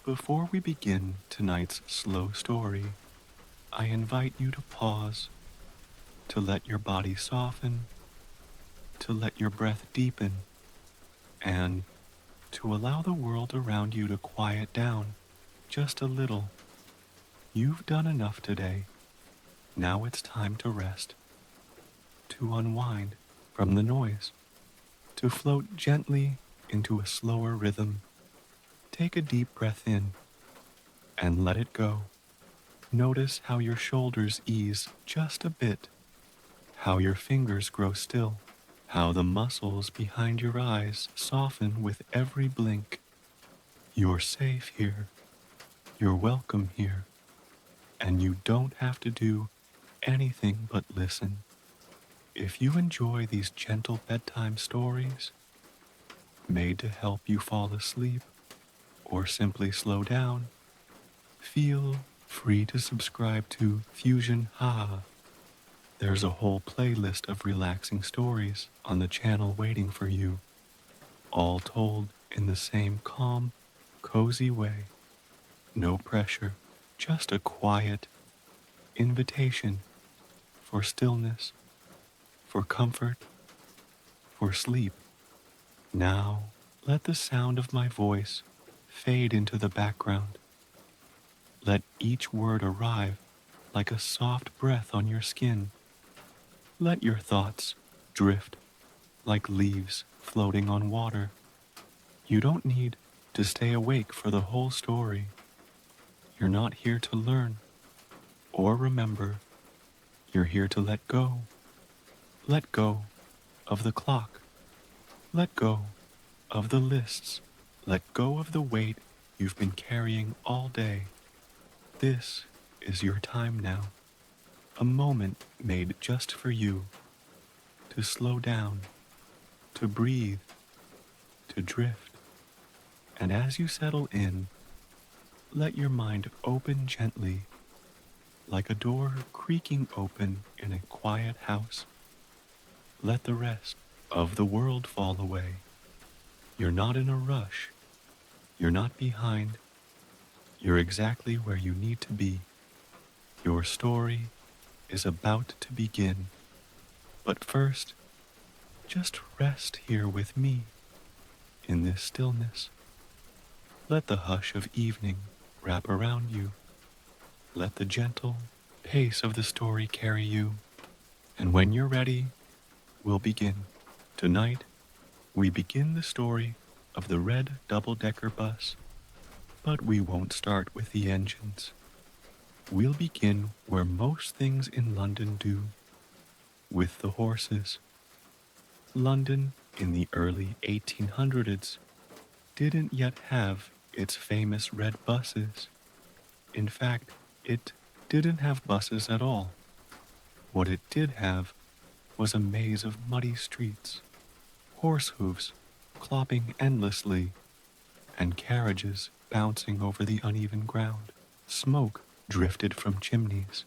Before we begin tonight's slow story, I invite you to pause, to let your body soften, to let your breath deepen, and to allow the world around you to quiet down just a little. You've done enough today. Now it's time to rest, to unwind from the noise, to float gently into a slower rhythm. Take a deep breath in and let it go. Notice how your shoulders ease just a bit, how your fingers grow still, how the muscles behind your eyes soften with every blink. You're safe here. You're welcome here. And you don't have to do anything but listen. If you enjoy these gentle bedtime stories, made to help you fall asleep or simply slow down, feel free to subscribe to Fusion Ha. There's a whole playlist of relaxing stories on the channel waiting for you, all told in the same calm, cozy way. No pressure, just a quiet invitation for stillness, for comfort, for sleep. Now, let the sound of my voice fade into the background. Let each word arrive like a soft breath on your skin. Let your thoughts drift like leaves floating on water. You don't need to stay awake for the whole story. You're not here to learn or remember. You're here to let go. Let go of the clock. Let go of the lists. Let go of the weight you've been carrying all day. This is your time now. A moment made just for you. To slow down, to breathe, to drift. And as you settle in, let your mind open gently, like a door creaking open in a quiet house. Let the rest of the world fall away. You're not in a rush. You're not behind. You're exactly where you need to be. Your story is about to begin. But first, just rest here with me in this stillness. Let the hush of evening wrap around you. Let the gentle pace of the story carry you. And when you're ready, we'll begin. Tonight, we begin the story of the red double-decker bus, but we won't start with the engines. We'll begin where most things in London do, with the horses. London in the early 1800s didn't yet have its famous red buses. In fact, it didn't have buses at all. What it did have was a maze of muddy streets, horse hooves clopping endlessly, and carriages bouncing over the uneven ground. Smoke drifted from chimneys.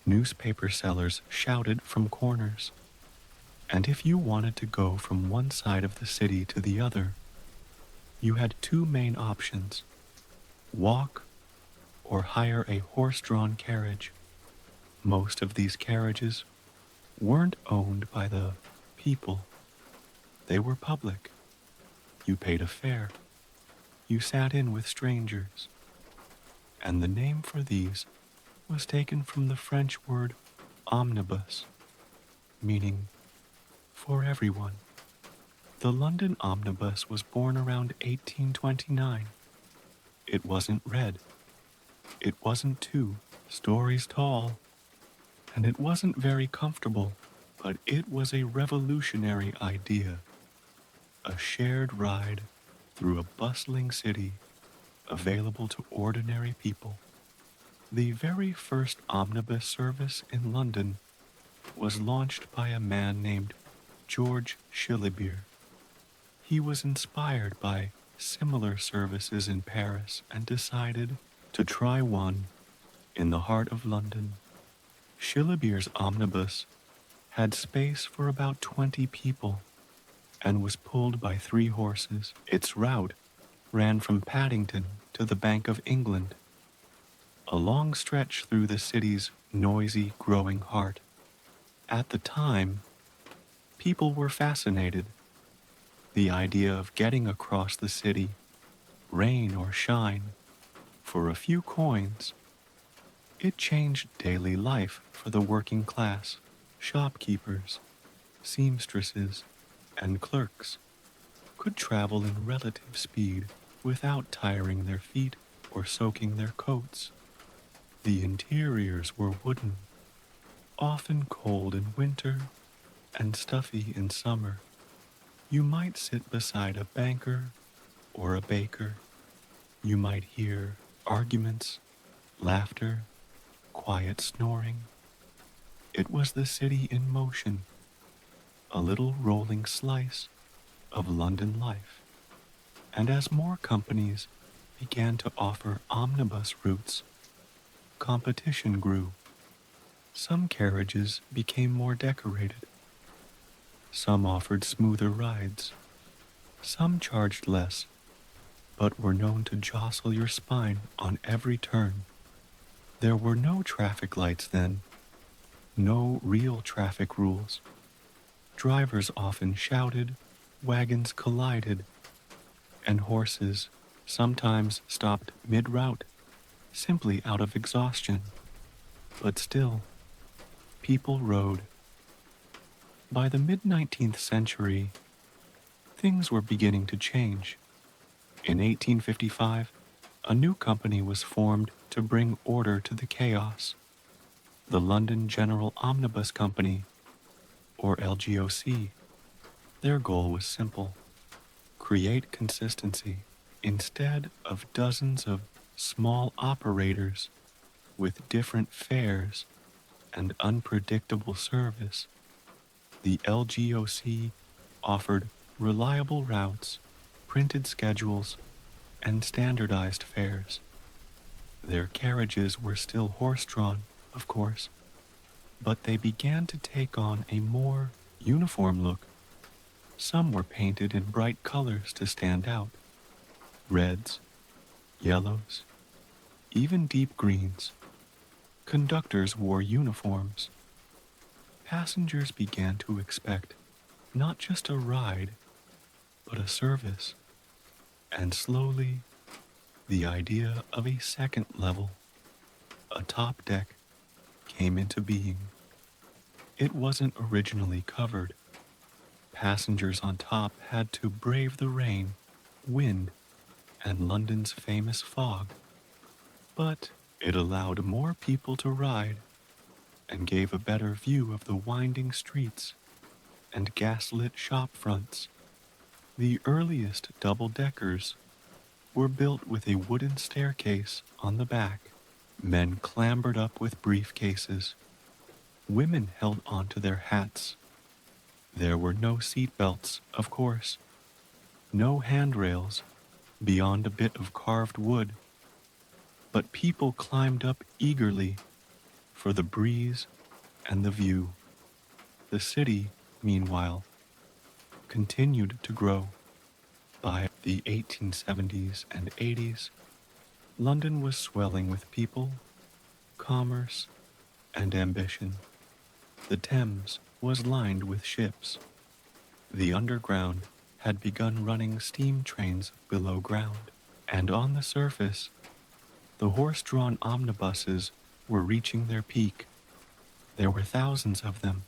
Newspaper sellers shouted from corners. And if you wanted to go from one side of the city to the other, you had two main options: walk or hire a horse-drawn carriage. Most of these carriages weren't owned by the people. They were public. You paid a fare. You sat in with strangers. And the name for these was taken from the French word omnibus, meaning for everyone. The London omnibus was born around 1829. It wasn't red. It wasn't 2 stories tall. And it wasn't very comfortable, but it was a revolutionary idea. A shared ride through a bustling city available to ordinary people. The very first omnibus service in London was launched by a man named George Shillibeer. He was inspired by similar services in Paris and decided to try one in the heart of London. Shillibeer's omnibus had space for about 20 people and was pulled by 3 horses. Its route ran from Paddington to the Bank of England, a long stretch through the city's noisy, growing heart. At the time, people were fascinated. The idea of getting across the city, rain or shine, for a few coins, it changed daily life for the working class, shopkeepers, seamstresses, and clerks could travel in relative speed without tiring their feet or soaking their coats. The interiors were wooden, often cold in winter and stuffy in summer. You might sit beside a banker or a baker. You might hear arguments, laughter, quiet snoring. It was the city in motion, a little rolling slice of London life. And as more companies began to offer omnibus routes, competition grew. Some carriages became more decorated. Some offered smoother rides. Some charged less, but were known to jostle your spine on every turn. There were no traffic lights then, no real traffic rules. Drivers often shouted, wagons collided, and horses sometimes stopped mid-route, simply out of exhaustion. But still, people rode. By the mid-19th century, things were beginning to change. In 1855, a new company was formed to bring order to the chaos. The London General Omnibus Company, or LGOC. Their goal was simple: create consistency. Instead of dozens of small operators with different fares and unpredictable service, the LGOC offered reliable routes, printed schedules, and standardized fares. Their carriages were still horse-drawn, of course, but they began to take on a more uniform look. Some were painted in bright colors to stand out: reds, yellows, even deep greens. Conductors wore uniforms. Passengers began to expect not just a ride, but a service. And slowly, the idea of a second level, a top deck, came into being. It wasn't originally covered. Passengers on top had to brave the rain, wind, and London's famous fog. But it allowed more people to ride and gave a better view of the winding streets and gaslit shop fronts. The earliest double-deckers were built with a wooden staircase on the back. Men clambered up with briefcases. Women held onto their hats. There were no seat belts, of course, no handrails beyond a bit of carved wood, but people climbed up eagerly for the breeze and the view. The city, meanwhile, continued to grow. By the 1870s and 80s, London was swelling with people, commerce, and ambition. The Thames was lined with ships. The underground had begun running steam trains below ground, and on the surface, the horse-drawn omnibuses were reaching their peak. There were thousands of them.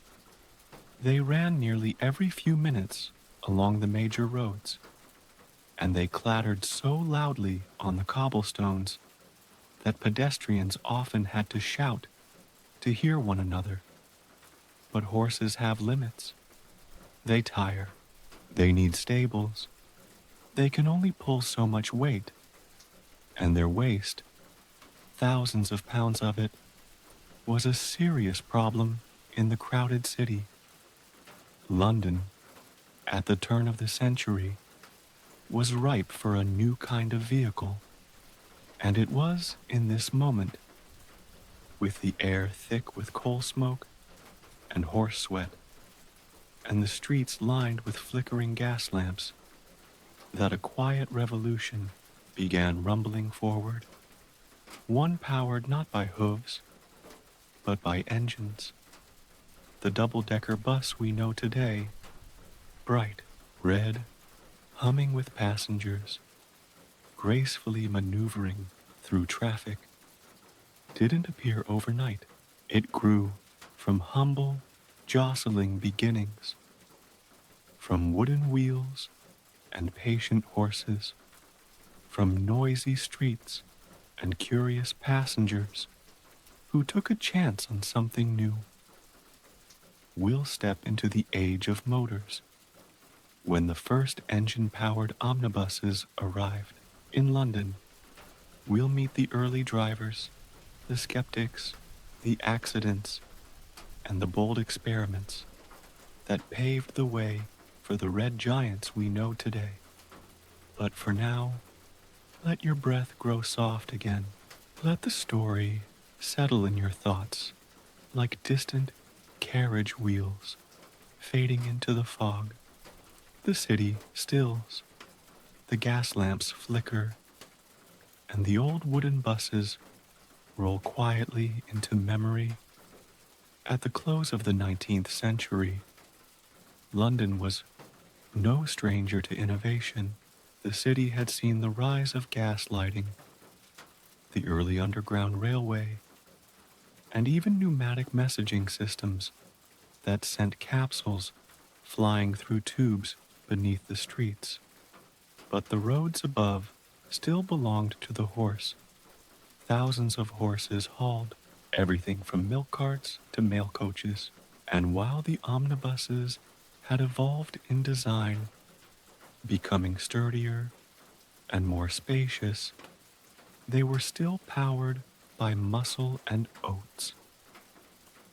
They ran nearly every few minutes along the major roads, and they clattered so loudly on the cobblestones that pedestrians often had to shout to hear one another. But horses have limits. They tire. They need stables. They can only pull so much weight, and their waste, thousands of pounds of it, was a serious problem in the crowded city. London, at the turn of the century, was ripe for a new kind of vehicle, and it was in this moment, with the air thick with coal smoke and horse sweat, and the streets lined with flickering gas lamps, that a quiet revolution began rumbling forward, one powered not by hooves, but by engines. The double-decker bus we know today, bright, red, humming with passengers, gracefully maneuvering through traffic, didn't appear overnight. It grew from humble, jostling beginnings, from wooden wheels and patient horses, from noisy streets and curious passengers who took a chance on something new. We'll step into the age of motors, when the first engine-powered omnibuses arrived in London. We'll meet the early drivers, the skeptics, the accidents, and the bold experiments that paved the way for the red giants we know today. But for now, let your breath grow soft again. Let the story settle in your thoughts like distant carriage wheels fading into the fog. The city stills, the gas lamps flicker, and the old wooden buses roll quietly into memory. At the close of the 19th century, London was no stranger to innovation. The city had seen the rise of gas lighting, the early underground railway, and even pneumatic messaging systems that sent capsules flying through tubes beneath the streets. But the roads above still belonged to the horse. Thousands of horses hauled everything from milk carts to mail coaches. And while the omnibuses had evolved in design, becoming sturdier and more spacious, they were still powered by muscle and oats.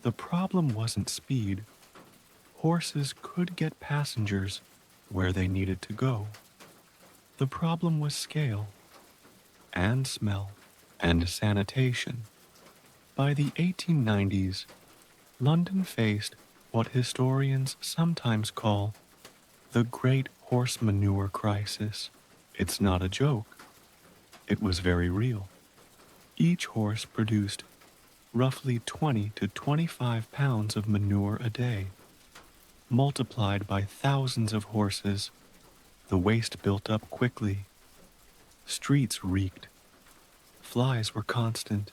The problem wasn't speed. Horses could get passengers where they needed to go. The problem was scale, and smell, and sanitation. By the 1890s, London faced what historians sometimes call the Great Horse Manure Crisis. It's not a joke. It was very real. Each horse produced roughly 20 to 25 pounds of manure a day. Multiplied by thousands of horses, the waste built up quickly. Streets reeked. Flies were constant.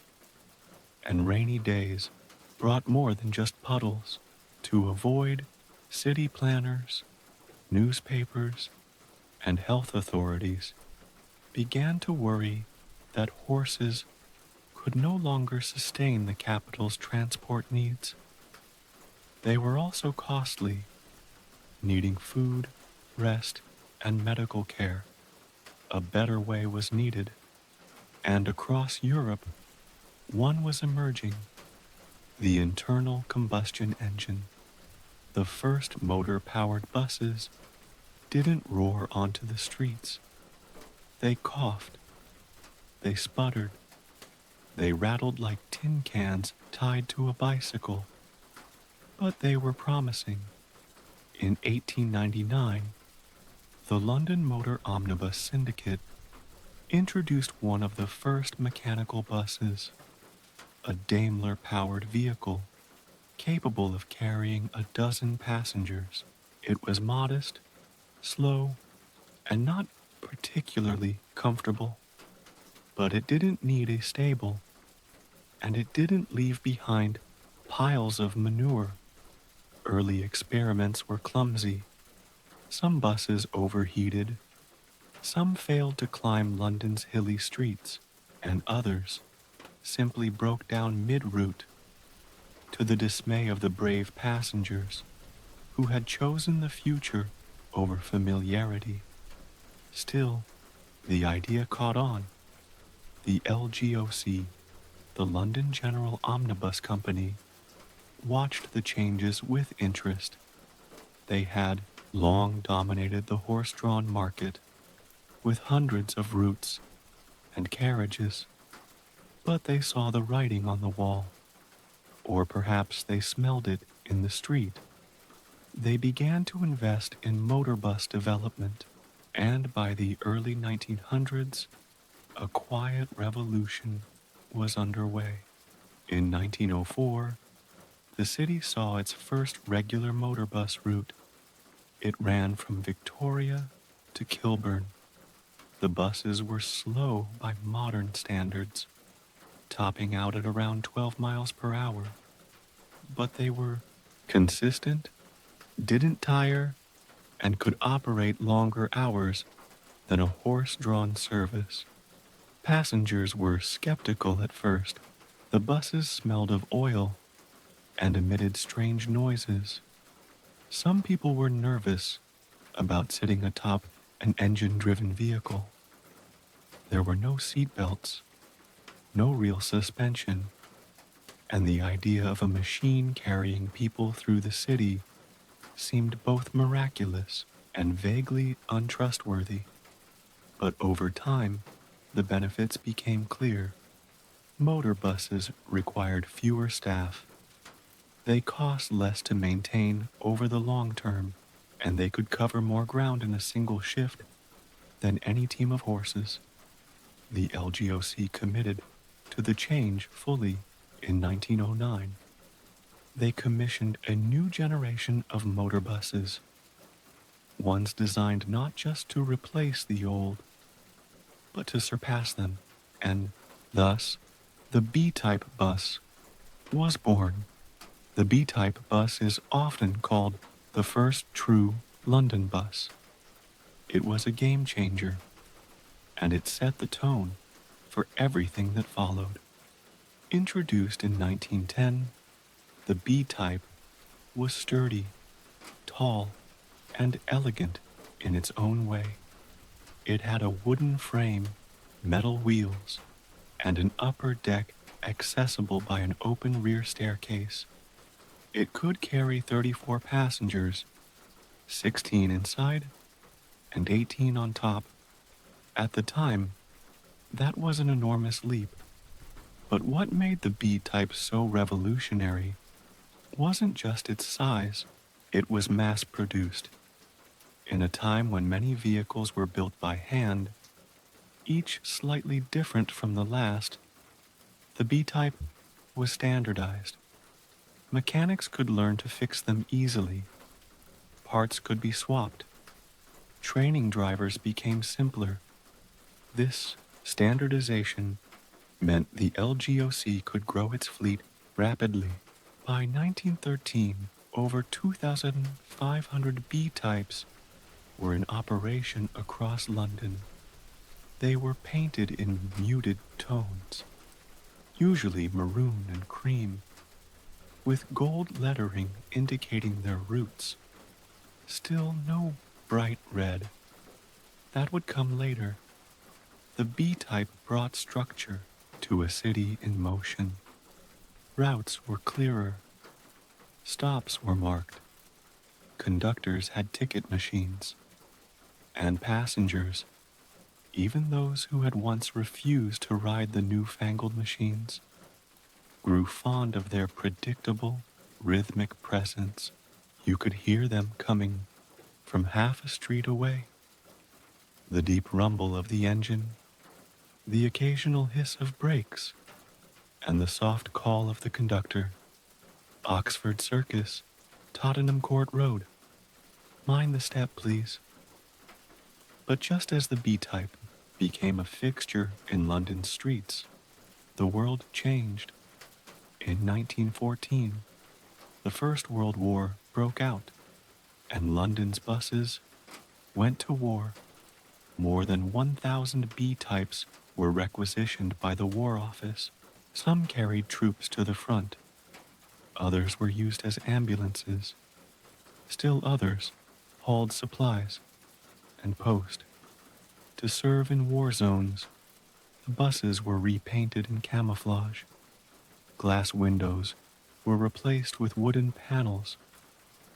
And rainy days brought more than just puddles. To avoid, city planners, newspapers, and health authorities began to worry that horses could no longer sustain the capital's transport needs. They were also costly, needing food, rest, and medical care. A better way was needed, and across Europe, one was emerging: the internal combustion engine. The first motor-powered buses didn't roar onto the streets. They coughed, they sputtered, they rattled like tin cans tied to a bicycle. But they were promising. In 1899, the London Motor Omnibus Syndicate introduced one of the first mechanical buses, a Daimler-powered vehicle capable of carrying a dozen passengers. It was modest, slow, and not particularly comfortable, but it didn't need a stable, and it didn't leave behind piles of manure. Early experiments were clumsy. Some buses overheated, some failed to climb London's hilly streets, and others simply broke down mid-route, to the dismay of the brave passengers who had chosen the future over familiarity. Still, the idea caught on. The LGOC, the London General Omnibus Company, watched the changes with interest. They had long dominated the horse-drawn market with hundreds of routes and carriages, but they saw the writing on the wall, or perhaps they smelled it in the street. They began to invest in motor bus development. And by the early 1900s, a quiet revolution was underway. In 1904, the city saw its first regular motor bus route. It ran from Victoria to Kilburn. The buses were slow by modern standards, topping out at around 12 miles per hour. But they were consistent, didn't tire, and could operate longer hours than a horse-drawn service. Passengers were skeptical at first. The buses smelled of oil and emitted strange noises. Some people were nervous about sitting atop an engine-driven vehicle. There were no seat belts, no real suspension, and the idea of a machine carrying people through the city seemed both miraculous and vaguely untrustworthy. But over time, the benefits became clear. Motor buses required fewer staff. They cost less to maintain over the long term, and they could cover more ground in a single shift than any team of horses. The LGOC committed to the change fully in 1909. They commissioned a new generation of motor buses, ones designed not just to replace the old, but to surpass them, and thus the B-type bus was born. The B-type bus is often called the first true London bus. It was a game changer, and it set the tone for everything that followed. Introduced in 1910, the B-type was sturdy, tall, and elegant in its own way. It had a wooden frame, metal wheels, and an upper deck accessible by an open rear staircase. It could carry 34 passengers, 16 inside and 18 on top. At the time, that was an enormous leap. But what made the B-type so revolutionary wasn't just its size, it was mass-produced. In a time when many vehicles were built by hand, each slightly different from the last, the B-type was standardized. Mechanics could learn to fix them easily. Parts could be swapped. Training drivers became simpler. This standardization meant the LGOC could grow its fleet rapidly. By 1913, over 2,500 B-types were in operation across London. They were painted in muted tones, usually maroon and cream, with gold lettering indicating their routes. Still no bright red. That would come later. The B-type brought structure to a city in motion. Routes were clearer. Stops were marked. Conductors had ticket machines. And passengers, even those who had once refused to ride the newfangled machines, grew fond of their predictable, rhythmic presence. You could hear them coming from half a street away. The deep rumble of the engine, the occasional hiss of brakes, and the soft call of the conductor. Oxford Circus, Tottenham Court Road. Mind the step, please. But just as the B-type became a fixture in London's streets, the world changed. In 1914, the First World War broke out, and London's buses went to war. More than 1,000 B-types were requisitioned by the War Office. Some carried troops to the front. Others were used as ambulances. Still others hauled supplies and post. To serve in war zones, the buses were repainted in camouflage. Glass windows were replaced with wooden panels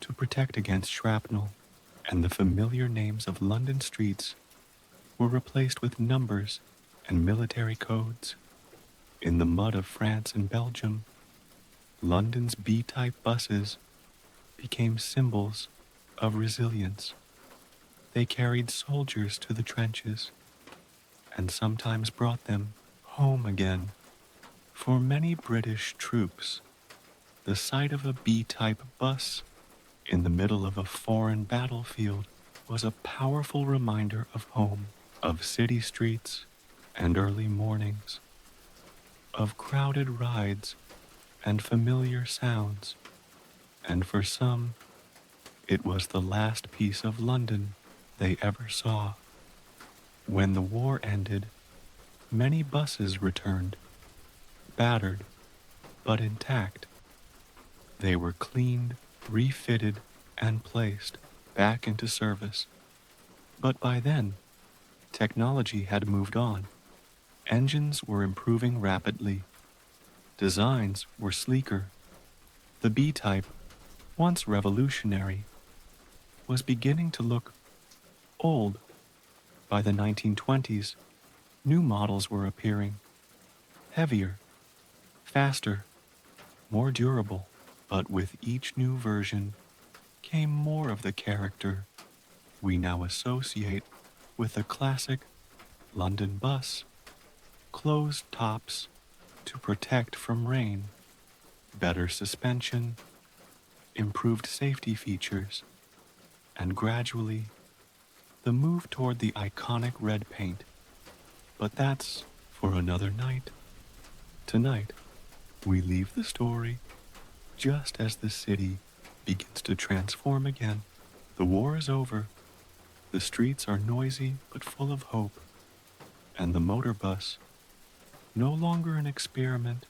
to protect against shrapnel, and the familiar names of London streets were replaced with numbers and military codes. In the mud of France and Belgium, London's B-type buses became symbols of resilience. They carried soldiers to the trenches and sometimes brought them home again. For many British troops, the sight of a B-type bus in the middle of a foreign battlefield was a powerful reminder of home, of city streets and early mornings, of crowded rides and familiar sounds. And for some, it was the last piece of London they ever saw. When the war ended, many buses returned, battered but intact. They were cleaned, refitted, and placed back into service. But by then, technology had moved on. Engines were improving rapidly. Designs were sleeker. The B-type, once revolutionary, was beginning to look old. By the 1920s, new models were appearing, heavier, faster, more durable. But with each new version came more of the character we now associate with a classic London bus: closed tops to protect from rain, better suspension, improved safety features, and gradually the move toward the iconic red paint. But that's for another night. Tonight, we leave the story just as the city begins to transform again. The war is over, the streets are noisy but full of hope, and the motor bus, no longer an experiment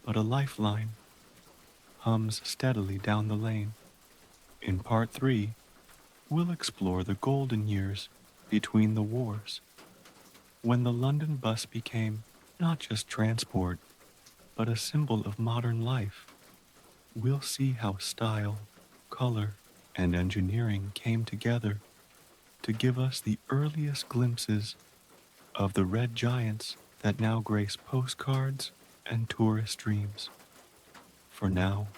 but a lifeline, hums steadily down the lane. In part 3, we'll explore the golden years between the wars, when the London bus became not just transport, but a symbol of modern life. We'll see how style, color, and engineering came together to give us the earliest glimpses of the red giants that now grace postcards and tourist dreams. For now,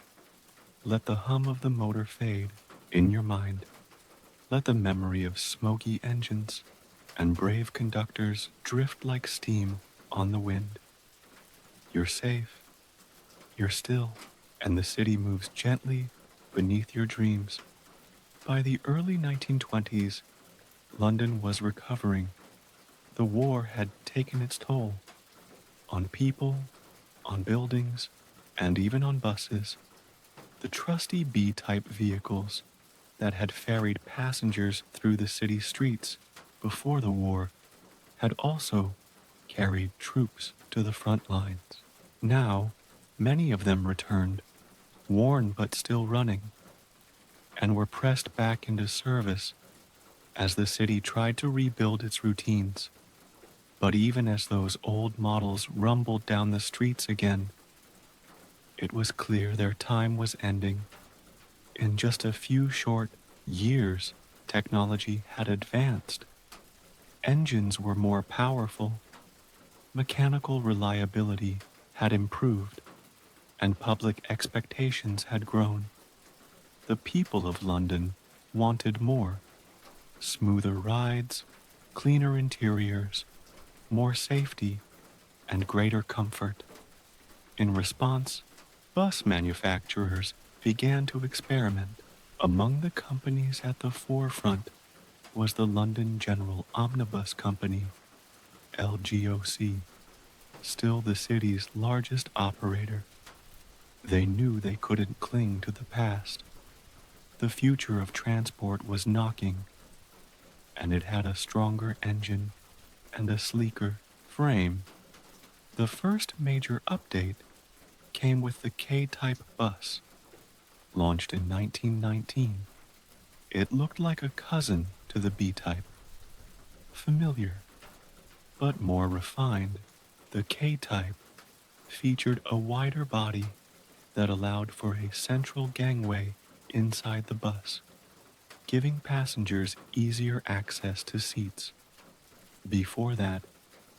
let the hum of the motor fade in your mind. Let the memory of smoky engines and brave conductors drift like steam on the wind. You're safe, you're still, and the city moves gently beneath your dreams. By the early 1920s, London was recovering. The war had taken its toll on people, on buildings, and even on buses. The trusty B-type vehicles that had ferried passengers through the city streets before the war had also carried troops to the front lines. Now, many of them returned, worn but still running, and were pressed back into service as the city tried to rebuild its routines. But even as those old models rumbled down the streets again, it was clear their time was ending. In just a few short years, technology had advanced. Engines were more powerful, mechanical reliability had improved, and public expectations had grown. The people of London wanted more: smoother rides, cleaner interiors, more safety, and greater comfort. In response, bus manufacturers began to experiment. Among the companies at the forefront was the London General Omnibus Company, LGOC, still the city's largest operator. They knew they couldn't cling to the past. The future of transport was knocking, and it had a stronger engine and a sleeker frame. The first major update came with the K-type bus, launched in 1919. It looked like a cousin to the B-type, familiar, but more refined. The K-type featured a wider body that allowed for a central gangway inside the bus, giving passengers easier access to seats. Before that,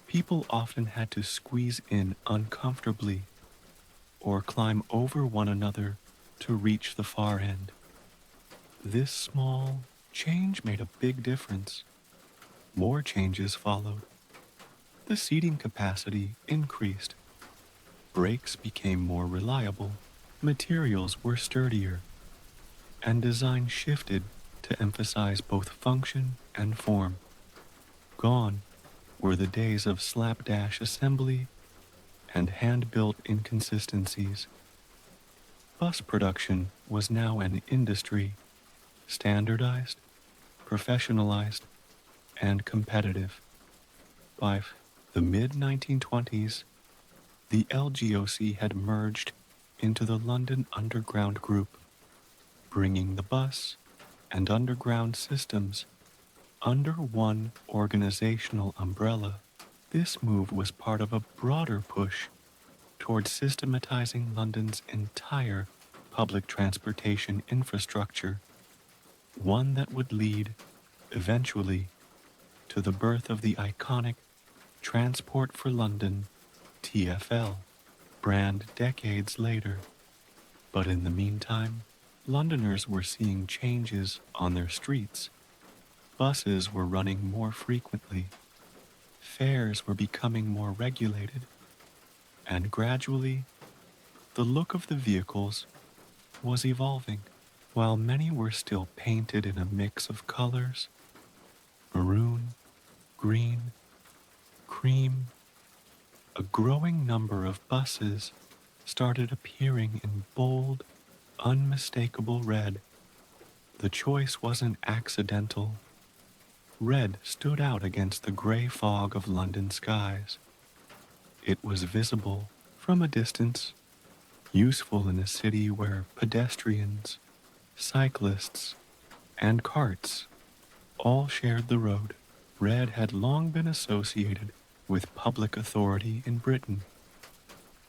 people often had to squeeze in uncomfortably or climb over one another to reach the far end. This small, Change made a big difference. More changes followed. The seating capacity increased. Brakes became more reliable. Materials were sturdier. And design shifted to emphasize both function and form. Gone were the days of slapdash assembly and hand-built inconsistencies. Bus production was now an industry, standardized, professionalized, and competitive. By the mid-1920s, the LGOC had merged into the London Underground Group, bringing the bus and underground systems under one organizational umbrella. This move was part of a broader push towards systematizing London's entire public transportation infrastructure, one that would lead, eventually, to the birth of the iconic Transport for London (TfL) brand decades later. But in the meantime, Londoners were seeing changes on their streets. Buses were running more frequently, fares were becoming more regulated, and gradually, the look of the vehicles was evolving. While many were still painted in a mix of colors, maroon, green, cream, a growing number of buses started appearing in bold, unmistakable red. The choice wasn't accidental. Red stood out against the gray fog of London skies. It was visible from a distance, useful in a city where pedestrians, cyclists, and carts all shared the road. Red had long been associated with public authority in Britain.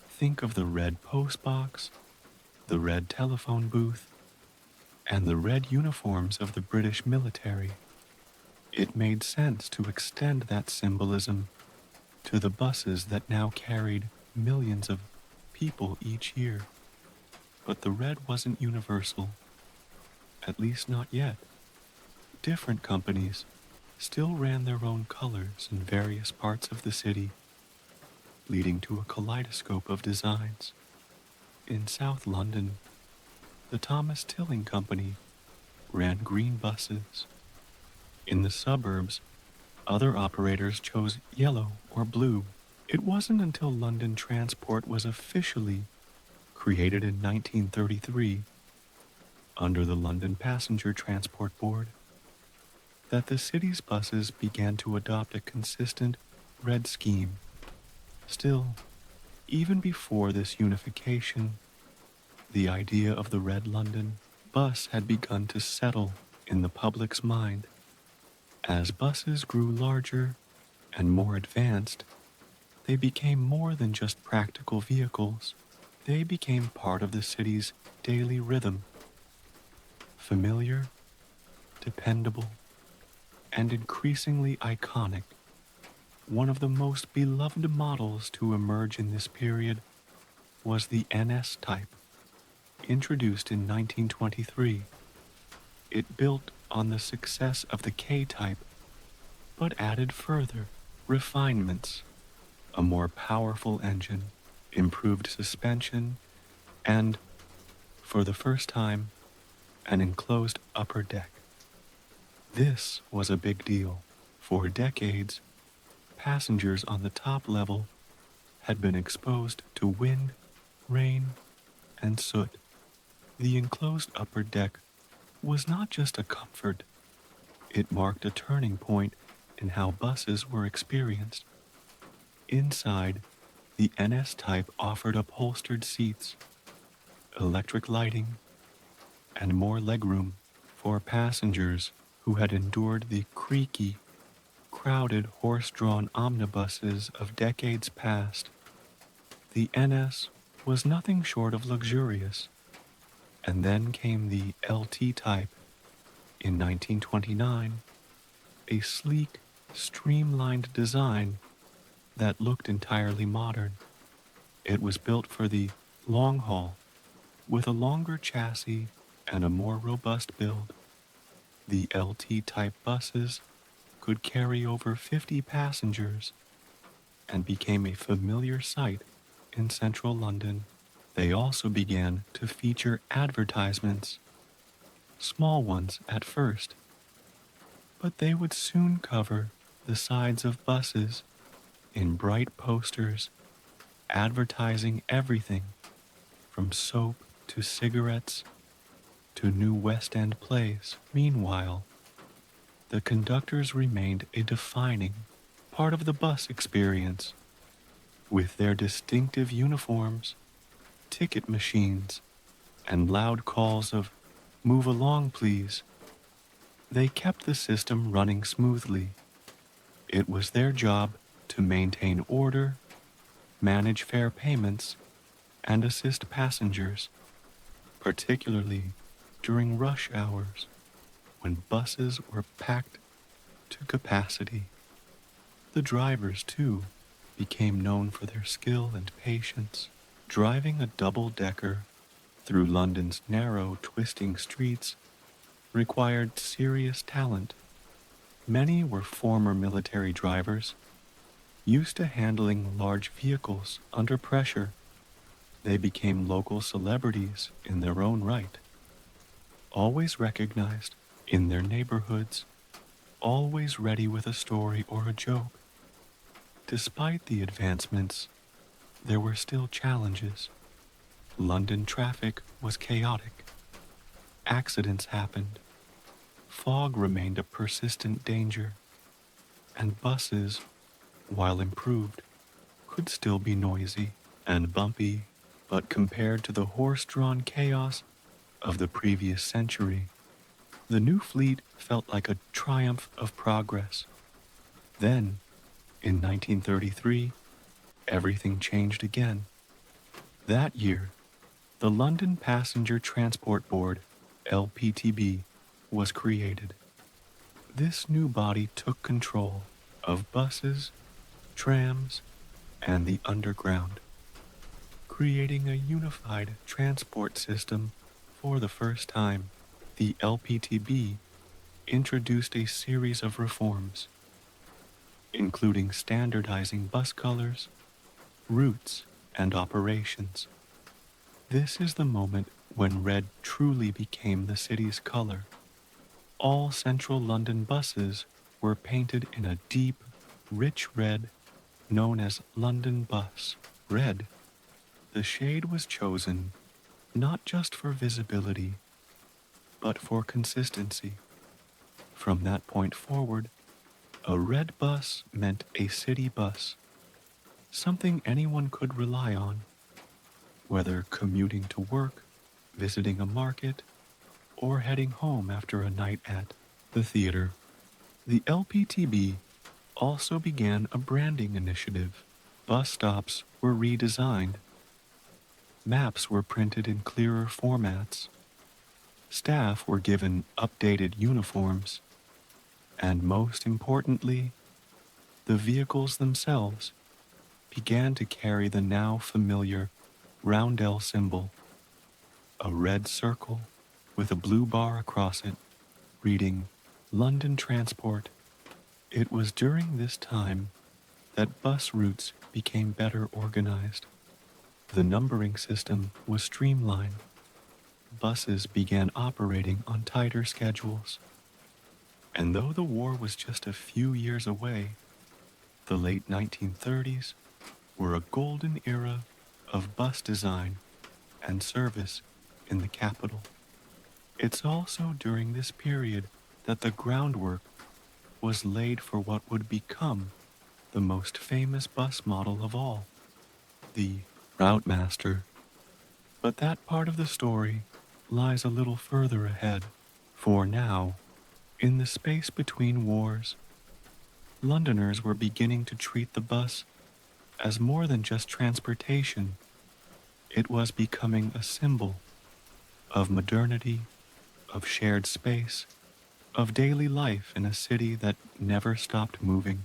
Think of the red postbox, the red telephone booth, and the red uniforms of the British military. It made sense to extend that symbolism to the buses that now carried millions of people each year. But the red wasn't universal, at least not yet. Different companies still ran their own colors in various parts of the city, leading to a kaleidoscope of designs. In South London, the Thomas Tilling Company ran green buses. In the suburbs, other operators chose yellow or blue. It wasn't until London Transport was officially created in 1933 under the London Passenger Transport Board that the city's buses began to adopt a consistent red scheme. Still, even before this unification, the idea of the Red London bus had begun to settle in the public's mind. As buses grew larger and more advanced, they became more than just practical vehicles. They became part of the city's daily rhythm. Familiar, dependable, and increasingly iconic. One of the most beloved models to emerge in this period was the NS type, introduced in 1923. It built on the success of the K type, but added further refinements, a more powerful engine, improved suspension, and, for the first time, an enclosed upper deck. This was a big deal. For decades, passengers on the top level had been exposed to wind, rain, and soot. The enclosed upper deck was not just a comfort, it marked a turning point in how buses were experienced. Inside, the NS type offered upholstered seats, electric lighting, and more legroom for passengers who had endured the creaky, crowded horse-drawn omnibuses of decades past. The NS was nothing short of luxurious. And then came the LT type in 1929, a sleek, streamlined design that looked entirely modern. It was built for the long haul, with a longer chassis and a more robust build. The LT-type buses could carry over 50 passengers and became a familiar sight in central London. They also began to feature advertisements, small ones at first, but they would soon cover the sides of buses in bright posters advertising everything from soap to cigarettes to new West End plays. Meanwhile, the conductors remained a defining part of the bus experience, with their distinctive uniforms, ticket machines, and loud calls of "Move along, please." They kept the system running smoothly. It was their job to maintain order, manage fare payments, and assist passengers, particularly during rush hours when buses were packed to capacity. The drivers, too, became known for their skill and patience. Driving a double-decker through London's narrow, twisting streets required serious talent. Many were former military drivers, used to handling large vehicles under pressure. They became local celebrities in their own right, always recognized in their neighborhoods, always ready with a story or a joke. Despite the advancements, there were still challenges. London traffic was chaotic. Accidents happened. Fog remained a persistent danger, and buses, while improved, could still be noisy and bumpy, but compared to the horse-drawn chaos of the previous century, the new fleet felt like a triumph of progress. Then, in 1933, everything changed again. That year, the London Passenger Transport Board, LPTB, was created. This new body took control of buses, trams, and the underground, creating a unified transport system for the first time. The LPTB introduced a series of reforms, including standardizing bus colors, routes, and operations. This is the moment when red truly became the city's color. All central London buses were painted in a deep, rich red known as London Bus Red. The shade was chosen not just for visibility, but for consistency. From that point forward, a red bus meant a city bus, something anyone could rely on, whether commuting to work, visiting a market, or heading home after a night at the theater. The LPTB also began a branding initiative. Bus stops were redesigned. Maps were printed in clearer formats. Staff were given updated uniforms. And most importantly, the vehicles themselves began to carry the now familiar roundel symbol, a red circle with a blue bar across it, reading London Transport. It was during this time that bus routes became better organized. The numbering system was streamlined. Buses began operating on tighter schedules. And though the war was just a few years away, the late 1930s were a golden era of bus design and service in the capital. It's also during this period that the groundwork was laid for what would become the most famous bus model of all, the Route Master. But that part of the story lies a little further ahead. For now, in the space between wars, Londoners were beginning to treat the bus as more than just transportation. It was becoming a symbol of modernity, of shared space, of daily life in a city that never stopped moving.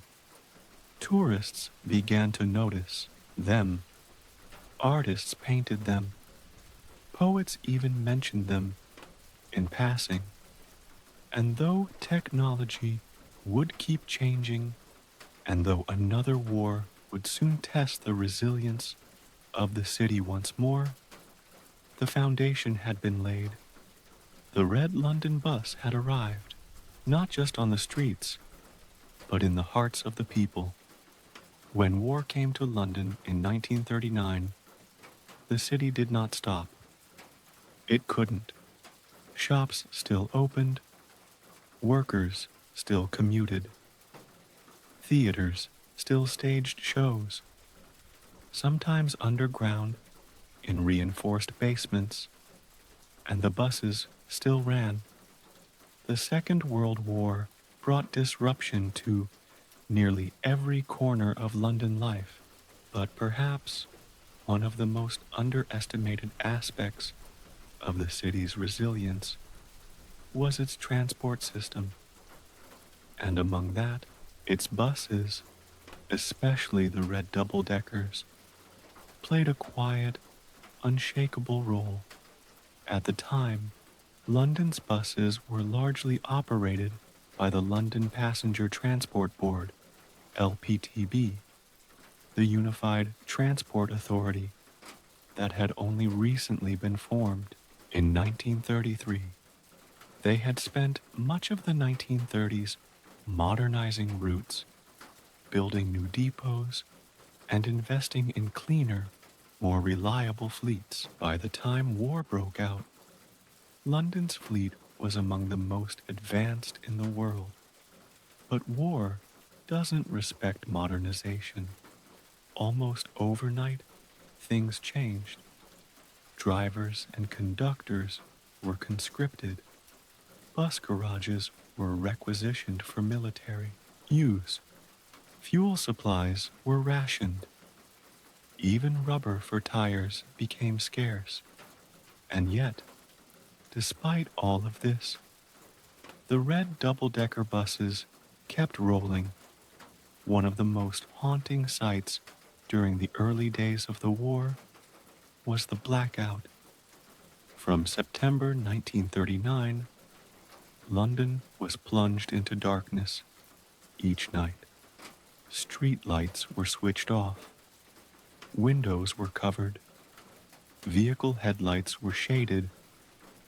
Tourists began to notice them. Artists painted them. Poets even mentioned them in passing. And though technology would keep changing, and though another war would soon test the resilience of the city once more, the foundation had been laid. The Red London bus had arrived, not just on the streets, but in the hearts of the people. When war came to London in 1939, the city did not stop. It couldn't. Shops still opened, workers still commuted, theaters still staged shows, sometimes underground in reinforced basements, and the buses still ran. The Second World War brought disruption to nearly every corner of London life, but perhaps one of the most underestimated aspects of the city's resilience was its transport system, and among that, its buses, especially the red double-deckers, played a quiet, unshakable role. At the time, London's buses were largely operated by the London Passenger Transport Board, LPTB, the Unified Transport Authority that had only recently been formed in 1933. They had spent much of the 1930s modernizing routes, building new depots, and investing in cleaner, more reliable fleets. By the time war broke out, London's fleet was among the most advanced in the world. But war doesn't respect modernization. Almost overnight, things changed. Drivers and conductors were conscripted. Bus garages were requisitioned for military use. Fuel supplies were rationed. Even rubber for tires became scarce. And yet, despite all of this, the red double-decker buses kept rolling. One of the most haunting sights during the early days of the war was the blackout. From September 1939, London was plunged into darkness each night. Street lights were switched off. Windows were covered. Vehicle headlights were shaded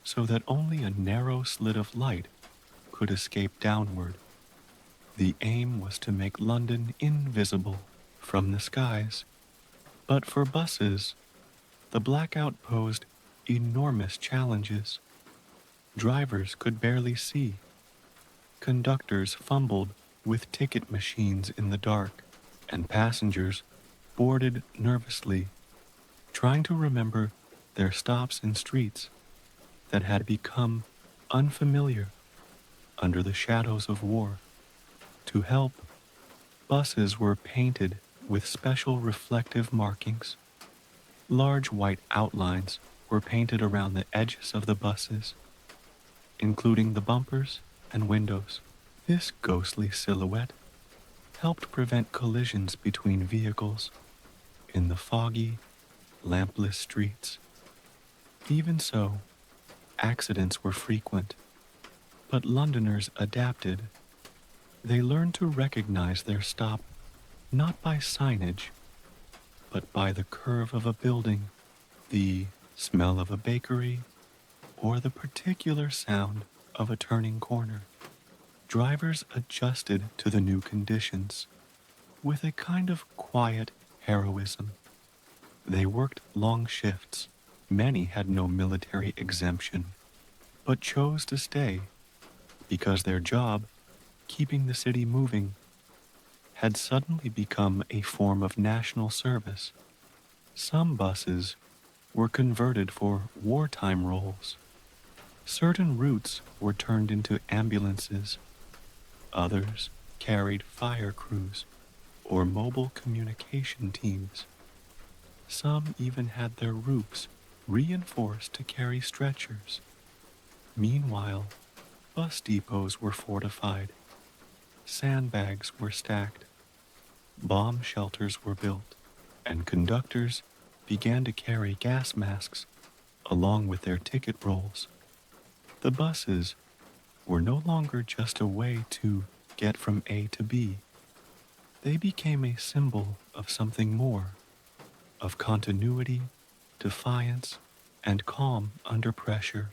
so that only a narrow slit of light could escape downward. The aim was to make London invisible from the skies. But for buses, the blackout posed enormous challenges. Drivers could barely see. Conductors fumbled with ticket machines in the dark, and passengers boarded nervously, trying to remember their stops in streets that had become unfamiliar under the shadows of war. To help, buses were painted with special reflective markings. Large white outlines were painted around the edges of the buses, including the bumpers and windows. This ghostly silhouette helped prevent collisions between vehicles in the foggy, lampless streets. Even so, accidents were frequent, but Londoners adapted. They learned to recognize their stop not by signage, but by the curve of a building, the smell of a bakery, or the particular sound of a turning corner. Drivers adjusted to the new conditions with a kind of quiet heroism. They worked long shifts. Many had no military exemption, but chose to stay because their job, keeping the city moving, had suddenly become a form of national service. Some buses were converted for wartime roles. Certain routes were turned into ambulances. Others carried fire crews or mobile communication teams. Some even had their roofs reinforced to carry stretchers. Meanwhile, bus depots were fortified. Sandbags were stacked. Bomb shelters were built, and conductors began to carry gas masks along with their ticket rolls. The buses were no longer just a way to get from A to B. They became a symbol of something more, of continuity, defiance, and calm under pressure.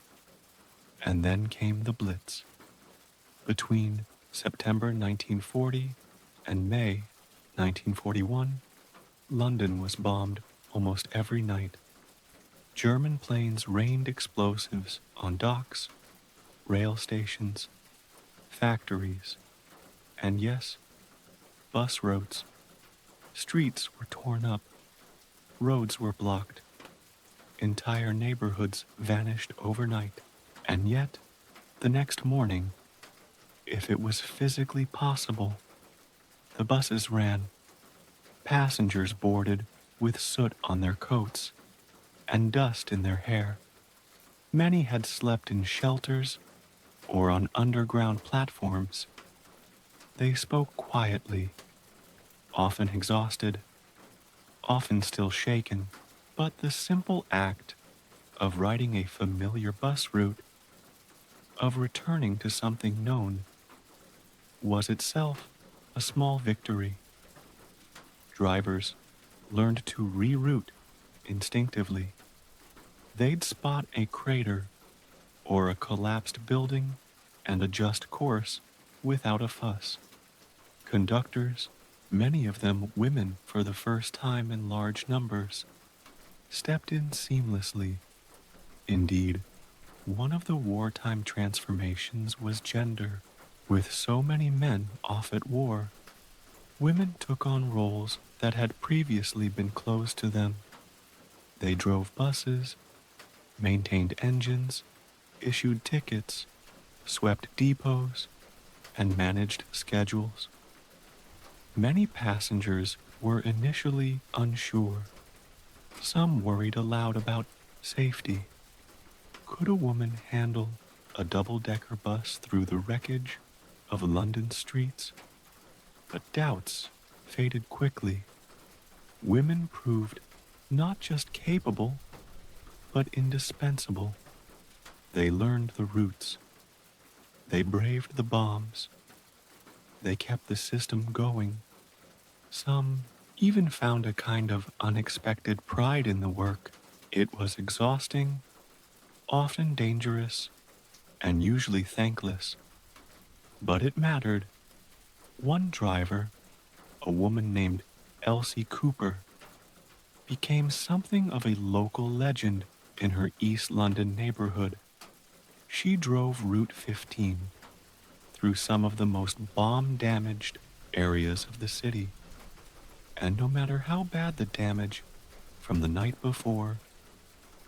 And then came the Blitz. Between September 1940 and May 1941, London was bombed almost every night. German planes rained explosives on docks, rail stations, factories, and yes, bus roads. Streets were torn up, roads were blocked, entire neighborhoods vanished overnight. And yet, the next morning, if it was physically possible, the buses ran, passengers boarded with soot on their coats and dust in their hair. Many had slept in shelters or on underground platforms. They spoke quietly, often exhausted, often still shaken, but the simple act of riding a familiar bus route, of returning to something known, was itself a small victory. Drivers learned to reroute instinctively. They'd spot a crater or a collapsed building and adjust course without a fuss. Conductors, many of them women for the first time in large numbers, stepped in seamlessly. Indeed, one of the wartime transformations was gender. With so many men off at war, women took on roles that had previously been closed to them. They drove buses, maintained engines, issued tickets, swept depots, and managed schedules. Many passengers were initially unsure. Some worried aloud about safety. Could a woman handle a double-decker bus through the wreckage of London streets? But doubts faded quickly. Women proved not just capable, but indispensable. They learned the routes. They braved the bombs. They kept the system going. Some even found a kind of unexpected pride in the work. It was exhausting, often dangerous, and usually thankless. But it mattered. One driver, a woman named Elsie Cooper, became something of a local legend in her East London neighborhood. She drove Route 15 through some of the most bomb-damaged areas of the city. And no matter how bad the damage from the night before,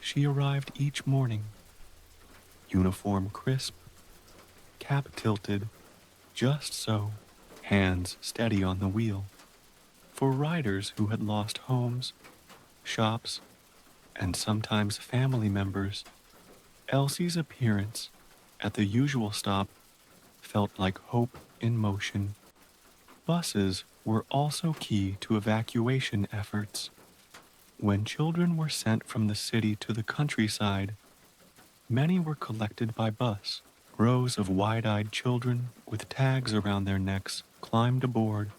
she arrived each morning, uniform crisp, cap tilted, just so, hands steady on the wheel. For riders who had lost homes, shops, and sometimes family members, Elsie's appearance at the usual stop felt like hope in motion. Buses were also key to evacuation efforts. When children were sent from the city to the countryside, many were collected by bus. Rows of wide-eyed children with tags around their necks climbed aboard,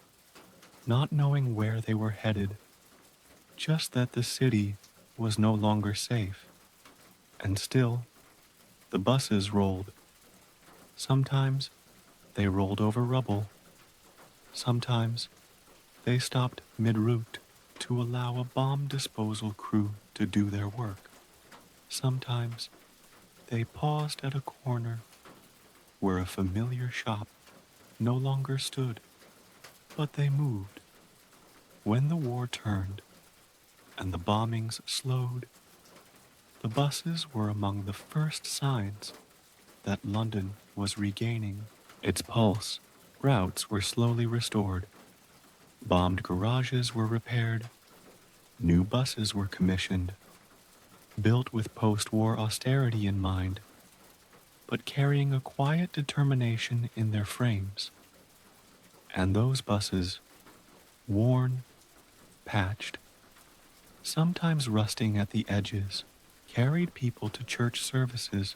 not knowing where they were headed, just that the city was no longer safe. And still, the buses rolled. Sometimes they rolled over rubble. Sometimes they stopped mid-route to allow a bomb disposal crew to do their work. Sometimes they paused at a corner where a familiar shop no longer stood, but they moved. When the war turned and the bombings slowed, the buses were among the first signs that London was regaining its pulse. Routes were slowly restored. Bombed garages were repaired. New buses were commissioned, built with post-war austerity in mind, but carrying a quiet determination in their frames. And those buses, worn, patched, sometimes rusting at the edges, carried people to church services,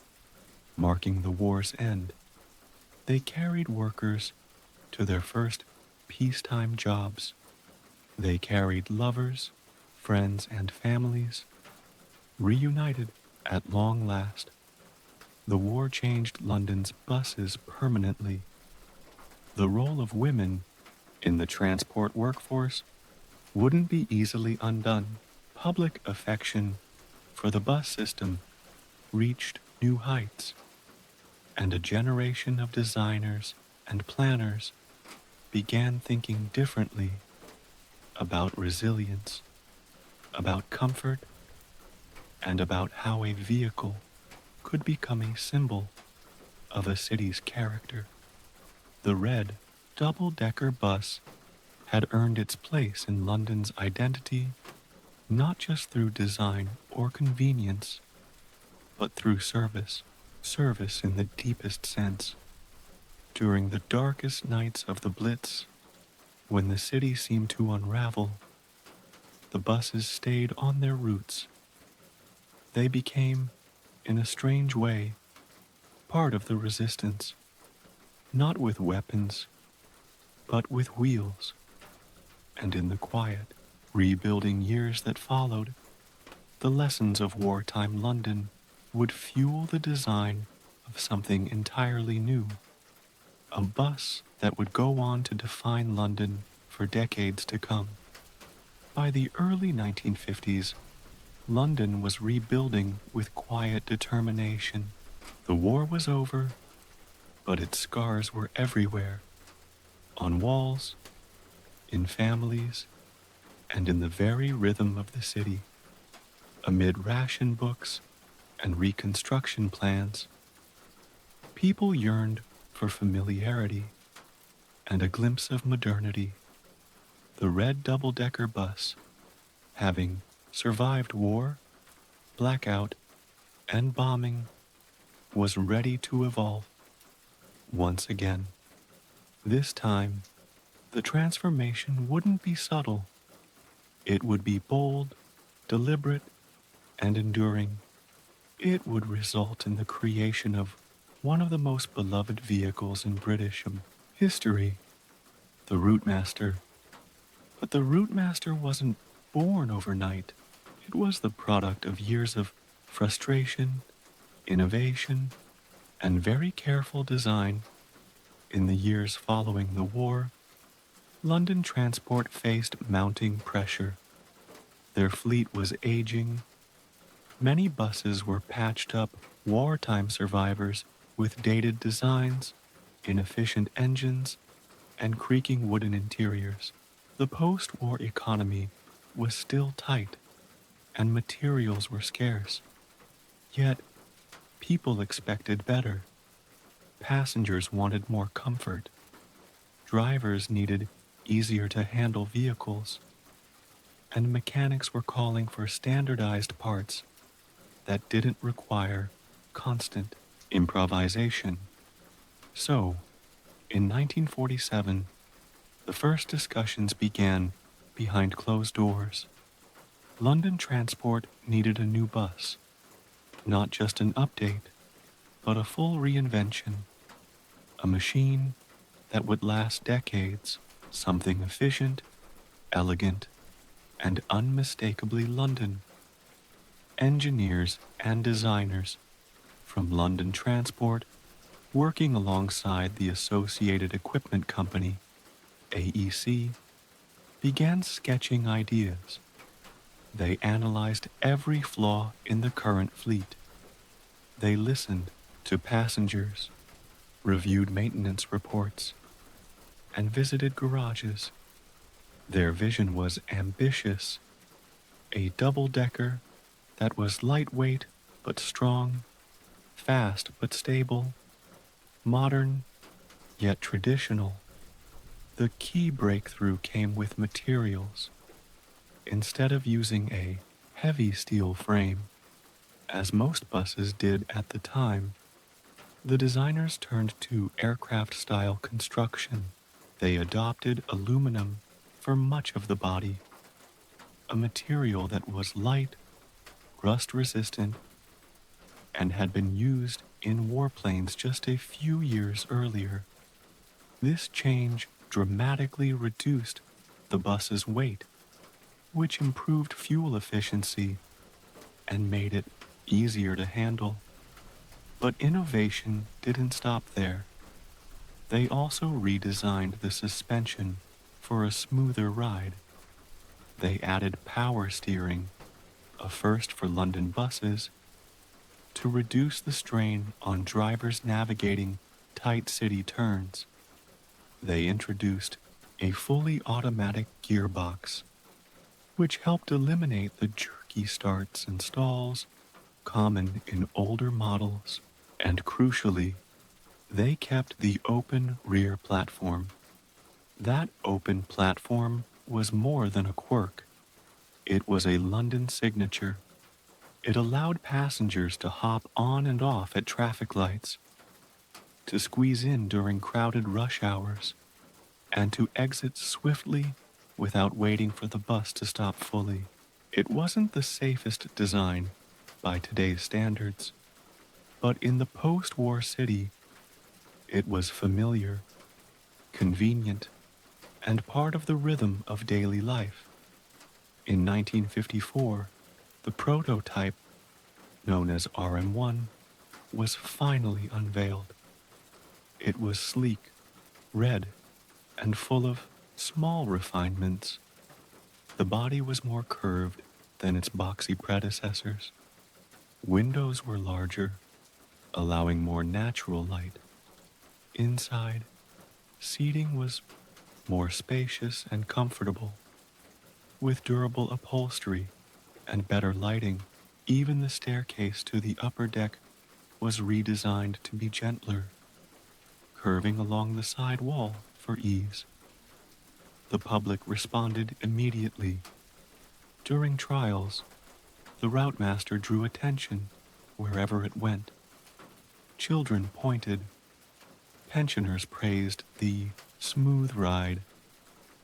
marking the war's end. They carried workers to their first peacetime jobs. They carried lovers, friends, and families, reunited at long last. The war changed London's buses permanently. The role of women in the transport workforce wouldn't be easily undone. Public affection for the bus system reached new heights, and a generation of designers and planners began thinking differently about resilience, about comfort, and about how a vehicle could become a symbol of a city's character. The red double-decker bus had earned its place in London's identity not just through design or convenience, but through service, service in the deepest sense. During the darkest nights of the Blitz, when the city seemed to unravel, the buses stayed on their routes. They became, in a strange way, part of the resistance, not with weapons, but with wheels. And in the quiet, rebuilding years that followed, the lessons of wartime London would fuel the design of something entirely new, a bus that would go on to define London for decades to come. By the early 1950s, London was rebuilding with quiet determination. The war was over, but its scars were everywhere, on walls, in families, and in the very rhythm of the city. Amid ration books and reconstruction plans, people yearned for familiarity and a glimpse of modernity. The red double-decker bus, having survived war, blackout, and bombing, was ready to evolve once again. This time, the transformation wouldn't be subtle. It would be bold, deliberate, and enduring. It would result in the creation of one of the most beloved vehicles in British history, the Routemaster. But the Routemaster wasn't born overnight. It was the product of years of frustration, innovation, and very careful design. In the years following the war, London Transport faced mounting pressure. Their fleet was aging. Many buses were patched up wartime survivors with dated designs, inefficient engines, and creaking wooden interiors. The post-war economy was still tight, and materials were scarce. Yet, people expected better. Passengers wanted more comfort. Drivers needed easier-to-handle vehicles, and mechanics were calling for standardized parts that didn't require constant improvisation. So, in 1947, the first discussions began behind closed doors. London Transport needed a new bus, not just an update, but a full reinvention, a machine that would last decades, something efficient, elegant, and unmistakably London. Engineers and designers from London Transport, working alongside the Associated Equipment Company, AEC, began sketching ideas. They analyzed every flaw in the current fleet. They listened to passengers, reviewed maintenance reports, and visited garages. Their vision was ambitious, a double-decker that was lightweight but strong, fast but stable, modern yet traditional. The key breakthrough came with materials. Instead of using a heavy steel frame, as most buses did at the time, the designers turned to aircraft-style construction. They adopted aluminum for much of the body, a material that was light, rust-resistant, and had been used in warplanes just a few years earlier. This change dramatically reduced the bus's weight, which improved fuel efficiency and made it easier to handle. But innovation didn't stop there. They also redesigned the suspension for a smoother ride. They added power steering, a first for London buses, to reduce the strain on drivers navigating tight city turns. They introduced a fully automatic gearbox, which helped eliminate the jerky starts and stalls common in older models, and crucially, they kept the open rear platform. That open platform was more than a quirk. It was a London signature. It allowed passengers to hop on and off at traffic lights, to squeeze in during crowded rush hours, and to exit swiftly without waiting for the bus to stop fully. It wasn't the safest design by today's standards, but in the post-war city, it was familiar, convenient, and part of the rhythm of daily life. In 1954, the prototype, known as RM1, was finally unveiled. It was sleek, red, and full of small refinements. The body was more curved than its boxy predecessors. Windows were larger, allowing more natural light. Inside, seating was more spacious and comfortable, with durable upholstery and better lighting. Even the staircase to the upper deck was redesigned to be gentler, curving along the side wall for ease. The public responded immediately. During trials, the routemaster drew attention wherever it went. Children pointed. Pensioners praised the smooth ride.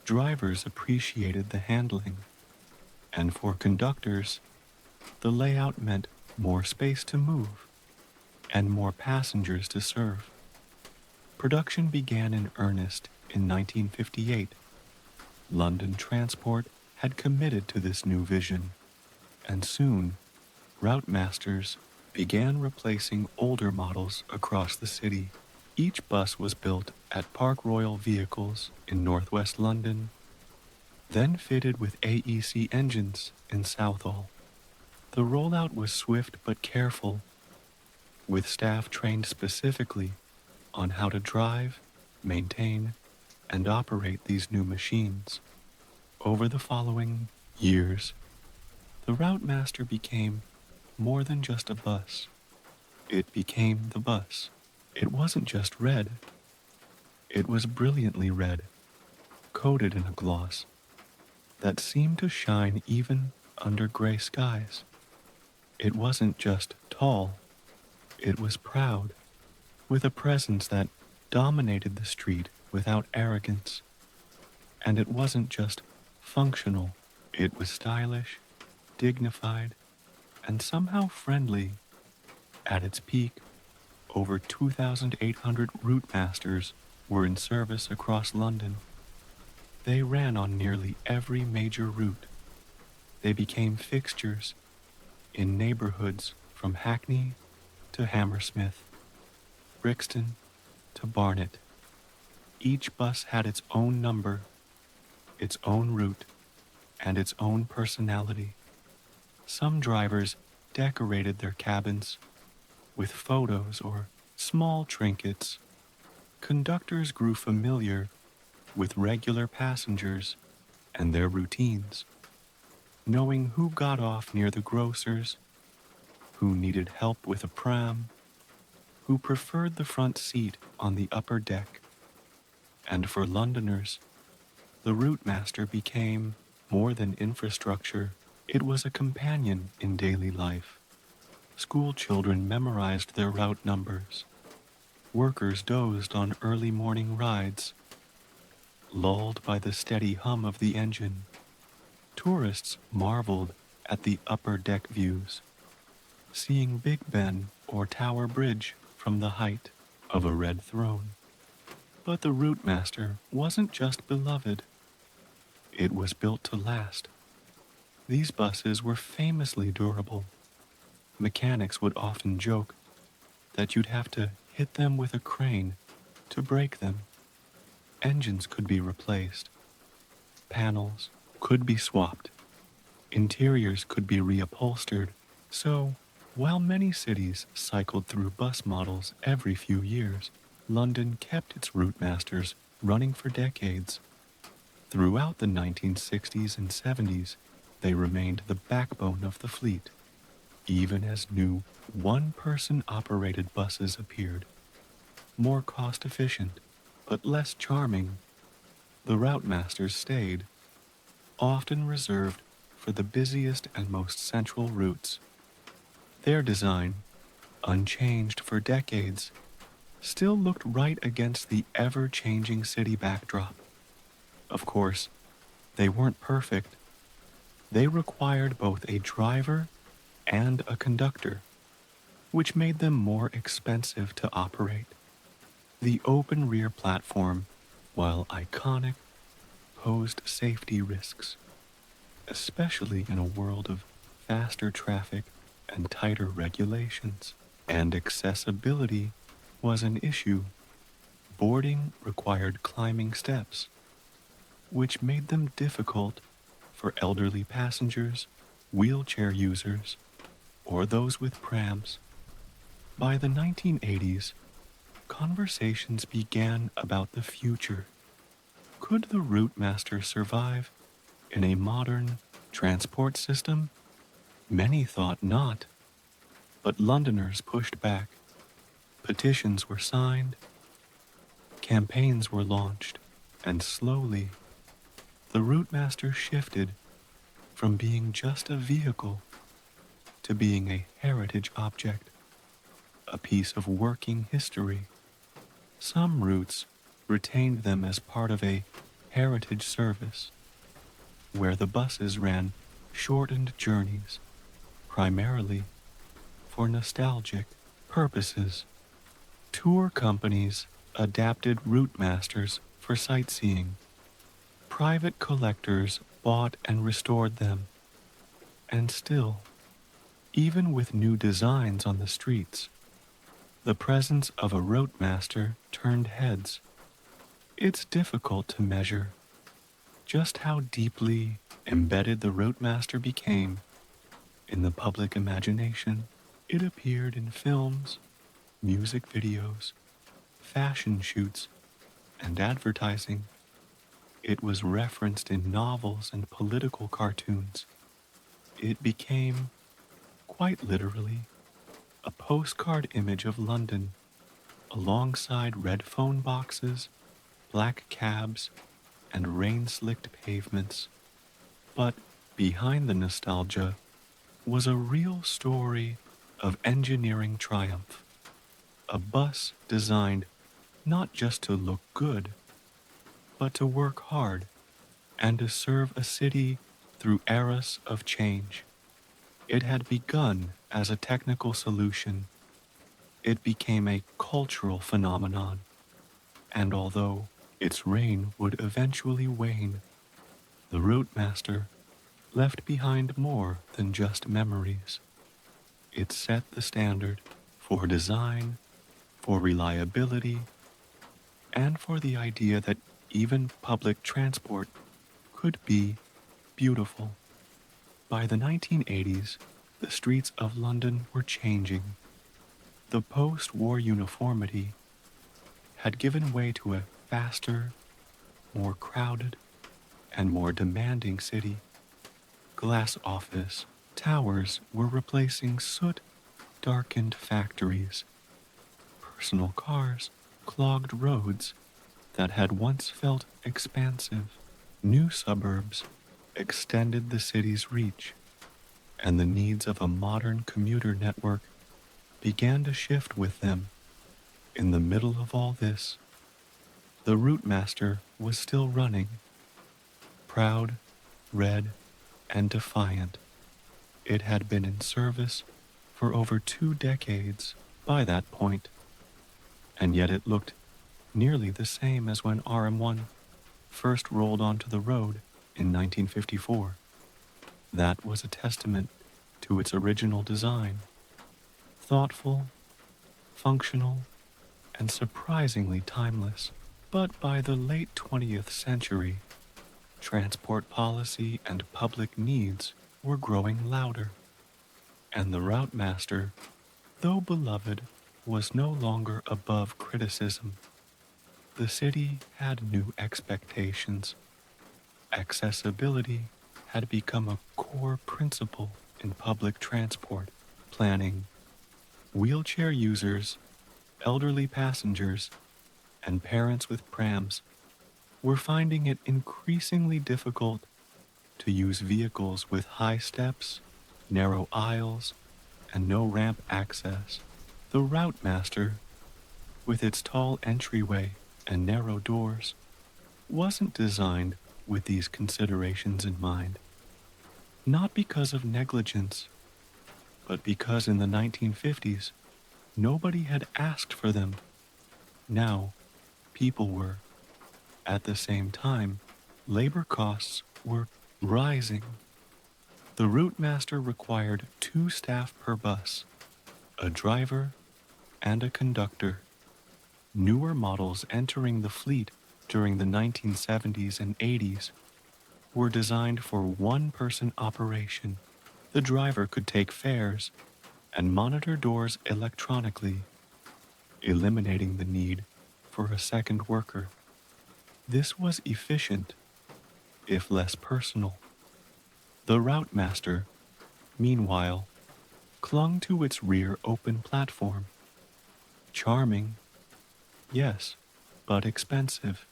Drivers appreciated the handling. And for conductors, the layout meant more space to move and more passengers to serve. Production began in earnest in 1958. London Transport had committed to this new vision, and soon, routemasters began replacing older models across the city. Each bus was built at Park Royal Vehicles in northwest London, then fitted with AEC engines in Southall. The rollout was swift but careful, with staff trained specifically on how to drive, maintain, and operate these new machines. Over the following years, the routemaster became more than just a bus. It became the bus. It wasn't just red. It was brilliantly red, coated in a gloss that seemed to shine even under gray skies. It wasn't just tall. It was proud, with a presence that dominated the street without arrogance. And it wasn't just functional. It was stylish, dignified, and somehow friendly. At its peak, over 2,800 routemasters were in service across London. They ran on nearly every major route. They became fixtures in neighborhoods from Hackney to Hammersmith, Brixton to Barnet. Each bus had its own number, its own route, and its own personality. Some drivers decorated their cabins with photos or small trinkets. Conductors grew familiar with regular passengers and their routines, knowing who got off near the grocer's, who needed help with a pram, who preferred the front seat on the upper deck. And for Londoners, the routemaster became more than infrastructure. It was a companion in daily life. School children memorized their route numbers. Workers dozed on early morning rides, lulled by the steady hum of the engine. Tourists marveled at the upper deck views, seeing Big Ben or tower bridge from the height of a red throne. But the Routemaster wasn't just beloved, it was built to last. These buses were famously durable. Mechanics would often joke that you'd have to hit them with a crane to break them. Engines could be replaced, panels could be swapped, interiors could be reupholstered. So, while many cities cycled through bus models every few years, London kept its Routemasters running for decades. Throughout the 1960s and 70s, they remained the backbone of the fleet, even as new one-person operated buses appeared. More cost-efficient, but less charming, the Routemasters stayed, often reserved for the busiest and most central routes. Their design, unchanged for decades, still looked right against the ever-changing city backdrop. Of course, they weren't perfect. They required both a driver and a conductor, which made them more expensive to operate. The open rear platform, while iconic, posed safety risks, especially in a world of faster traffic and tighter regulations. And accessibility was an issue. Boarding required climbing steps, which made them difficult for elderly passengers, wheelchair users, or those with prams. By the 1980s, conversations began about the future. Could the Routemaster survive in a modern transport system? Many thought not, but Londoners pushed back. Petitions were signed, campaigns were launched, and slowly, the Routemaster shifted from being just a vehicle to being a heritage object, a piece of working history. Some routes retained them as part of a heritage service, where the buses ran shortened journeys, primarily for nostalgic purposes. Tour companies adapted Routemasters for sightseeing. Private collectors bought and restored them. And still, even with new designs on the streets, the presence of a Routemaster turned heads. It's difficult to measure just how deeply embedded the Routemaster became in the public imagination. It appeared in films, music videos, fashion shoots, and advertising. It was referenced in novels and political cartoons. It became, quite literally, a postcard image of London, alongside red phone boxes, black cabs, and rain-slicked pavements. But behind the nostalgia was a real story of engineering triumph. A bus designed not just to look good, but to work hard and to serve a city through eras of change. It had begun as a technical solution. It became a cultural phenomenon, and although its reign would eventually wane, the Routemaster left behind more than just memories. It set the standard for design, for reliability, and for the idea that even public transport could be beautiful. By the 1980s, the streets of London were changing. The post-war uniformity had given way to a faster, more crowded, and more demanding city. Glass office towers were replacing soot-darkened factories. Personal cars clogged roads that had once felt expansive. New suburbs extended the city's reach, and the needs of a modern commuter network began to shift with them. In the middle of all this, the Routemaster was still running, proud, red, and defiant. It had been in service for over 2 decades by that point, and yet it looked nearly the same as when RM1 first rolled onto the road in 1954. That was a testament to its original design: thoughtful, functional, and surprisingly timeless. But by the late 20th century, transport policy and public needs were growing louder, and the route master, though beloved, was no longer above criticism. The city had new expectations. Accessibility had become a core principle in public transport planning. Wheelchair users, elderly passengers, and parents with prams were finding it increasingly difficult to use vehicles with high steps, narrow aisles, and no ramp access. The route master, with its tall entryway and narrow doors, wasn't designed with these considerations in mind. Not because of negligence, but because in the 1950s, nobody had asked for them. Now, people were. At the same time, labor costs were rising. The route master required 2 staff per bus, a driver and a conductor. Newer models entering the fleet during the 1970s and 80s were designed for one-person operation. The driver could take fares and monitor doors electronically, eliminating the need for a second worker. This was efficient, if less personal. The route master, meanwhile, clung to its rear open platform. Charming, yes, but expensive.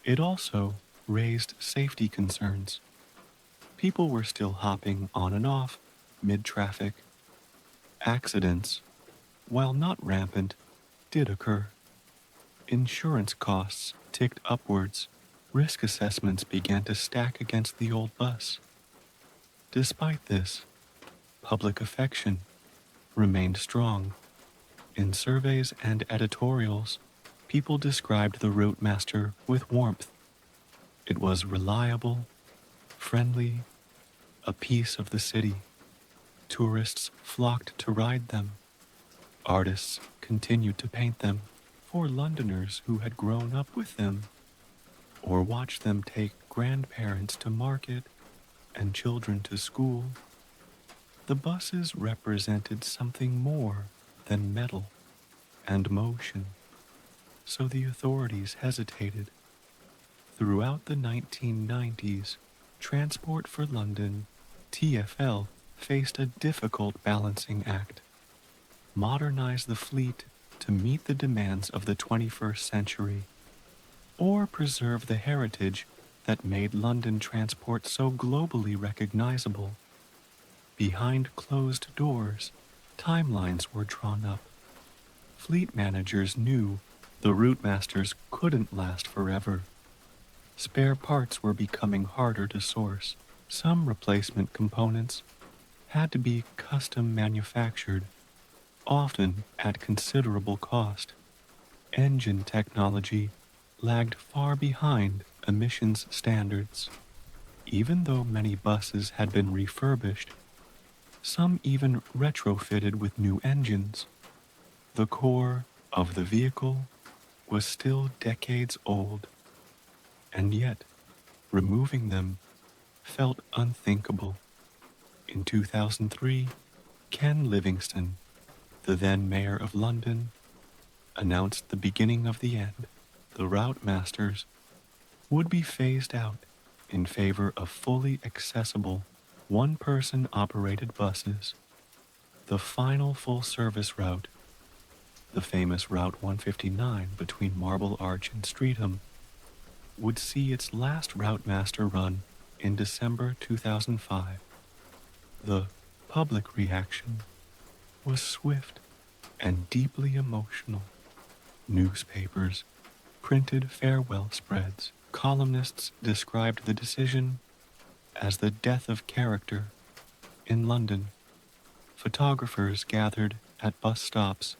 It also raised safety concerns. People were still hopping on and off mid-traffic. Accidents, while not rampant, did occur. Insurance costs ticked upwards. Risk assessments began to stack against the old bus. Despite this, public affection remained strong. In surveys and editorials, people described the route master with warmth. It was reliable, friendly, a piece of the city. Tourists flocked to ride them. Artists continued to paint them for Londoners who had grown up with them, or watched them take grandparents to market and children to school. The buses represented something more than metal and motion, so the authorities hesitated. Throughout the 1990s, Transport for London, TfL, faced a difficult balancing act: modernize the fleet to meet the demands of the 21st century, or preserve the heritage that made London transport so globally recognizable. Behind closed doors, timelines were drawn up. Fleet managers knew the route masters couldn't last forever. Spare parts were becoming harder to source. Some replacement components had to be custom manufactured, often at considerable cost. Engine technology lagged far behind emissions standards. Even though many buses had been refurbished, some even retrofitted with new engines, the core of the vehicle was still decades old, and yet removing them felt unthinkable. In 2003, Ken Livingstone, the then mayor of London, announced the beginning of the end. The route masters would be phased out in favor of fully accessible, one-person operated buses. The final full-service route, the famous Route 159 between Marble Arch and Streatham, would see its last route master run in December 2005. The public reaction was swift and deeply emotional. Newspapers printed farewell spreads. Columnists described the decision as the death of character in London. Photographers gathered at bus stops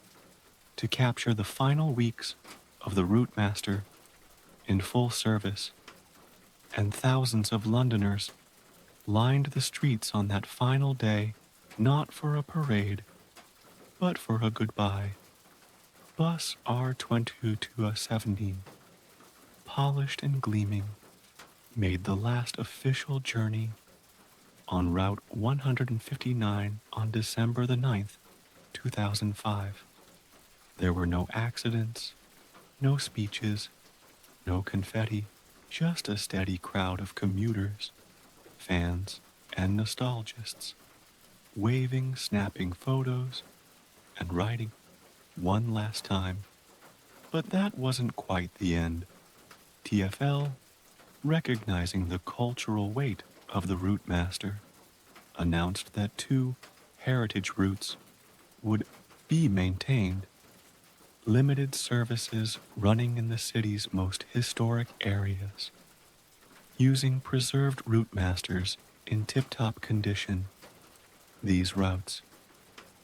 to capture the final weeks of the Route Master in full service, and thousands of Londoners lined the streets on that final day, not for a parade, but for a goodbye. Bus R22-17, polished and gleaming, made the last official journey on Route 159 on December the 9th, 2005. There were no accidents, no speeches, no confetti, just a steady crowd of commuters, fans, and nostalgists, waving, snapping photos, and writing one last time. But that wasn't quite the end. TfL, recognizing the cultural weight of the Route Master, announced that 2 heritage routes would be maintained, limited services running in the city's most historic areas, using preserved route masters in tip-top condition. These routes,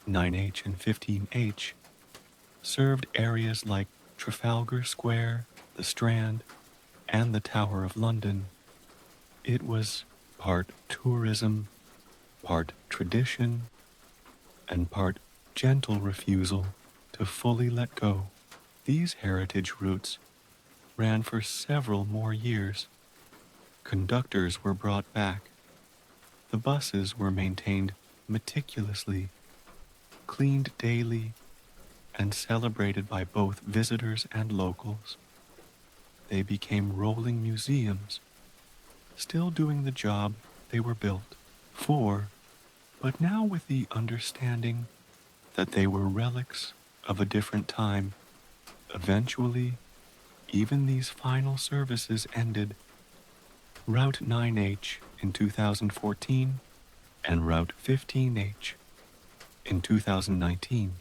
9H and 15H, served areas like Trafalgar Square, the Strand, and the Tower of London. It was part tourism, part tradition, and part gentle refusal to fully let go. These heritage routes ran for several more years. Conductors were brought back. The buses were maintained meticulously, cleaned daily, and celebrated by both visitors and locals. They became rolling museums, still doing the job they were built for, but now with the understanding that they were relics of a different time. Eventually, even these final services ended. Route 9H in 2014 and Route 15H in 2019.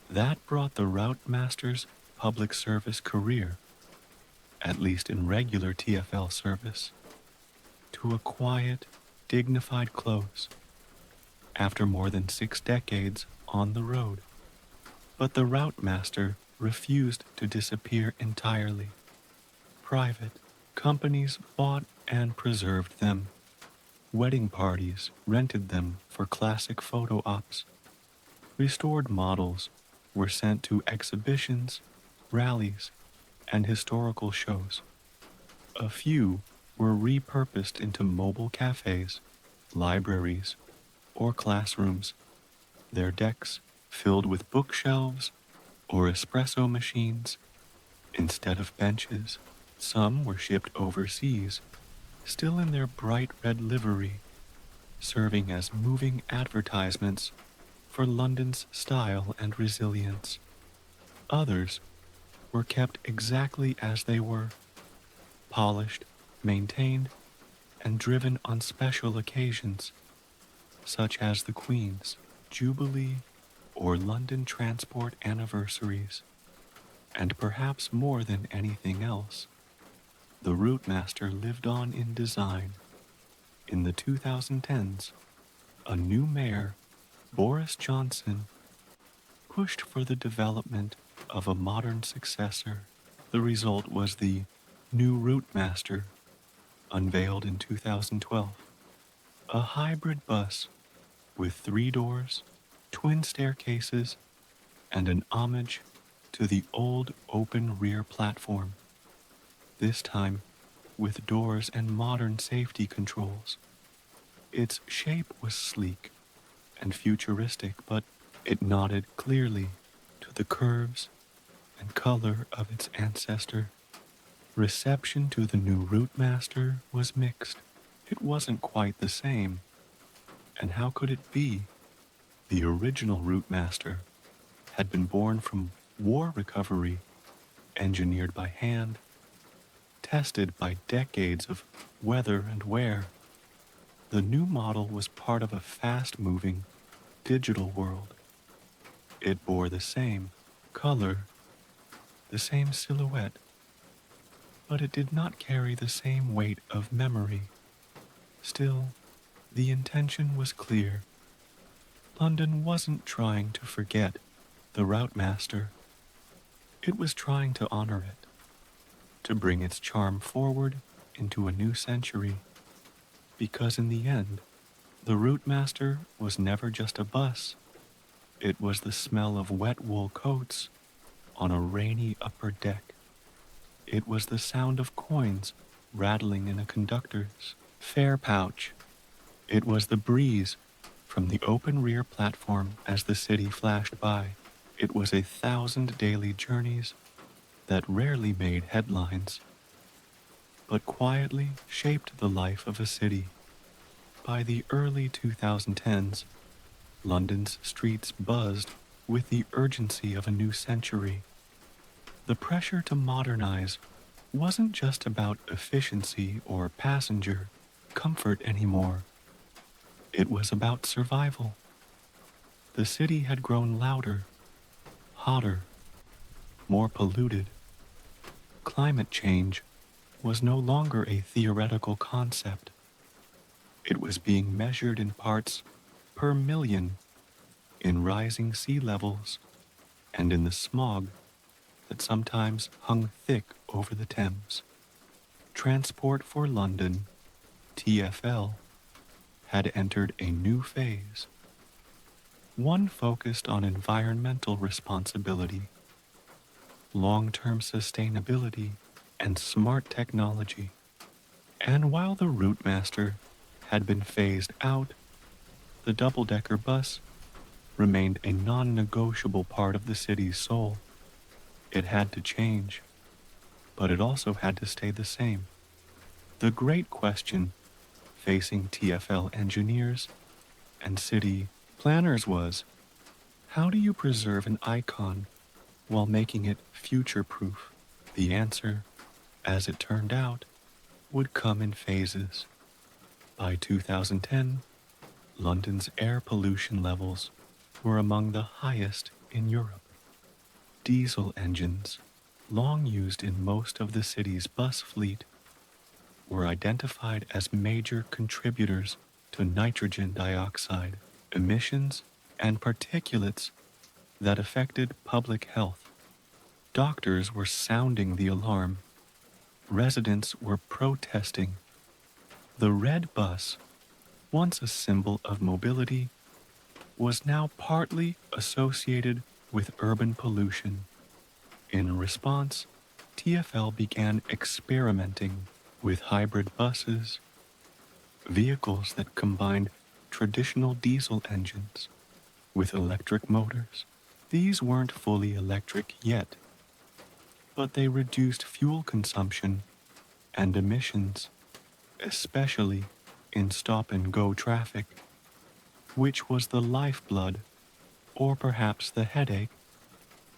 That brought the Route Master's public service career, at least in regular TfL service, to a quiet, dignified close after more than 6 decades on the road. But the Route Master refused to disappear entirely. Private companies bought and preserved them. Wedding parties rented them for classic photo ops. Restored models were sent to exhibitions, rallies, and historical shows. A few were repurposed into mobile cafes, libraries, or classrooms, their decks filled with bookshelves or espresso machines instead of benches. Some were shipped overseas, still in their bright red livery, serving as moving advertisements for London's style and resilience. Others were kept exactly as they were, polished, maintained, and driven on special occasions, such as the Queen's Jubilee or London Transport anniversaries. And perhaps more than anything else, the Route Master lived on in design. In the 2010s, a new mayor, Boris Johnson, pushed for the development of a modern successor. The result was the new Route Master, unveiled in 2012. A hybrid bus with 3 doors, twin staircases, and an homage to the old open rear platform, this time with doors and modern safety controls. Its shape was sleek and futuristic, but it nodded clearly to the curves and color of its ancestor. Reception to the new Route Master was mixed. It wasn't quite the same. And how could it be? The original Route Master had been born from war recovery, engineered by hand, tested by decades of weather and wear. The new model was part of a fast-moving, digital world. It bore the same color, the same silhouette, but it did not carry the same weight of memory. Still, the intention was clear. London wasn't trying to forget the route master. It was trying to honor it, to bring its charm forward into a new century, because in the end, the route master was never just a bus. It was the smell of wet wool coats on a rainy upper deck. It was the sound of coins rattling in a conductor's fare pouch. It was the breeze from the open rear platform as the city flashed by. It was 1,000 daily journeys that rarely made headlines, but quietly shaped the life of a city. By the early 2010s, London's streets buzzed with the urgency of a new century. The pressure to modernize wasn't just about efficiency or passenger comfort anymore. It was about survival. The city had grown louder, hotter, more polluted. Climate change was no longer a theoretical concept. It was being measured in parts per million, in rising sea levels, and in the smog that sometimes hung thick over the Thames. Transport for London, TfL, had entered a new phase, one focused on environmental responsibility, long-term sustainability, and smart technology. And while the route master had been phased out, the double-decker bus remained a non-negotiable part of the city's soul. It had to change, but it also had to stay the same. The great question facing TfL engineers and city planners was, how do you preserve an icon while making it future-proof? The answer, as it turned out, would come in phases. By 2010, London's air pollution levels were among the highest in Europe. Diesel engines, long used in most of the city's bus fleet, were identified as major contributors to nitrogen dioxide emissions and particulates that affected public health. Doctors were sounding the alarm. Residents were protesting. The red bus, once a symbol of mobility, was now partly associated with urban pollution. In response, TfL began experimenting with hybrid buses, vehicles that combined traditional diesel engines with electric motors. These weren't fully electric yet, but they reduced fuel consumption and emissions, especially in stop-and-go traffic, which was the lifeblood, or perhaps the headache,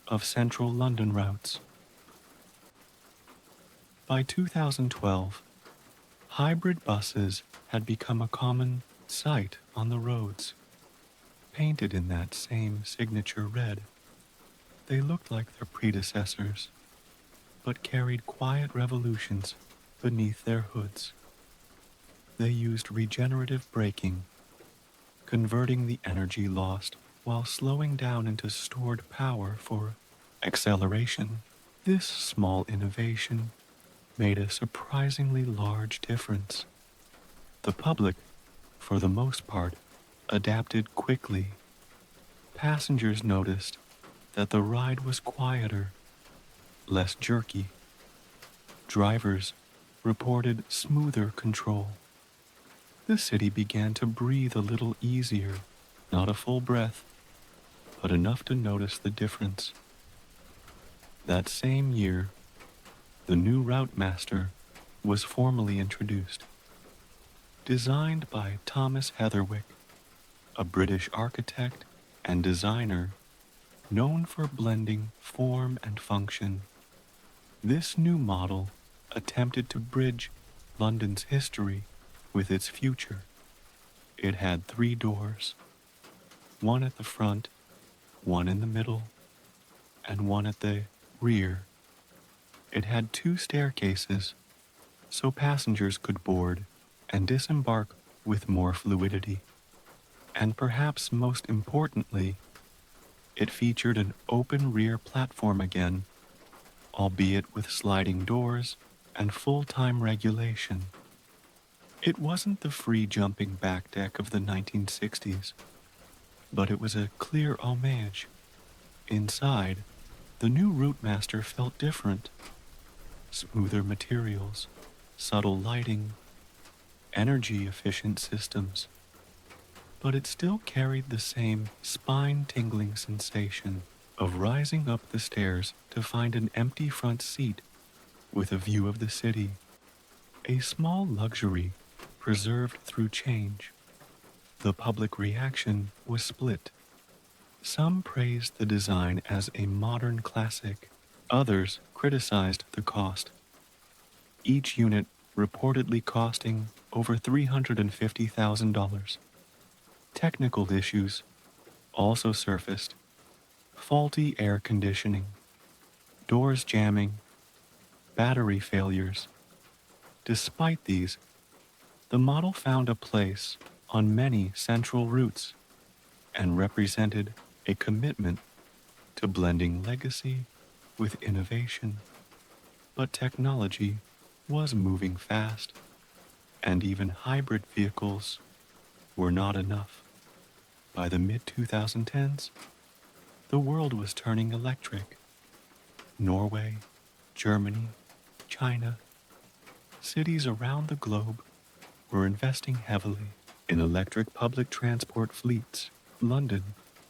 of central London routes. By 2012, hybrid buses had become a common sight on the roads, painted in that same signature red. They looked like their predecessors, but carried quiet revolutions beneath their hoods. They used regenerative braking, converting the energy lost while slowing down into stored power for acceleration. This small innovation made a surprisingly large difference. The public, for the most part, adapted quickly. Passengers noticed that the ride was quieter, less jerky. Drivers reported smoother control. The city began to breathe a little easier, not a full breath, but enough to notice the difference. That same year, the new route master was formally introduced. Designed by Thomas Heatherwick, a British architect and designer known for blending form and function, this new model attempted to bridge London's history with its future. It had 3 doors, one at the front, one in the middle, and one at the rear. It had 2 staircases, so passengers could board and disembark with more fluidity. And perhaps most importantly, it featured an open rear platform again, albeit with sliding doors and full-time regulation. It wasn't the free jumping back deck of the 1960s, but it was a clear homage. Inside, the new Routemaster felt different. Smoother materials, subtle lighting, energy-efficient systems. But it still carried the same spine-tingling sensation of rising up the stairs to find an empty front seat with a view of the city, a small luxury preserved through change. The public reaction was split. Some praised the design as a modern classic, others criticized the cost. Each unit reportedly costing over $350,000. Technical issues also surfaced: faulty air conditioning, doors jamming, battery failures. Despite these, the model found a place on many central routes and represented a commitment to blending legacy with innovation. But technology was moving fast, and even hybrid vehicles were not enough. By the mid-2010s, the world was turning electric. Norway, Germany, China, cities around the globe were investing heavily in electric public transport fleets. London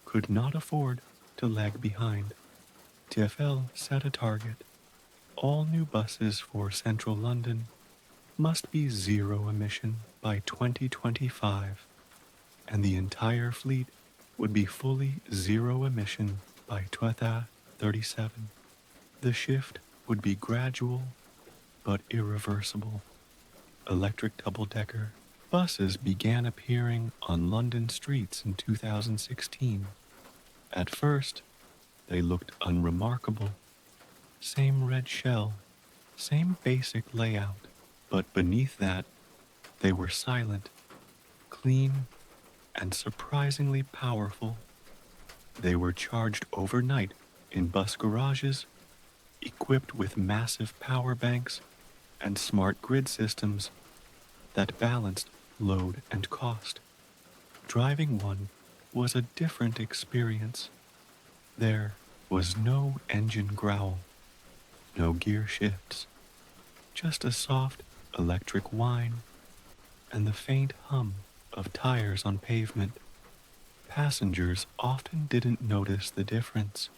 could not afford to lag behind. TfL set a target. All new buses for central London must be zero emission by 2025, and the entire fleet would be fully zero emission by 2037. The shift would be gradual but irreversible. Electric double-decker buses began appearing on London streets in 2016. At first, they looked unremarkable. Same red shell, same basic layout, but beneath that, they were silent, clean, and surprisingly powerful. They were charged overnight in bus garages, equipped with massive power banks and smart grid systems that balanced load and cost. Driving one was a different experience. There was no engine growl, no gear shifts, just a soft electric whine and the faint hum of tires on pavement. Passengers often didn't notice the difference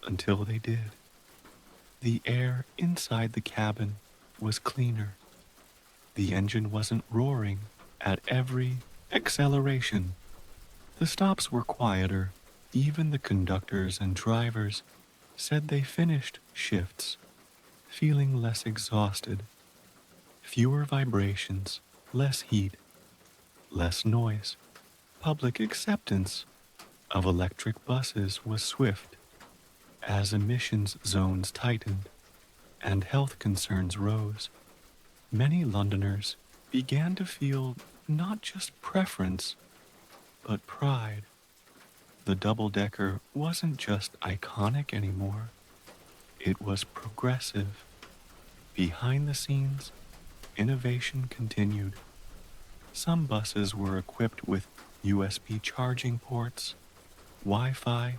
until they did. The air inside the cabin was cleaner. The engine wasn't roaring at every acceleration. The stops were quieter. Even the conductors and drivers said they finished shifts feeling less exhausted. Fewer vibrations, less heat, less noise. Public acceptance of electric buses was swift. As emissions zones tightened and health concerns rose, many Londoners began to feel not just preference, but pride. The double-decker wasn't just iconic anymore. It was progressive. Behind the scenes, innovation continued. Some buses were equipped with USB charging ports, Wi-Fi,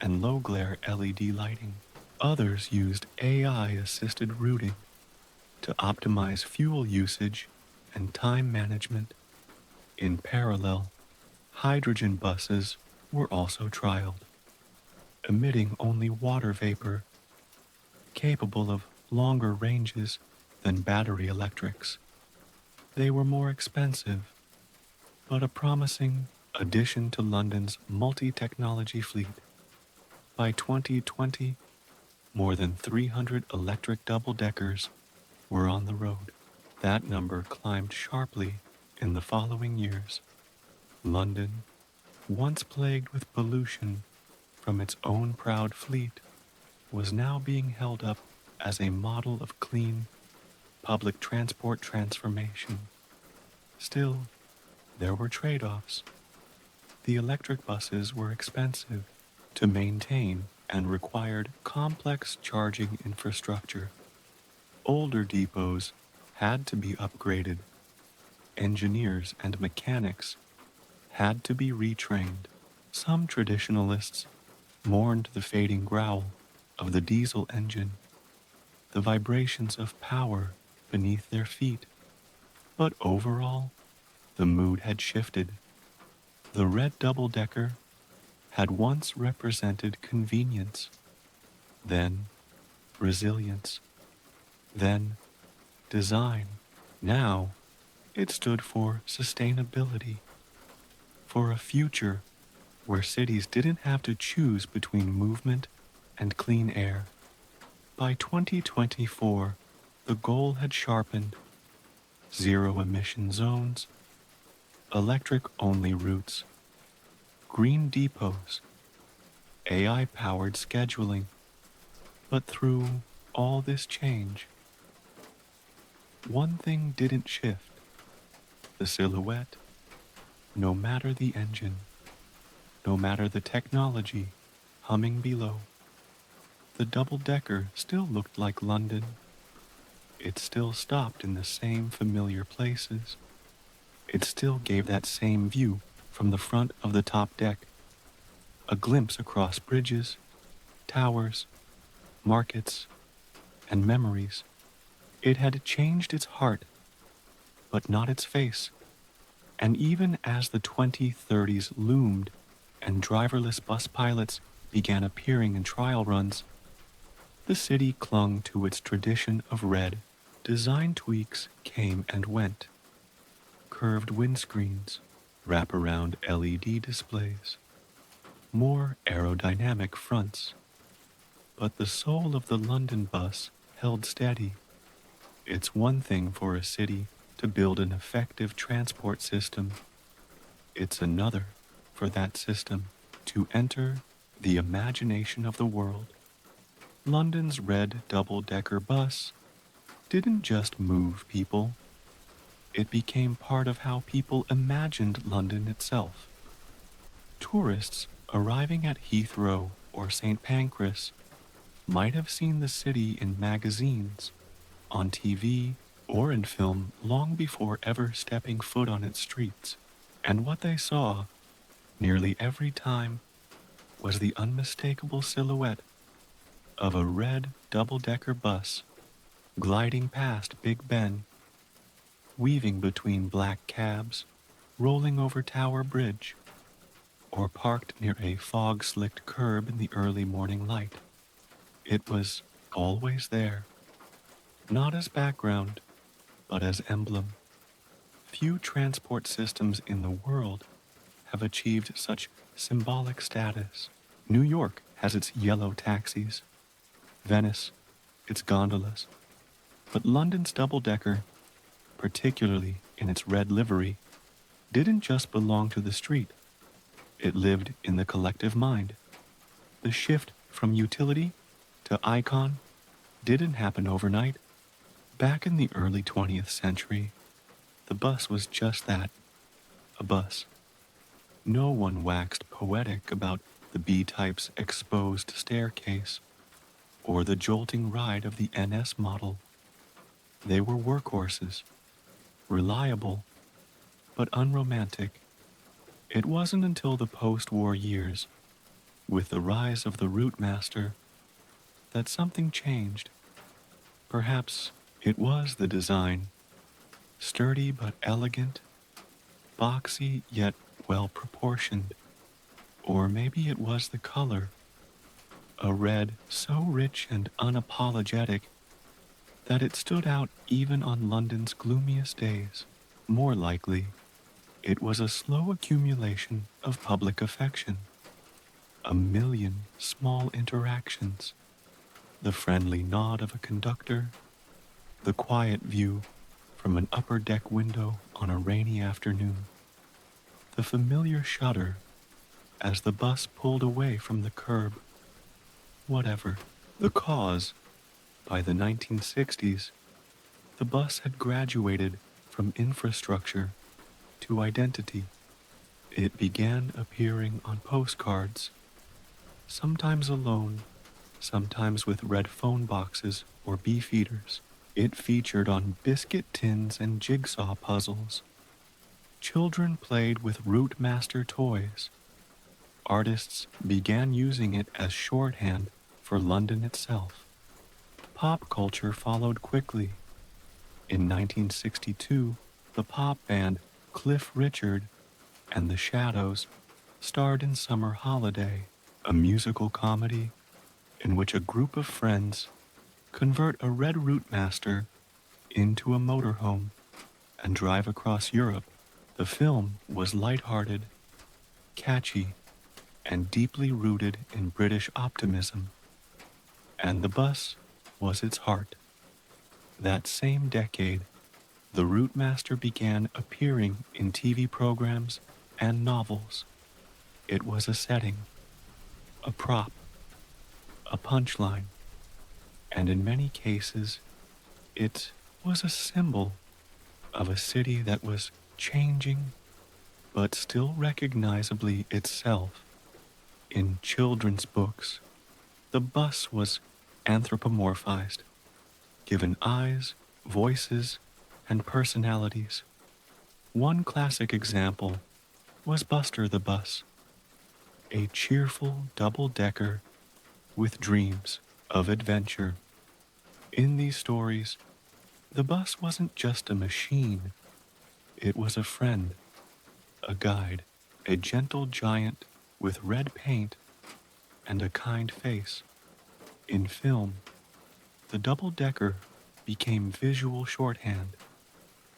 and low-glare LED lighting. Others used AI-assisted routing to optimize fuel usage and time management. In parallel, hydrogen buses were also trialed, emitting only water vapor, capable of longer ranges than battery electrics. They were more expensive, but a promising addition to London's multi-technology fleet. By 2020, more than 300 electric double-deckers were on the road. That number climbed sharply in the following years. London, once plagued with pollution from its own proud fleet, was now being held up as a model of clean public transport transformation. Still, there were trade-offs. The electric buses were expensive to maintain and required complex charging infrastructure. Older depots had to be upgraded. Engineers and mechanics had to be retrained. Some traditionalists mourned the fading growl of the diesel engine, the vibrations of power beneath their feet. But overall, the mood had shifted. The red double-decker had once represented convenience, then resilience, then design. Now, it stood for sustainability, for a future where cities didn't have to choose between movement and clean air. By 2024, the goal had sharpened: zero emission zones, electric-only routes, green depots, AI-powered scheduling. But through all this change, one thing didn't shift: the silhouette. No matter the engine, no matter the technology humming below, the double-decker still looked like London. It still stopped in the same familiar places. It still gave that same view from the front of the top deck, a glimpse across bridges, towers, markets, and memories. It had changed its heart, but not its face. And even as the 2030s loomed and driverless bus pilots began appearing in trial runs, the city clung to its tradition of red. Design tweaks came and went: curved windscreens, wraparound LED displays, more aerodynamic fronts. But the soul of the London bus held steady. It's one thing for a city to build an effective transport system. It's another for that system to enter the imagination of the world. London's red double-decker bus didn't just move people. It became part of how people imagined London itself. Tourists arriving at Heathrow or St. Pancras might have seen the city in magazines, on TV, or in film long before ever stepping foot on its streets. And what they saw, nearly every time, was the unmistakable silhouette of a red double-decker bus gliding past Big Ben, weaving between black cabs, rolling over Tower Bridge, or parked near a fog-slicked curb in the early morning light. It was always there, not as background, but as emblem. Few transport systems in the world have achieved such symbolic status. New York has its yellow taxis, Venice, its gondolas, but London's double-decker, particularly in its red livery, didn't just belong to the street. It lived in the collective mind. The shift from utility to icon didn't happen overnight. Back in the early 20th century, the bus was just that, a bus. No one waxed poetic about the B-Type's exposed staircase or the jolting ride of the NS model. They were workhorses, reliable, but unromantic. It wasn't until the post-war years, with the rise of the Routemaster, that something changed. Perhaps it was the design, sturdy but elegant, boxy yet well-proportioned. Or maybe it was the color, a red so rich and unapologetic that it stood out even on London's gloomiest days. More likely, it was a slow accumulation of public affection, a million small interactions, the friendly nod of a conductor, the quiet view from an upper deck window on a rainy afternoon, the familiar shudder as the bus pulled away from the curb. Whatever the cause, by the 1960s, the bus had graduated from infrastructure to identity. It began appearing on postcards, sometimes alone, sometimes with red phone boxes or beefeaters. It featured on biscuit tins and jigsaw puzzles. Children played with Root Master toys. Artists began using it as shorthand for London itself. Pop culture followed quickly. In 1962, the pop band Cliff Richard and the Shadows starred in Summer Holiday, a musical comedy in which a group of friends convert a red Rootmaster into a motorhome and drive across Europe. The film was lighthearted, catchy, and deeply rooted in British optimism, and the bus was its heart. That same decade, the Rootmaster began appearing in TV programs and novels. It was a setting, a prop, a punchline, and in many cases, it was a symbol of a city that was changing but still recognizably itself. In children's books, the bus was anthropomorphized, given eyes, voices, and personalities. One classic example was Buster the Bus, a cheerful double-decker with dreams of adventure. In these stories, the bus wasn't just a machine, it was a friend, a guide, a gentle giant with red paint and a kind face. In film, the double-decker became visual shorthand.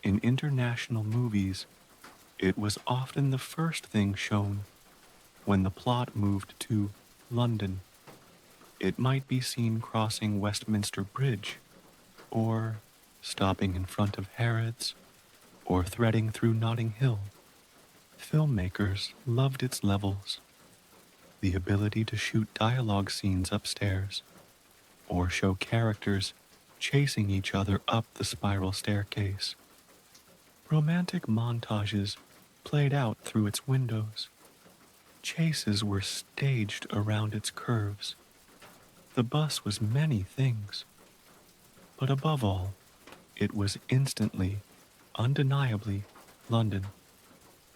In international movies, it was often the first thing shown when the plot moved to London. It might be seen crossing Westminster Bridge, or stopping in front of Harrods, or threading through Notting Hill. Filmmakers loved its levels, the ability to shoot dialogue scenes upstairs, or show characters chasing each other up the spiral staircase. Romantic montages played out through its windows. Chases were staged around its curves. The bus was many things, but above all, it was instantly, undeniably London.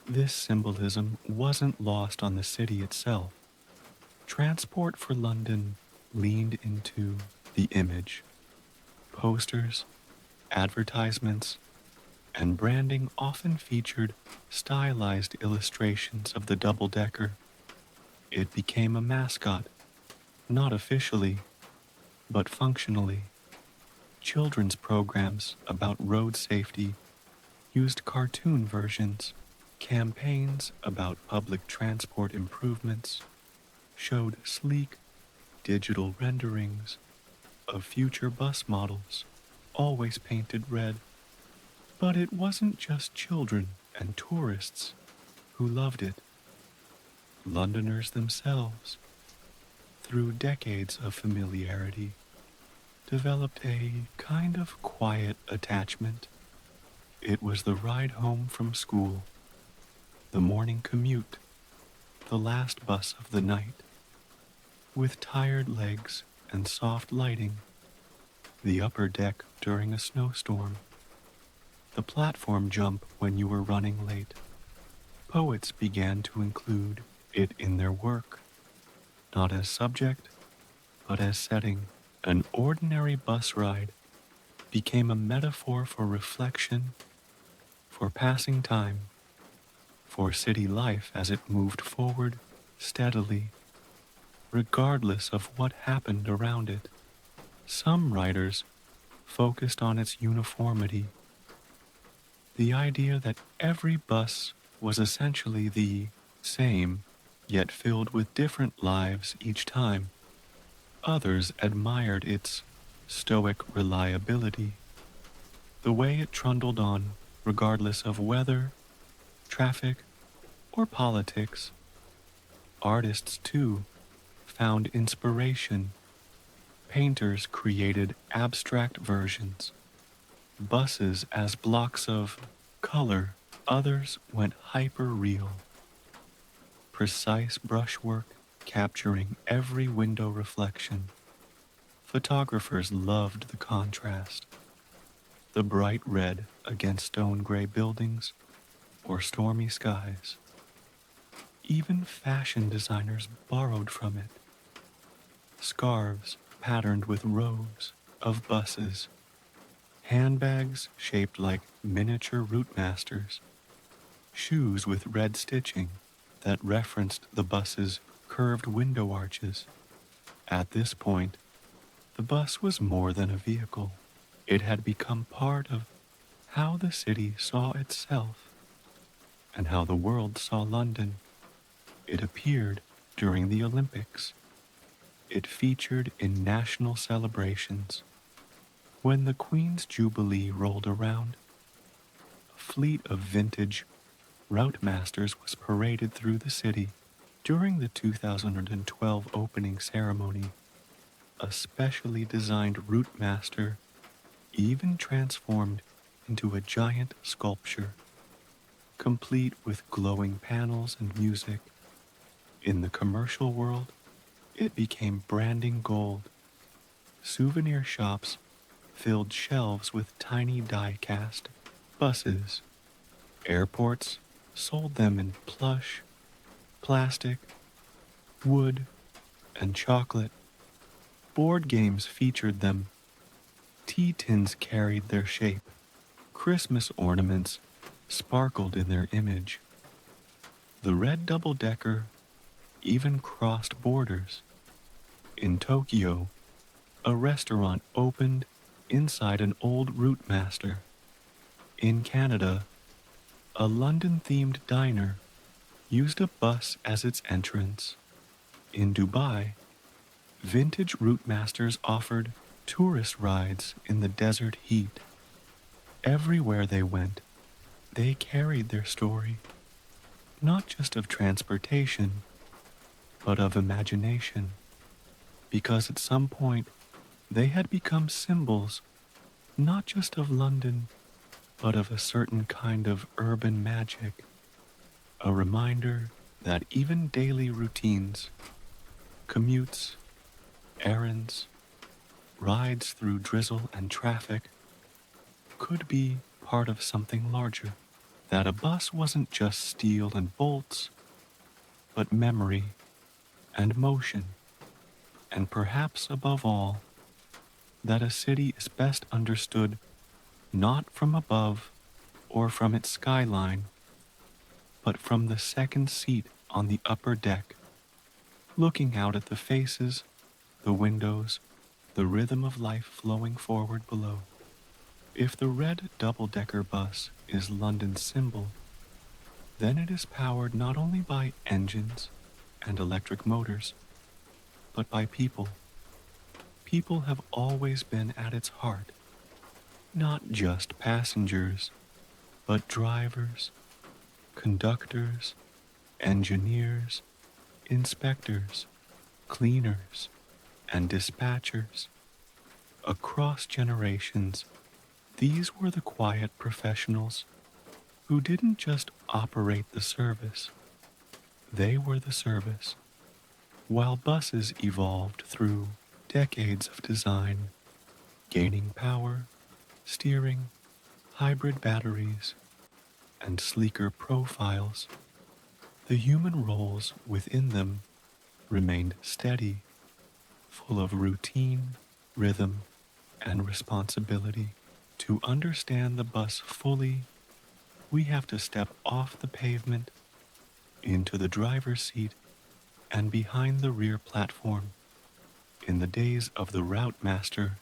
This symbolism wasn't lost on the city itself. Transport for London leaned into the image. Posters, advertisements, and branding often featured stylized illustrations of the double-decker. It became a mascot, not officially, but functionally. Children's programs about road safety used cartoon versions. Campaigns about public transport improvements showed sleek digital renderings of future bus models, always painted red. But it wasn't just children and tourists who loved it. Londoners themselves, through decades of familiarity, developed a kind of quiet attachment. It was the ride home from school, the morning commute, the last bus of the night. With tired legs and soft lighting, the upper deck during a snowstorm, the platform jump when you were running late. Poets began to include it in their work, not as subject, but as setting. An ordinary bus ride became a metaphor for reflection, for passing time, for city life as it moved forward steadily, regardless of what happened around it. Some writers focused on its uniformity, the idea that every bus was essentially the same, yet filled with different lives each time. Others admired its stoic reliability, the way it trundled on regardless of weather, traffic, or politics. Artists, too, found inspiration. Painters created abstract versions, buses as blocks of color. Others went hyper-real, precise brushwork capturing every window reflection. Photographers loved the contrast, the bright red against stone gray buildings or stormy skies. Even fashion designers borrowed from it. Scarves patterned with rows of buses, handbags shaped like miniature route masters, shoes with red stitching that referenced the bus's curved window arches. At this point, the bus was more than a vehicle. It had become part of how the city saw itself and how the world saw London. It appeared during the Olympics. It featured in national celebrations. When the Queen's Jubilee rolled around, a fleet of vintage route masters was paraded through the city. During the 2012 opening ceremony, a specially designed route master even transformed into a giant sculpture, complete with glowing panels and music. In the commercial world, it became branding gold. Souvenir shops filled shelves with tiny die-cast buses. Airports sold them in plush, plastic, wood, and chocolate. Board games featured them. Tea tins carried their shape. Christmas ornaments sparkled in their image. The red double-decker even crossed borders. In Tokyo, a restaurant opened inside an old route master. In Canada, a London-themed diner used a bus as its entrance. In Dubai, vintage route masters offered tourist rides in the desert heat. Everywhere they went, they carried their story, not just of transportation, but of imagination, because at some point they had become symbols not just of London, but of a certain kind of urban magic, a reminder that even daily routines, commutes, errands, rides through drizzle and traffic could be part of something larger, that a bus wasn't just steel and bolts, but memory and motion, and perhaps above all, that a city is best understood not from above or from its skyline, but from the second seat on the upper deck, looking out at the faces, the windows, the rhythm of life flowing forward below. If the red double-decker bus is London's symbol, then it is powered not only by engines and electric motors, but by people. People have always been at its heart, not just passengers, but drivers, conductors, engineers, inspectors, cleaners, and dispatchers. Across generations, these were the quiet professionals who didn't just operate the service, they were the service. While buses evolved through decades of design, gaining power, steering, hybrid batteries, and sleeker profiles, the human roles within them remained steady, full of routine, rhythm, and responsibility. To understand the bus fully, we have to step off the pavement, into the driver's seat, and behind the rear platform. In the days of the route master,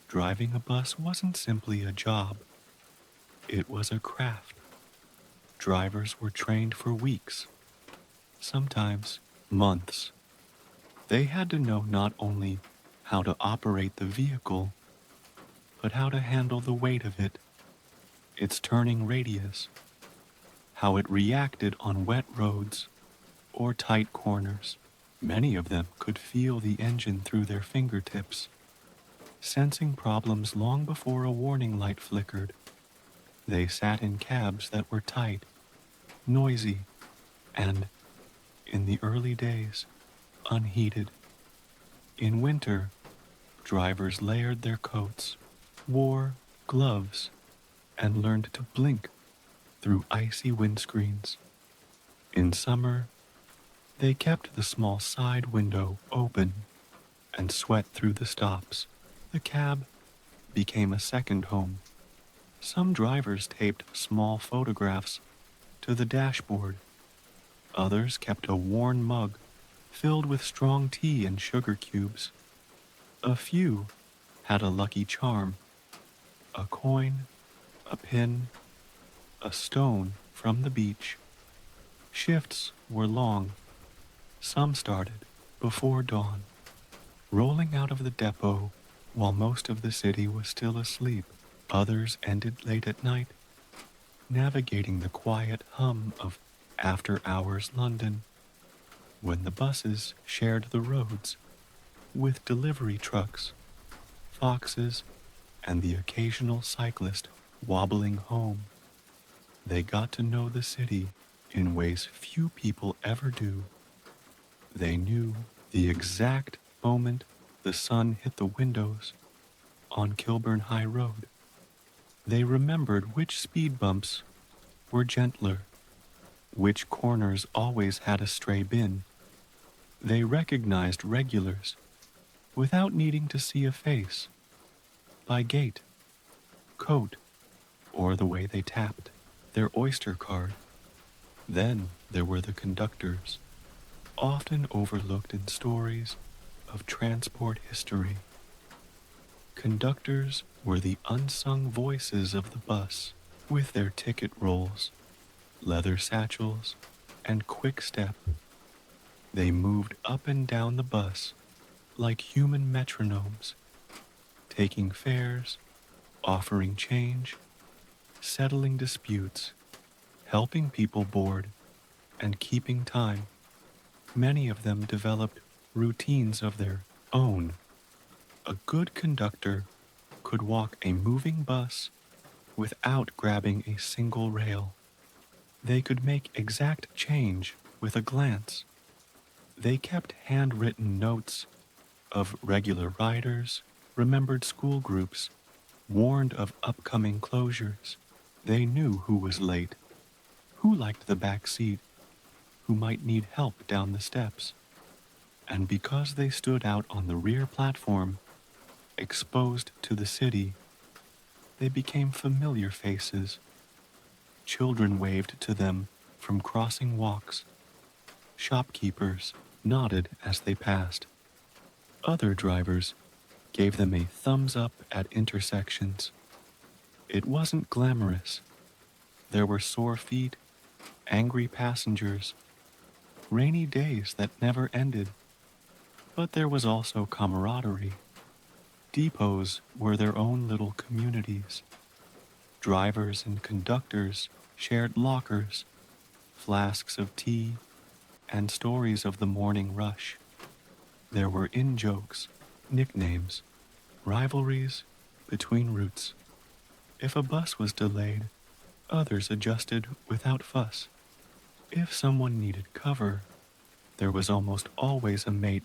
driving a bus wasn't simply a job, it was a craft. Drivers were trained for weeks, sometimes months. They had to know not only how to operate the vehicle, but how to handle the weight of it, its turning radius, how it reacted on wet roads or tight corners. Many of them could feel the engine through their fingertips, sensing problems long before a warning light flickered. They sat in cabs that were tight, noisy, and in the early days, unheated. In winter, drivers layered their coats, wore gloves, and learned to blink through icy windscreens. In summer, they kept the small side window open and sweat through the stops. The cab became a second home. Some drivers taped small photographs to the dashboard. Others kept a worn mug filled with strong tea and sugar cubes. A few had a lucky charm, a coin, a pin, a stone from the beach. Shifts were long. Some started before dawn, rolling out of the depot while most of the city was still asleep. Others ended late at night, navigating the quiet hum of after-hours London, when the buses shared the roads with delivery trucks, foxes, and the occasional cyclist wobbling home. They got to know the city in ways few people ever do. They knew the exact moment the sun hit the windows on Kilburn High Road. They remembered which speed bumps were gentler, which corners always had a stray bin. They recognized regulars without needing to see a face, by gait, coat, or the way they tapped their Oyster card. Then there were the conductors, often overlooked in stories of transport history. Conductors were the unsung voices of the bus, with their ticket rolls, leather satchels, and quick step. They moved up and down the bus like human metronomes, taking fares, offering change, settling disputes, helping people board, and keeping time. Many of them developed routines of their own. A good conductor could walk a moving bus without grabbing a single rail. They could make exact change with a glance. They kept handwritten notes of regular riders, remembered school groups, warned of upcoming closures. They knew who was late, who liked the back seat, who might need help down the steps. And because they stood out on the rear platform, exposed to the city, they became familiar faces. Children waved to them from crossing walks. Shopkeepers nodded as they passed. Other drivers gave them a thumbs up at intersections. It wasn't glamorous. There were sore feet, angry passengers, rainy days that never ended. But there was also camaraderie. Depots were their own little communities. Drivers and conductors shared lockers, flasks of tea, and stories of the morning rush. There were in-jokes, nicknames, rivalries between routes. If a bus was delayed, others adjusted without fuss. If someone needed cover, there was almost always a mate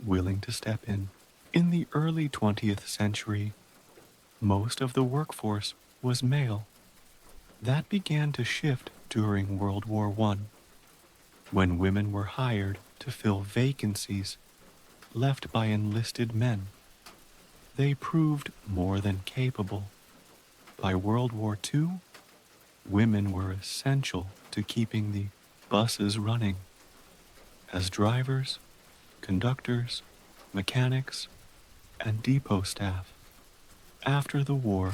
willing to step in. In the early 20th century, most of the workforce was male. That began to shift during World War I, when women were hired to fill vacancies left by enlisted men. They proved more than capable. By World War II, women were essential to keeping the buses running as drivers, conductors, mechanics, and depot staff. After the war,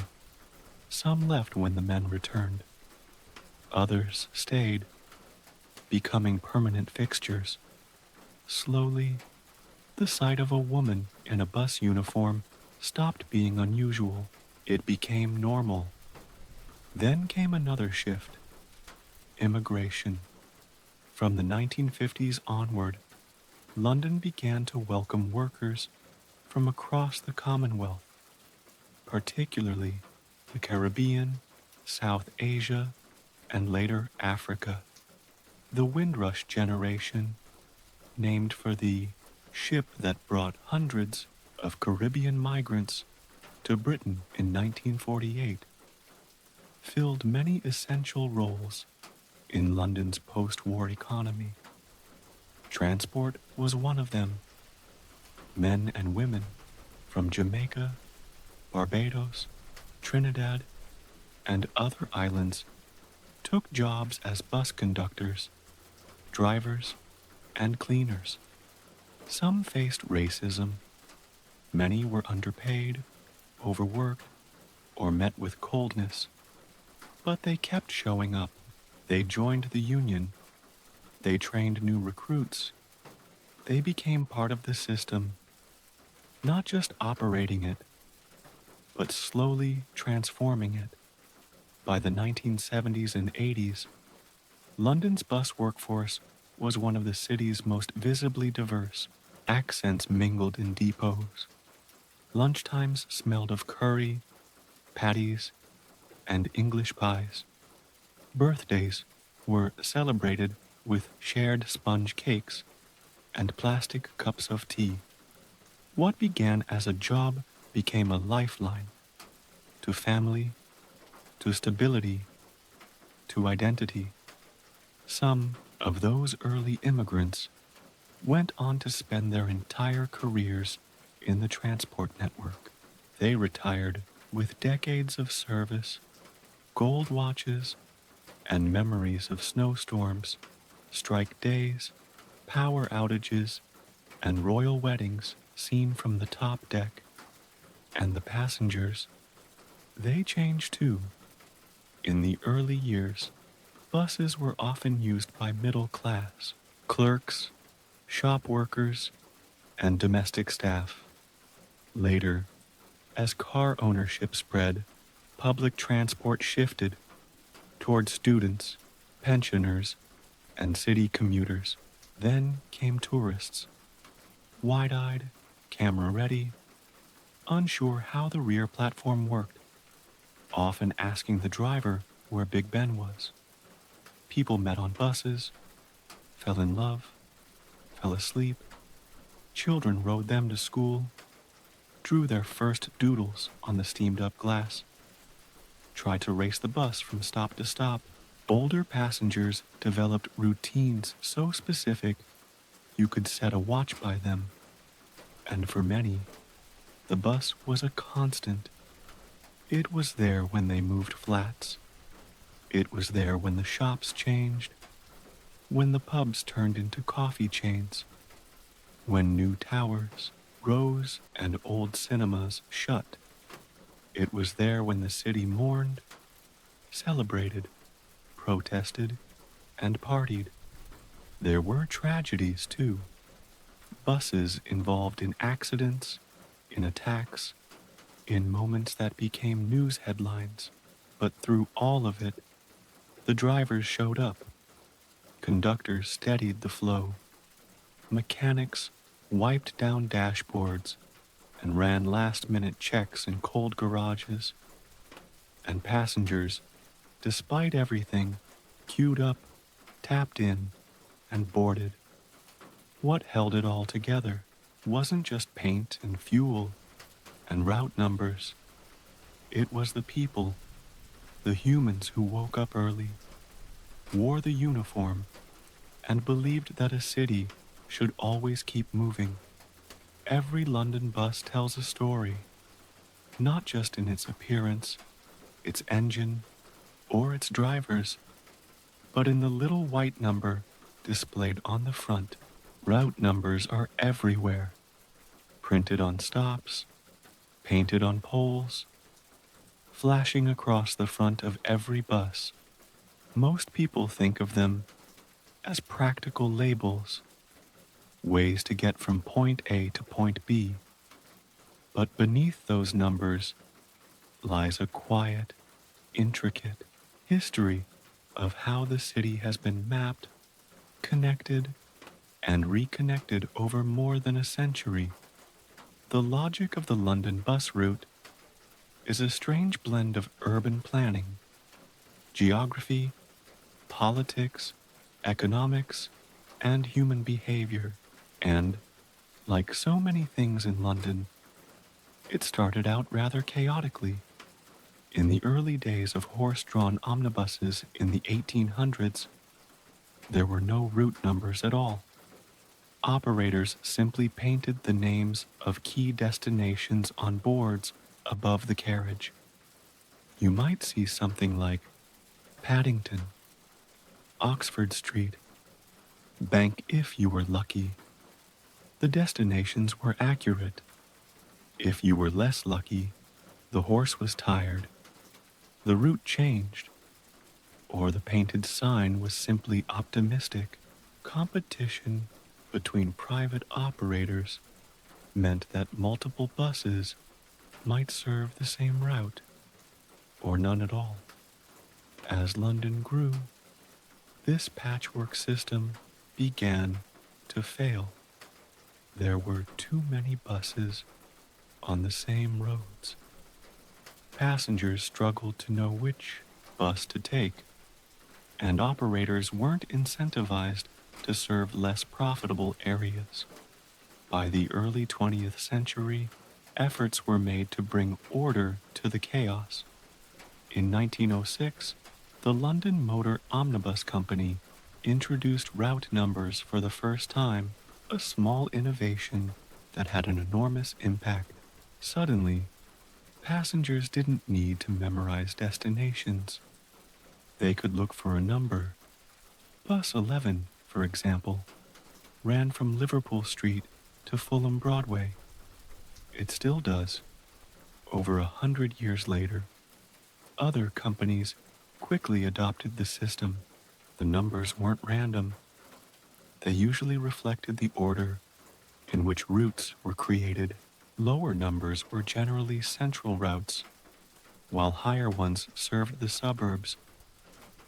some left when the men returned. Others stayed, becoming permanent fixtures. Slowly, the sight of a woman in a bus uniform stopped being unusual. It became normal. Then came another shift: immigration. From the 1950s onward, London began to welcome workers from across the Commonwealth, particularly the Caribbean, South Asia, and later Africa. The Windrush generation named for the ship that brought hundreds of Caribbean migrants to Britain in 1948, filled many essential roles in London's post-war economy. Transport was one of them. Men and women from Jamaica, Barbados, Trinidad, and other islands took jobs as bus conductors, drivers, and cleaners. Some faced racism, many were underpaid, overworked, or met with coldness, but they kept showing up. They joined the union, they trained new recruits, they became part of the system, not just operating it, but slowly transforming it. By the 1970s and 80s, London's bus workforce was one of the city's most visibly diverse. Accents mingled in depots. Lunchtimes smelled of curry, patties, and English pies. Birthdays were celebrated with shared sponge cakes and plastic cups of tea. What began as a job became a lifeline to family, to stability, to identity. Some of those early immigrants went on to spend their entire careers in the transport network. They retired with decades of service, gold watches, and memories of snowstorms, strike days, power outages, and royal weddings seen from the top deck. And the passengers, they changed too. In the early years, buses were often used by middle class, clerks, shop workers, and domestic staff. Later, as car ownership spread, public transport shifted toward students, pensioners, and city commuters. Then came tourists, wide-eyed, camera-ready, unsure how the rear platform worked, often asking the driver where Big Ben was. People met on buses, fell in love, fell asleep. Children rode them to school, drew their first doodles on the steamed-up glass, tried to race the bus from stop to stop. Older passengers developed routines so specific you could set a watch by them. And for many, the bus was a constant. It was there when they moved flats. It was there when the shops changed, when the pubs turned into coffee chains, when new towers rose and old cinemas shut. It was there when the city mourned, celebrated, protested, and partied. There were tragedies too. Buses involved in accidents, in attacks, in moments that became news headlines. But through all of it, the drivers showed up. Conductors steadied the flow. Mechanics wiped down dashboards and ran last-minute checks in cold garages. And passengers, despite everything, queued up, tapped in, and boarded. What held it all together wasn't just paint and fuel and route numbers. It was the people, the humans who woke up early, wore the uniform, and believed that a city should always keep moving. Every London bus tells a story, not just in its appearance, its engine, or its drivers, but in the little white number displayed on the front. Route numbers are everywhere, printed on stops, painted on poles, flashing across the front of every bus. Most people think of them as practical labels, ways to get from point A to point B. But beneath those numbers lies a quiet, intricate history of how the city has been mapped, connected, and reconnected over more than a century. The logic of the London bus route is a strange blend of urban planning, geography, politics, economics, and human behavior. And, like so many things in London, it started out rather chaotically. In the early days of horse-drawn omnibuses in the 1800s, there were no route numbers at all. Operators simply painted the names of key destinations on boards above the carriage. You might see something like Paddington, Oxford Street, Bank if you were lucky. The destinations were accurate. If you were less lucky, the horse was tired, the route changed, or the painted sign was simply optimistic. Competition between private operators meant that multiple buses might serve the same route, or none at all. As London grew, this patchwork system began to fail. There were too many buses on the same roads. Passengers struggled to know which bus to take, and operators weren't incentivized to serve less profitable areas. By the early 20th century, efforts were made to bring order to the chaos. In 1906, the London Motor Omnibus Company introduced route numbers for the first time, a small innovation that had an enormous impact. Suddenly, passengers didn't need to memorize destinations. They could look for a number. Bus 11, for example, ran from Liverpool Street to Fulham Broadway. It still does, over 100 years later. Other companies quickly adopted the system. The numbers weren't random. They usually reflected the order in which routes were created. Lower numbers were generally central routes, while higher ones served the suburbs.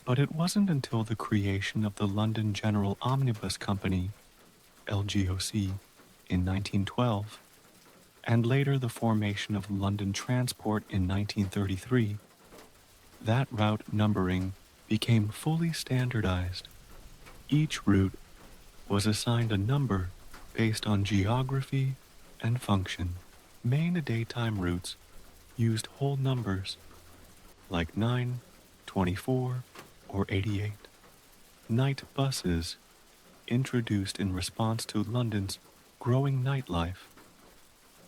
But it wasn't until the creation of the London General Omnibus Company, LGOC, in 1912, and later the formation of London Transport in 1933, that route numbering became fully standardized. Each route was assigned a number based on geography and function. Main daytime routes used whole numbers like 9, 24, or 88. Night buses, introduced in response to London's growing nightlife,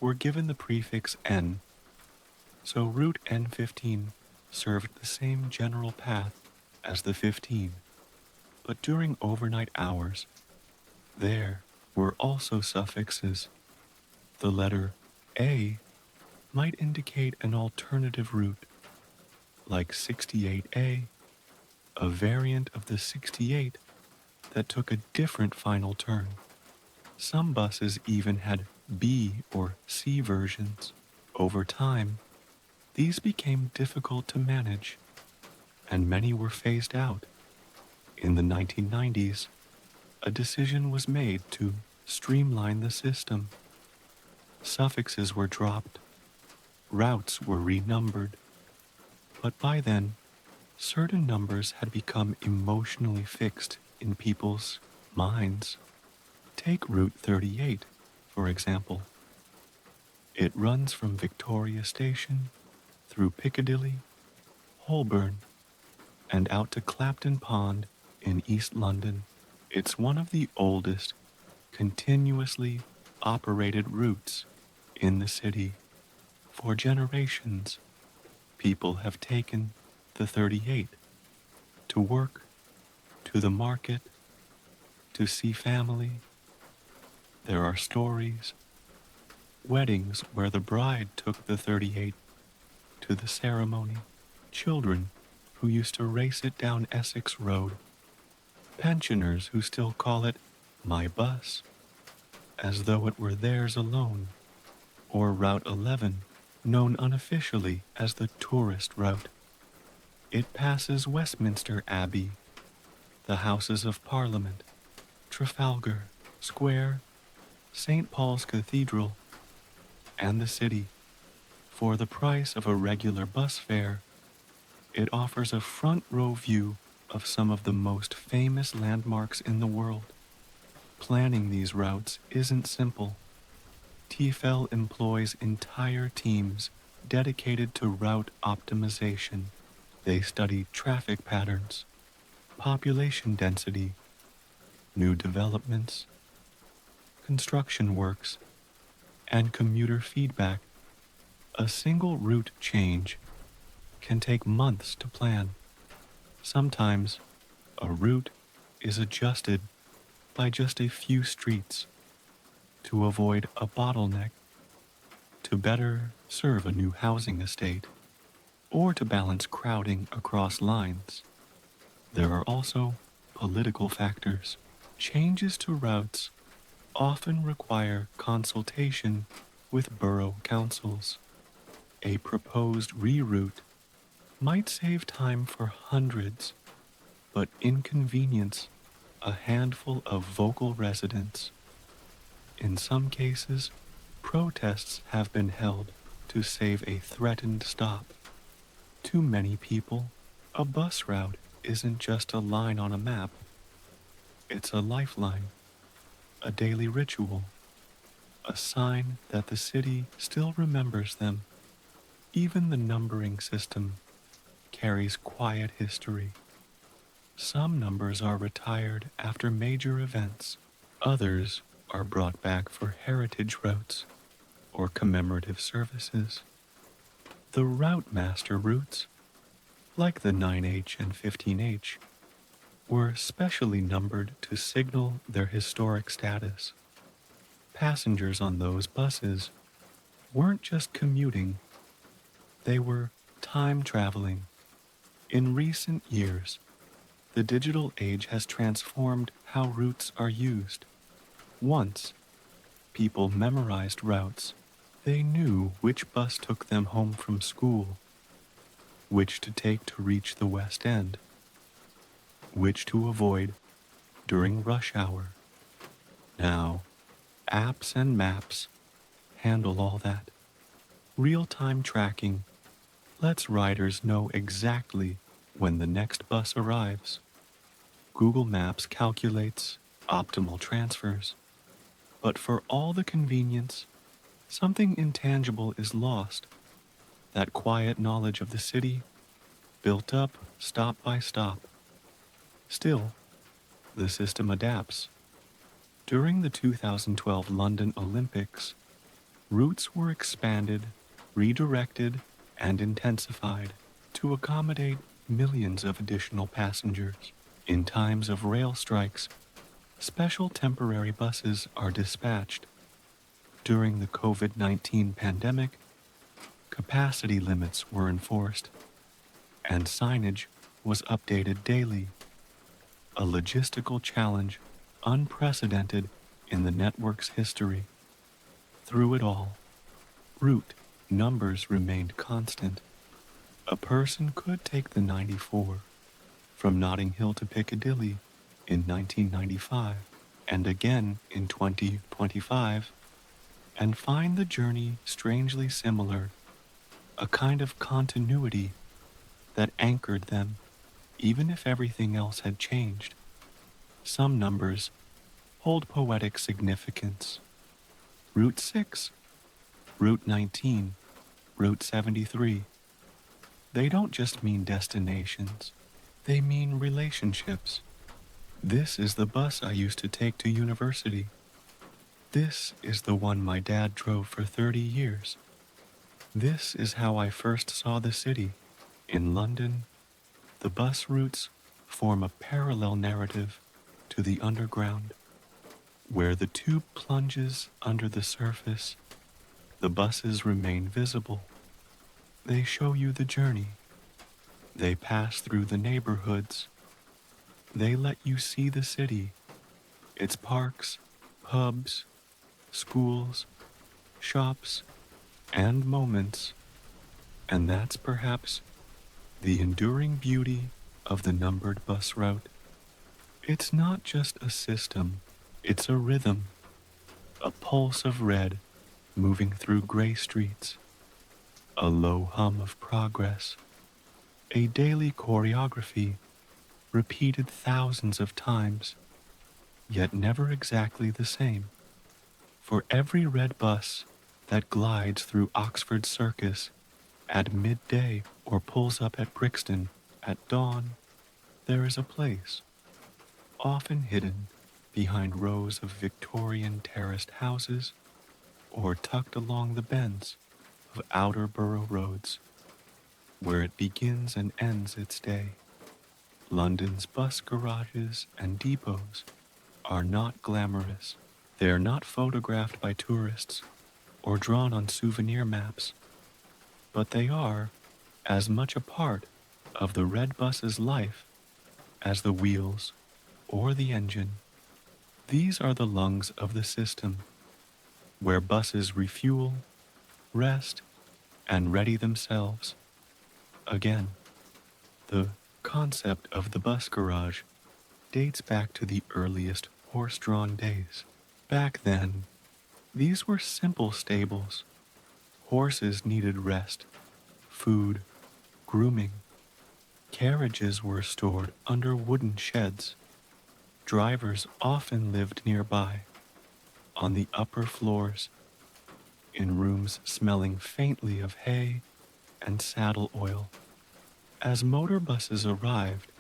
were given the prefix N, so Route N15 served the same general path as the 15. But during overnight hours, there were also suffixes. The letter A might indicate an alternative route, like 68A, a variant of the 68 that took a different final turn. Some buses even had B or C versions. Over time, these became difficult to manage, and many were phased out. In the 1990s, a decision was made to streamline the system. Suffixes were dropped, routes were renumbered, but by then, certain numbers had become emotionally fixed in people's minds. Take Route 38, for example. It runs from Victoria Station through Piccadilly, Holborn, and out to Clapton Pond in East London. It's one of the oldest, continuously operated routes in the city. For generations, people have taken the 38 to work, to the market, to see family. There are stories, weddings where the bride took the 38 to the ceremony, children who used to race it down Essex Road, pensioners who still call it my bus, as though it were theirs alone, or Route 11, known unofficially as the tourist route. It passes Westminster Abbey, the Houses of Parliament, Trafalgar Square, St. Paul's Cathedral, and the city. For the price of a regular bus fare, it offers a front row view of some of the most famous landmarks in the world. Planning these routes isn't simple. TfL employs entire teams dedicated to route optimization. They study traffic patterns, population density, new developments, construction works, and commuter feedback. A single route change can take months to plan. Sometimes a route is adjusted by just a few streets to avoid a bottleneck, to better serve a new housing estate, or to balance crowding across lines. There are also political factors. Changes to routes often require consultation with borough councils. A proposed reroute might save time for hundreds, but inconvenience a handful of vocal residents. In some cases, protests have been held to save a threatened stop. To many people, a bus route isn't just a line on a map, it's a lifeline, a daily ritual, a sign that the city still remembers them. Even the numbering system carries quiet history. Some numbers are retired after major events, others are brought back for heritage routes or commemorative services. The route master routes, like the 9H and 15H, were specially numbered to signal their historic status. Passengers on those buses weren't just commuting, they were time traveling. In recent years, the digital age has transformed how routes are used. Once, people memorized routes. They knew which bus took them home from school, which to take to reach the West End, which to avoid during rush hour. Now, apps and maps handle all that. Real-time tracking lets riders know exactly when the next bus arrives. Google Maps calculates optimal transfers. But for all the convenience, something intangible is lost. That quiet knowledge of the city, built up stop by stop. Still, the system adapts. During the 2012 London Olympics, routes were expanded, redirected, and intensified to accommodate millions of additional passengers. In times of rail strikes, special temporary buses are dispatched. During the COVID-19 pandemic, capacity limits were enforced, and signage was updated daily. A logistical challenge unprecedented in the network's history. Through it all, route numbers remained constant. A person could take the 94 from Notting Hill to Piccadilly in 1995 and again in 2025 and find the journey strangely similar, a kind of continuity that anchored them even if everything else had changed. Some numbers hold poetic significance. Route 6, Route 19, Route 73. They don't just mean destinations, they mean relationships. This is the bus I used to take to university. This is the one my dad drove for 30 years. This is how I first saw the city. In London, the bus routes form a parallel narrative to the underground. Where the tube plunges under the surface, the buses remain visible. They show you the journey. They pass through the neighborhoods. They let you see the city, its parks, pubs, schools, shops, and moments. And that's perhaps the enduring beauty of the numbered bus route. It's not just a system, it's a rhythm, a pulse of red moving through gray streets, a low hum of progress, a daily choreography repeated thousands of times. yet never exactly the same. For every red bus that glides through Oxford Circus at midday or pulls up at Brixton at dawn, there is a place, often hidden behind rows of Victorian terraced houses or tucked along the bends of outer borough roads, where it begins and ends its day. London's bus garages and depots are not glamorous. They are not photographed by tourists or drawn on souvenir maps, but they are as much a part of the red bus's life as the wheels or the engine. These are the lungs of the system, where buses refuel, rest, and ready themselves. Again, the concept of the bus garage dates back to the earliest horse-drawn days. Back then, these were simple stables. Horses needed rest, food, grooming. Carriages were stored under wooden sheds. Drivers often lived nearby, on the upper floors, in rooms smelling faintly of hay and saddle oil. As motor buses arrived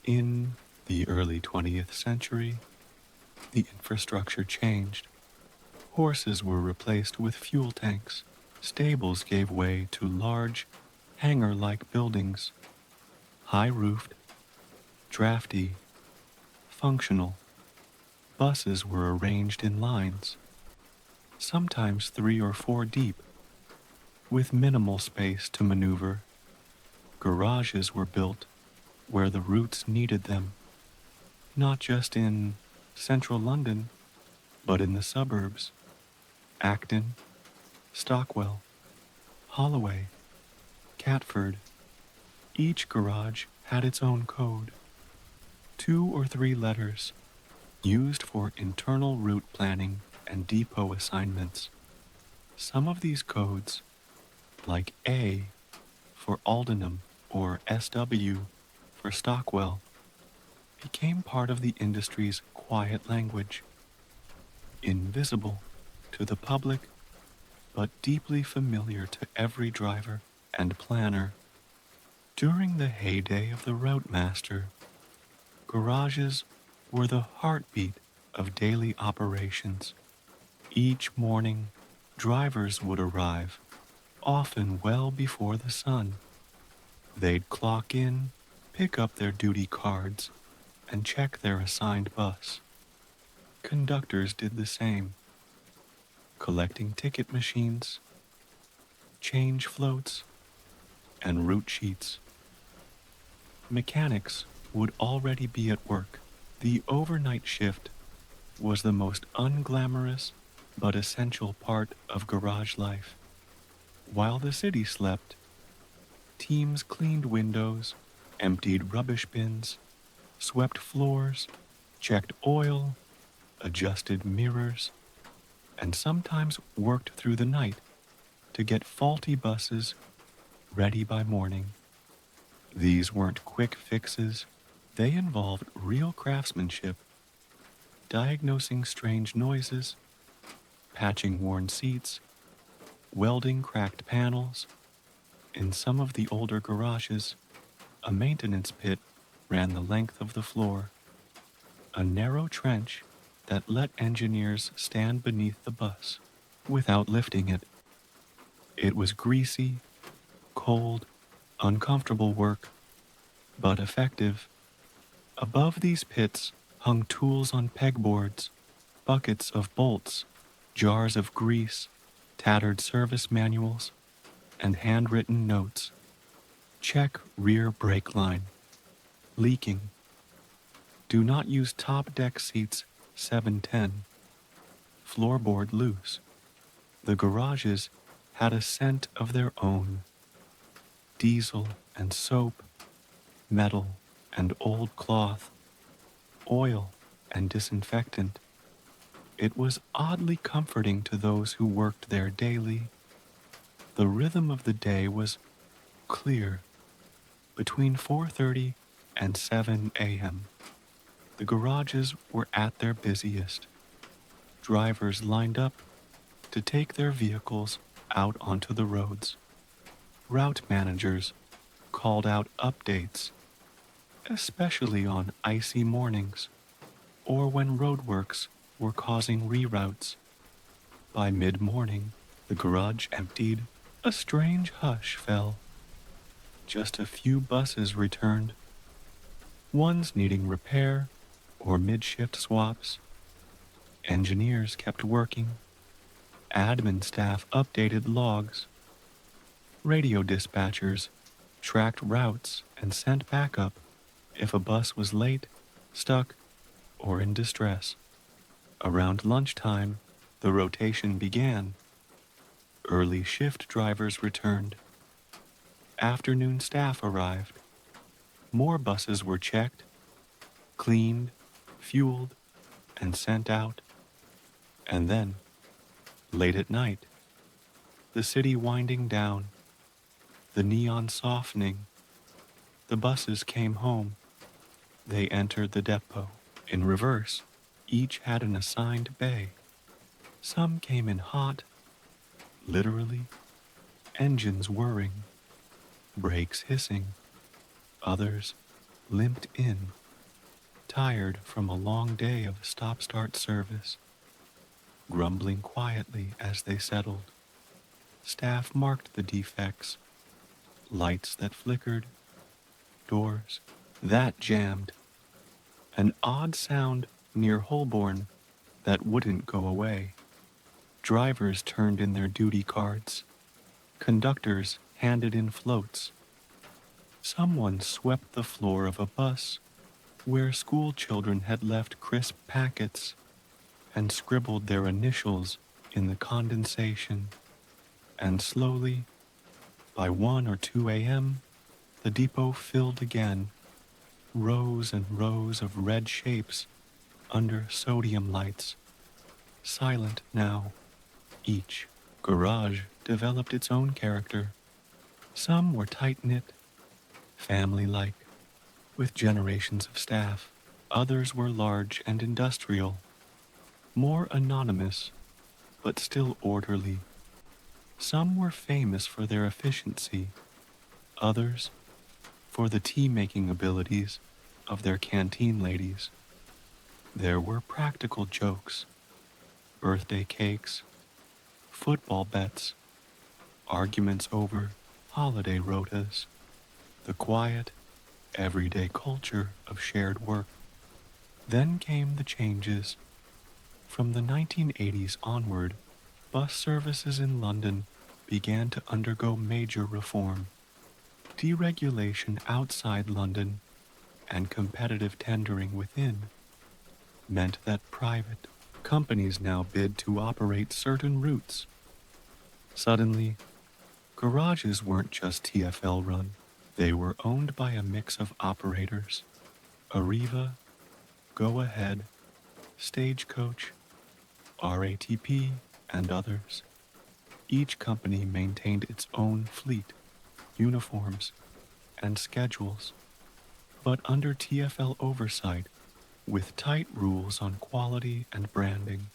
in the early 20th century, the infrastructure changed. Horses were replaced with fuel tanks. Stables gave way to large, hangar-like buildings, high-roofed, drafty, functional. Buses were arranged in lines, sometimes 3 or 4 deep, with minimal space to maneuver. Garages were built where the routes needed them, not just in central London, but in the suburbs, Acton, Stockwell, Holloway, Catford. Each garage had its own code, 2 or 3 letters, used for internal route planning and depot assignments. Some of these codes, like A for Aldenham or SW for Stockwell, became part of the industry's quiet language, invisible to the public but deeply familiar to every driver and planner. During the heyday of the routemaster, garages were the heartbeat of daily operations. Each morning, drivers would arrive, often well before the sun. They'd clock in, pick up their duty cards, and check their assigned bus. Conductors did the same, collecting ticket machines, change floats, and route sheets. Mechanics would already be at work. The overnight shift was the most unglamorous but essential part of garage life. While the city slept, teams cleaned windows, emptied rubbish bins, swept floors, checked oil, adjusted mirrors, and sometimes worked through the night to get faulty buses ready by morning. These weren't quick fixes. They involved real craftsmanship, diagnosing strange noises, patching worn seats, welding cracked panels. In some of the older garages, a maintenance pit ran the length of the floor, a narrow trench that let engineers stand beneath the bus without lifting it. It was greasy, cold, uncomfortable work, but effective. Above these pits hung tools on pegboards, buckets of bolts, jars of grease, tattered service manuals, and handwritten notes. Check rear brake line. Leaking. Do not use top deck seats 710. Floorboard loose. The garages had a scent of their own. Diesel and soap, metal and old cloth, oil and disinfectant. It was oddly comforting to those who worked there daily. The rhythm of the day was clear between 4:30 and 7 a.m. the garages were at their busiest. Drivers lined up to take their vehicles out onto the roads. Route managers called out updates, especially on icy mornings or when roadworks were causing reroutes. By mid-morning, the garage emptied. A strange hush fell. Just a few buses returned, ones needing repair or mid-shift swaps. Engineers kept working. Admin staff updated logs. Radio dispatchers tracked routes and sent backup if a bus was late, stuck, or in distress. Around lunchtime, the rotation began. Early shift drivers returned. Afternoon staff arrived. More buses were checked, cleaned, fueled, and sent out. And then, late at night, the city winding down, the neon softening, the buses came home. They entered the depot. In reverse, each had an assigned bay. Some came in hot, literally, engines whirring, brakes hissing. Others limped in, tired from a long day of stop-start service, grumbling quietly as they settled. Staff marked the defects, lights that flickered, doors that jammed, an odd sound near Holborn that wouldn't go away. Drivers turned in their duty cards. Conductors handed in floats. Someone swept the floor of a bus where school children had left crisp packets and scribbled their initials in the condensation. And slowly, by 1 or 2 a.m., the depot filled again, rows and rows of red shapes under sodium lights, silent now. Each garage developed its own character. Some were tight-knit, family-like, with generations of staff. Others were large and industrial, more anonymous, but still orderly. Some were famous for their efficiency, others for the tea-making abilities of their canteen ladies. There were practical jokes, birthday cakes, football bets, arguments over holiday rotas, the quiet, everyday culture of shared work. Then came the changes. From the 1980s onward, bus services in London began to undergo major reform. Deregulation outside London and competitive tendering within meant that private companies now bid to operate certain routes. Suddenly, garages weren't just TfL run. They were owned by a mix of operators: Arriva, Go Ahead, Stagecoach, RATP, and others. Each company maintained its own fleet, uniforms, and schedules, but under TfL oversight, with tight rules on quality and branding.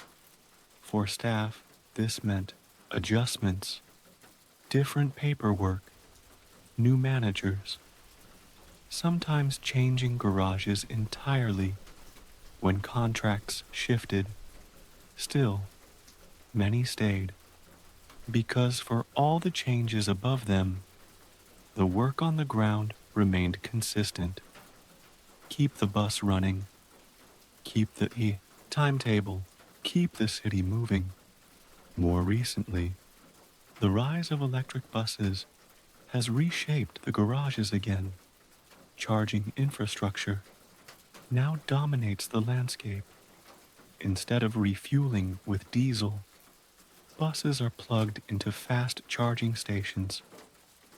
For staff, this meant adjustments, different paperwork, new managers, sometimes changing garages entirely when contracts shifted. Still, many stayed, because for all the changes above them, the work on the ground remained consistent. Keep the bus running, keep the timetable, keep the city moving. More recently, the rise of electric buses has reshaped the garages again. Charging infrastructure now dominates the landscape. Instead of refueling with diesel, buses are plugged into fast charging stations,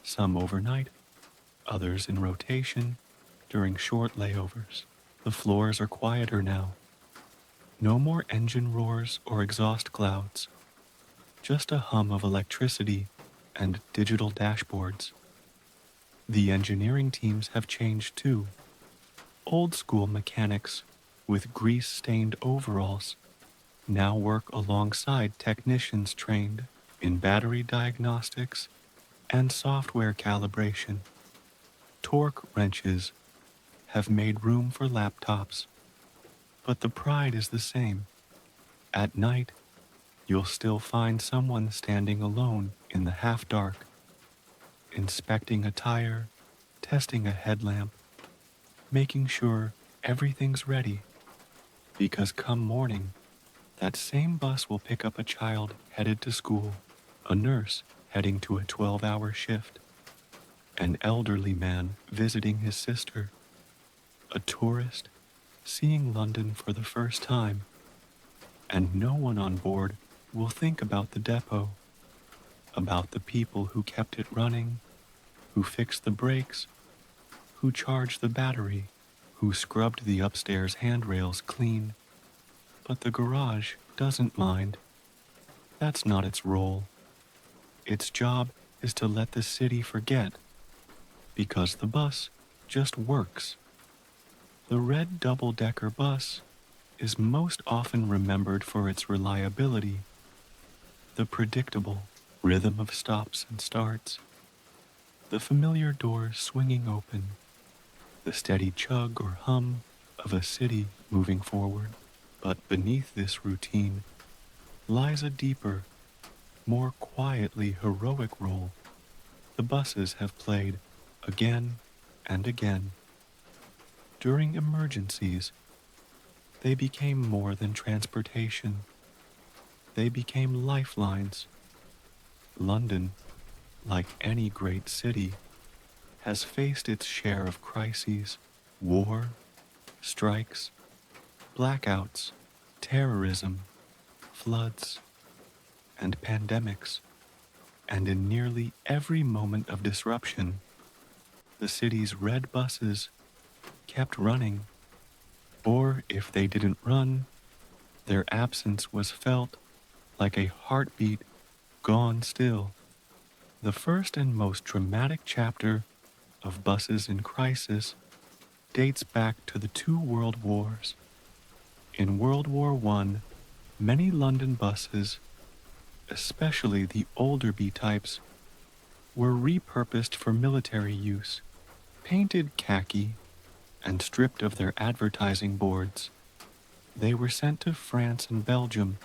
some overnight, others in rotation during short layovers. The floors are quieter now. No more engine roars or exhaust clouds, just a hum of electricity and digital dashboards. The engineering teams have changed too. Old school mechanics with grease-stained overalls now work alongside technicians trained in battery diagnostics and software calibration. Torque wrenches have made room for laptops, but the pride is the same. At night, you'll still find someone standing alone in the half-dark, inspecting a tire, testing a headlamp, making sure everything's ready, because come morning, that same bus will pick up a child headed to school, a nurse heading to a 12-hour shift, an elderly man visiting his sister, a tourist seeing London for the first time, and no one on board will think about the depot, about the people who kept it running, who fixed the brakes, who charged the battery, who scrubbed the upstairs handrails clean. But the garage doesn't mind. That's not its role. Its job is to let the city forget, because the bus just works. The red double-decker bus is most often remembered for its reliability, the predictable rhythm of stops and starts, the familiar doors swinging open, the steady chug or hum of a city moving forward. But beneath this routine lies a deeper, more quietly heroic role the buses have played again and again. During emergencies, they became more than transportation. They became lifelines. London, like any great city, has faced its share of crises: war, strikes, blackouts, terrorism, floods, and pandemics. And in nearly every moment of disruption, the city's red buses kept running. Or if they didn't run, their absence was felt like a heartbeat gone still. The first and most dramatic chapter of buses in crisis dates back to the two world wars. In World War I, many London buses, especially the older B types, were repurposed for military use, painted khaki, and stripped of their advertising boards. They were sent to France and Belgium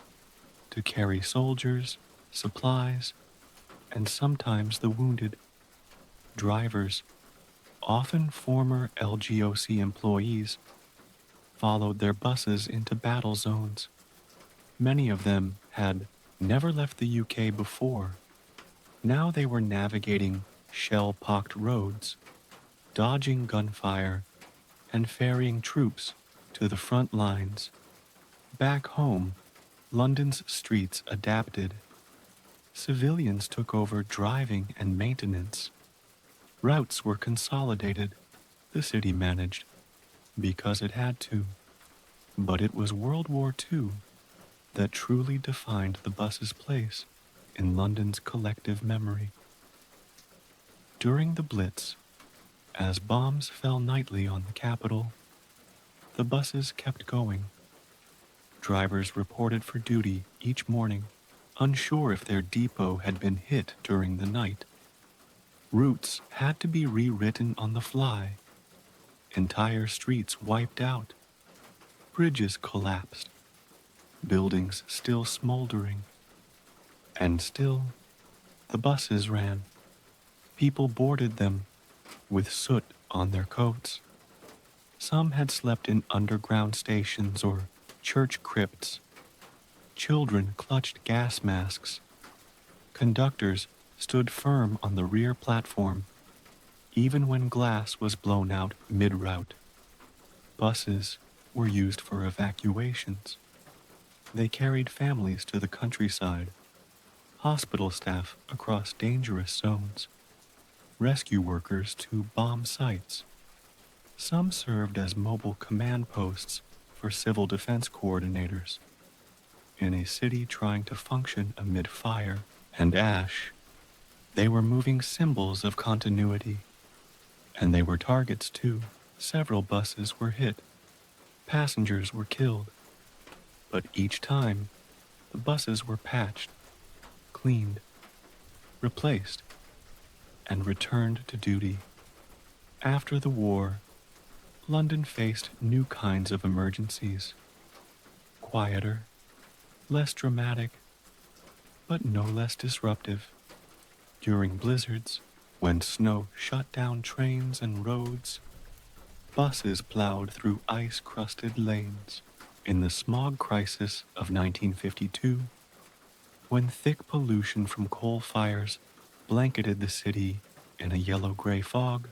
to carry soldiers, supplies, and sometimes the wounded. Drivers, often former LGOC employees, followed their buses into battle zones. Many of them had never left the UK before. Now they were navigating shell-pocked roads, dodging gunfire, and ferrying troops to the front lines. Back home, London's streets adapted. Civilians took over driving and maintenance. Routes were consolidated. The city managed, because it had to. But it was World War II that truly defined the bus's place in London's collective memory. During the Blitz, as bombs fell nightly on the capital, the buses kept going. Drivers reported for duty each morning, unsure if their depot had been hit during the night. Routes had to be rewritten on the fly. Entire streets wiped out. Bridges collapsed. Buildings still smoldering. And still, the buses ran. People boarded them, with soot on their coats. Some had slept in underground stations or church crypts. Children clutched gas masks. Conductors stood firm on the rear platform, even when glass was blown out mid-route. Buses were used for evacuations. They carried families to the countryside, hospital staff across dangerous zones, rescue workers to bomb sites. Some served as mobile command posts for civil defense coordinators. In a city trying to function amid fire and ash, they were moving symbols of continuity. And they were targets too. Several buses were hit. passengers were killed, but each time the buses were patched, cleaned, replaced, and returned to duty. After the war, London faced new kinds of emergencies, quieter, less dramatic, but no less disruptive. During blizzards, when snow shut down trains and roads, buses plowed through ice-crusted lanes. In the smog crisis of 1952, when thick pollution from coal fires blanketed the city in a yellow-gray fog,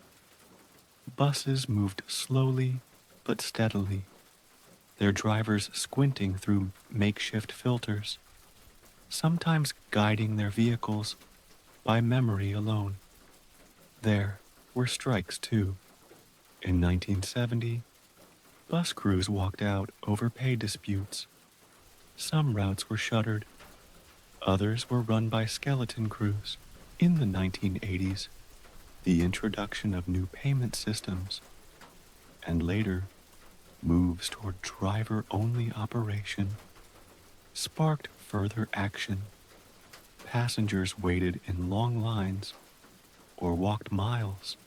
buses moved slowly but steadily, their drivers squinting through makeshift filters, sometimes guiding their vehicles by memory alone. There were strikes too. In 1970, bus crews walked out over pay disputes. Some routes were shuttered, others were run by skeleton crews. In the 1980s, the introduction of new payment systems, and later moves toward driver-only operation, sparked further action. Passengers waited in long lines or walked miles.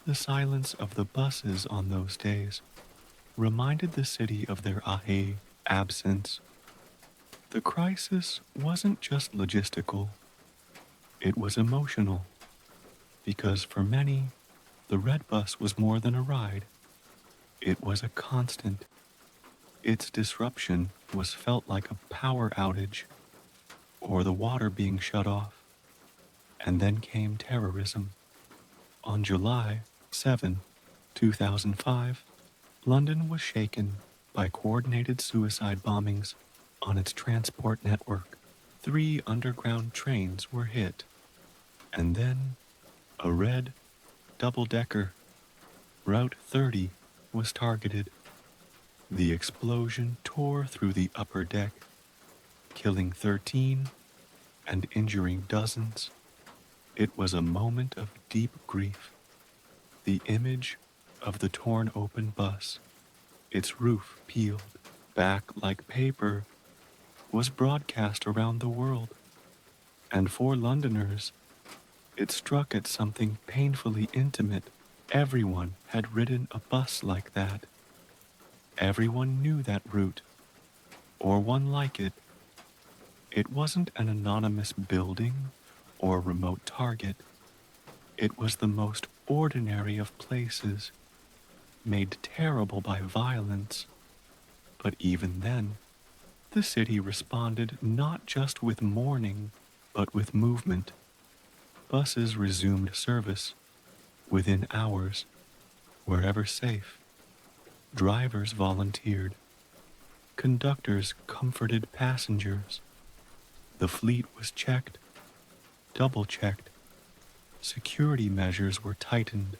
The silence of the buses on those days reminded the city of their absence. The crisis wasn't just logistical, it was emotional, because for many, the red bus was more than a ride. It was a constant. Its disruption was felt like a power outage or the water being shut off. And then came terrorism. On July 7, 2005, London was shaken by coordinated suicide bombings on its transport network. 3 underground trains were hit, and then a red double-decker, Route 30, was targeted. The explosion tore through the upper deck, killing 13 and injuring dozens. It was a moment of deep grief. The image of the torn open bus, its roof peeled back like paper, was broadcast around the world. And for Londoners, it struck at something painfully intimate. Everyone had ridden a bus like that. Everyone knew that route, or one like it. It wasn't an anonymous building or remote target. It was the most ordinary of places, made terrible by violence. But even then, the city responded not just with mourning, but with movement. Buses resumed service within hours, wherever safe. Drivers volunteered. Conductors comforted passengers. The fleet was checked, double-checked. Security measures were tightened.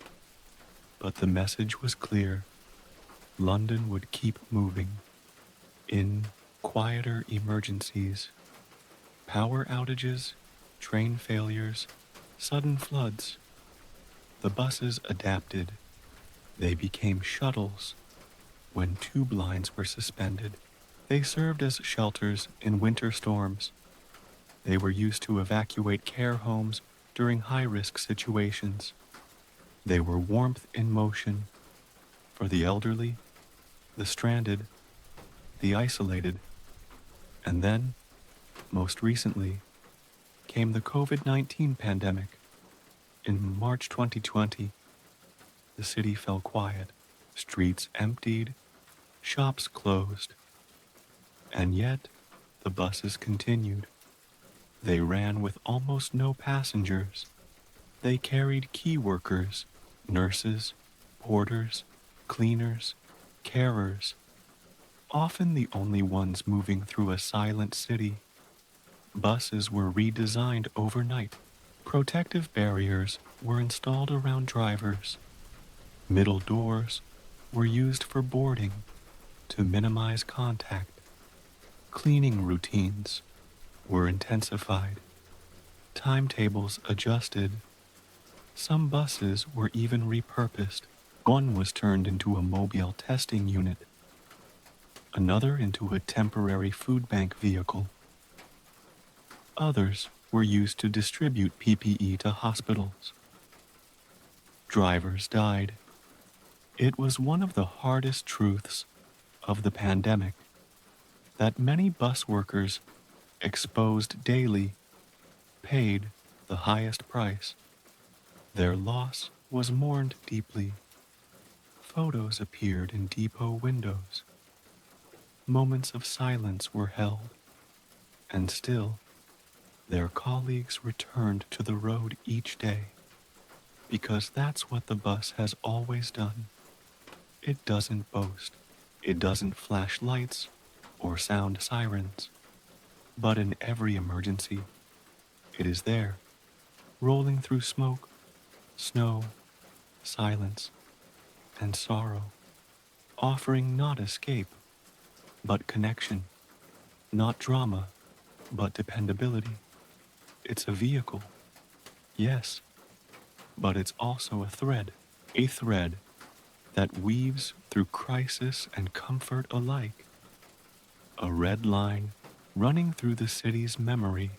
But the message was clear. London would keep moving. In quieter emergencies, power outages, train failures, sudden floods, the buses adapted. They became shuttles. When tube lines were suspended, they served as shelters in winter storms. They were used to evacuate care homes during high-risk situations. They were warmth in motion for the elderly, the stranded, the isolated. And then, most recently, came the COVID-19 pandemic. In March 2020, the city fell quiet, streets emptied, shops closed. And yet, the buses continued. They ran with almost no passengers. They carried key workers, nurses, porters, cleaners, carers, often the only ones moving through a silent city. Buses were redesigned overnight. Protective barriers were installed around drivers. Middle doors were used for boarding to minimize contact. Cleaning routines were intensified. Timetables adjusted. Some buses were even repurposed. One was turned into a mobile testing unit, another into a temporary food bank vehicle. Others were used to distribute PPE to hospitals. Drivers died. It was one of the hardest truths of the pandemic that many bus workers, exposed daily, paid the highest price. Their loss was mourned deeply. Photos appeared in depot windows. Moments of silence were held, and still, their colleagues returned to the road each day, because that's what the bus has always done. It doesn't boast. It doesn't flash lights or sound sirens. But in every emergency, it is there, rolling through smoke, snow, silence, and sorrow, offering not escape, but connection, not drama, but dependability. It's a vehicle, yes, but it's also a thread that weaves through crisis and comfort alike, a red line running through the city's memory.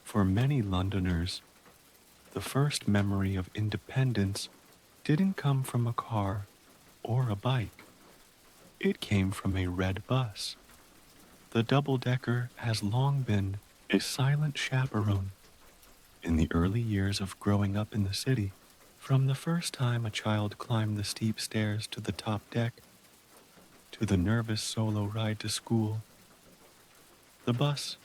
For many Londoners, the first memory of independence didn't come from a car or a bike. It came from a red bus. The double-decker has long been a silent chaperone in the early years of growing up in the city. From the first time a child climbed the steep stairs to the top deck, to the nervous solo ride to school, the bus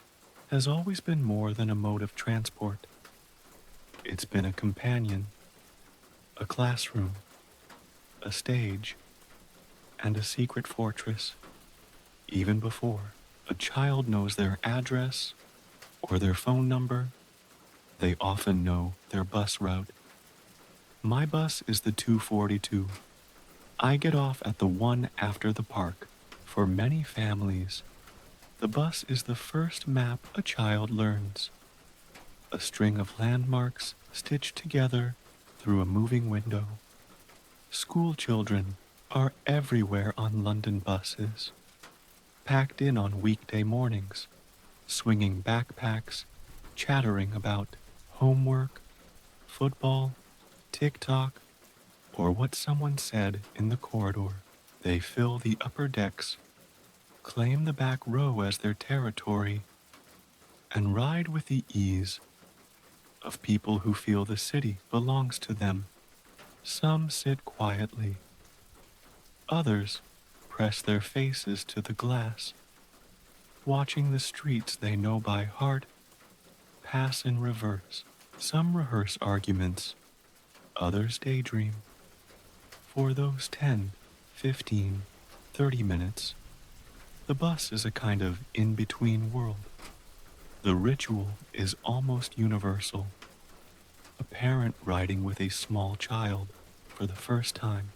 has always been more than a mode of transport. It's been a companion, a classroom, a stage, and a secret fortress. Even before a child knows their address or their phone number, they often know their bus route. My bus is the 242. I get off at the one after the park. For many families, the bus is the first map a child learns, a string of landmarks stitched together through a moving window. School children are everywhere on London buses, packed in on weekday mornings, swinging backpacks, chattering about homework, football, TikTok, or what someone said in the corridor. They fill the upper decks, claim the back row as their territory, and ride with the ease of people who feel the city belongs to them. Some sit quietly. Others press their faces to the glass, watching the streets they know by heart pass in reverse. Some rehearse arguments, others daydream. For those 10, 15, 30 minutes, the bus is a kind of in-between world. The ritual is almost universal. A parent riding with a small child for the first time,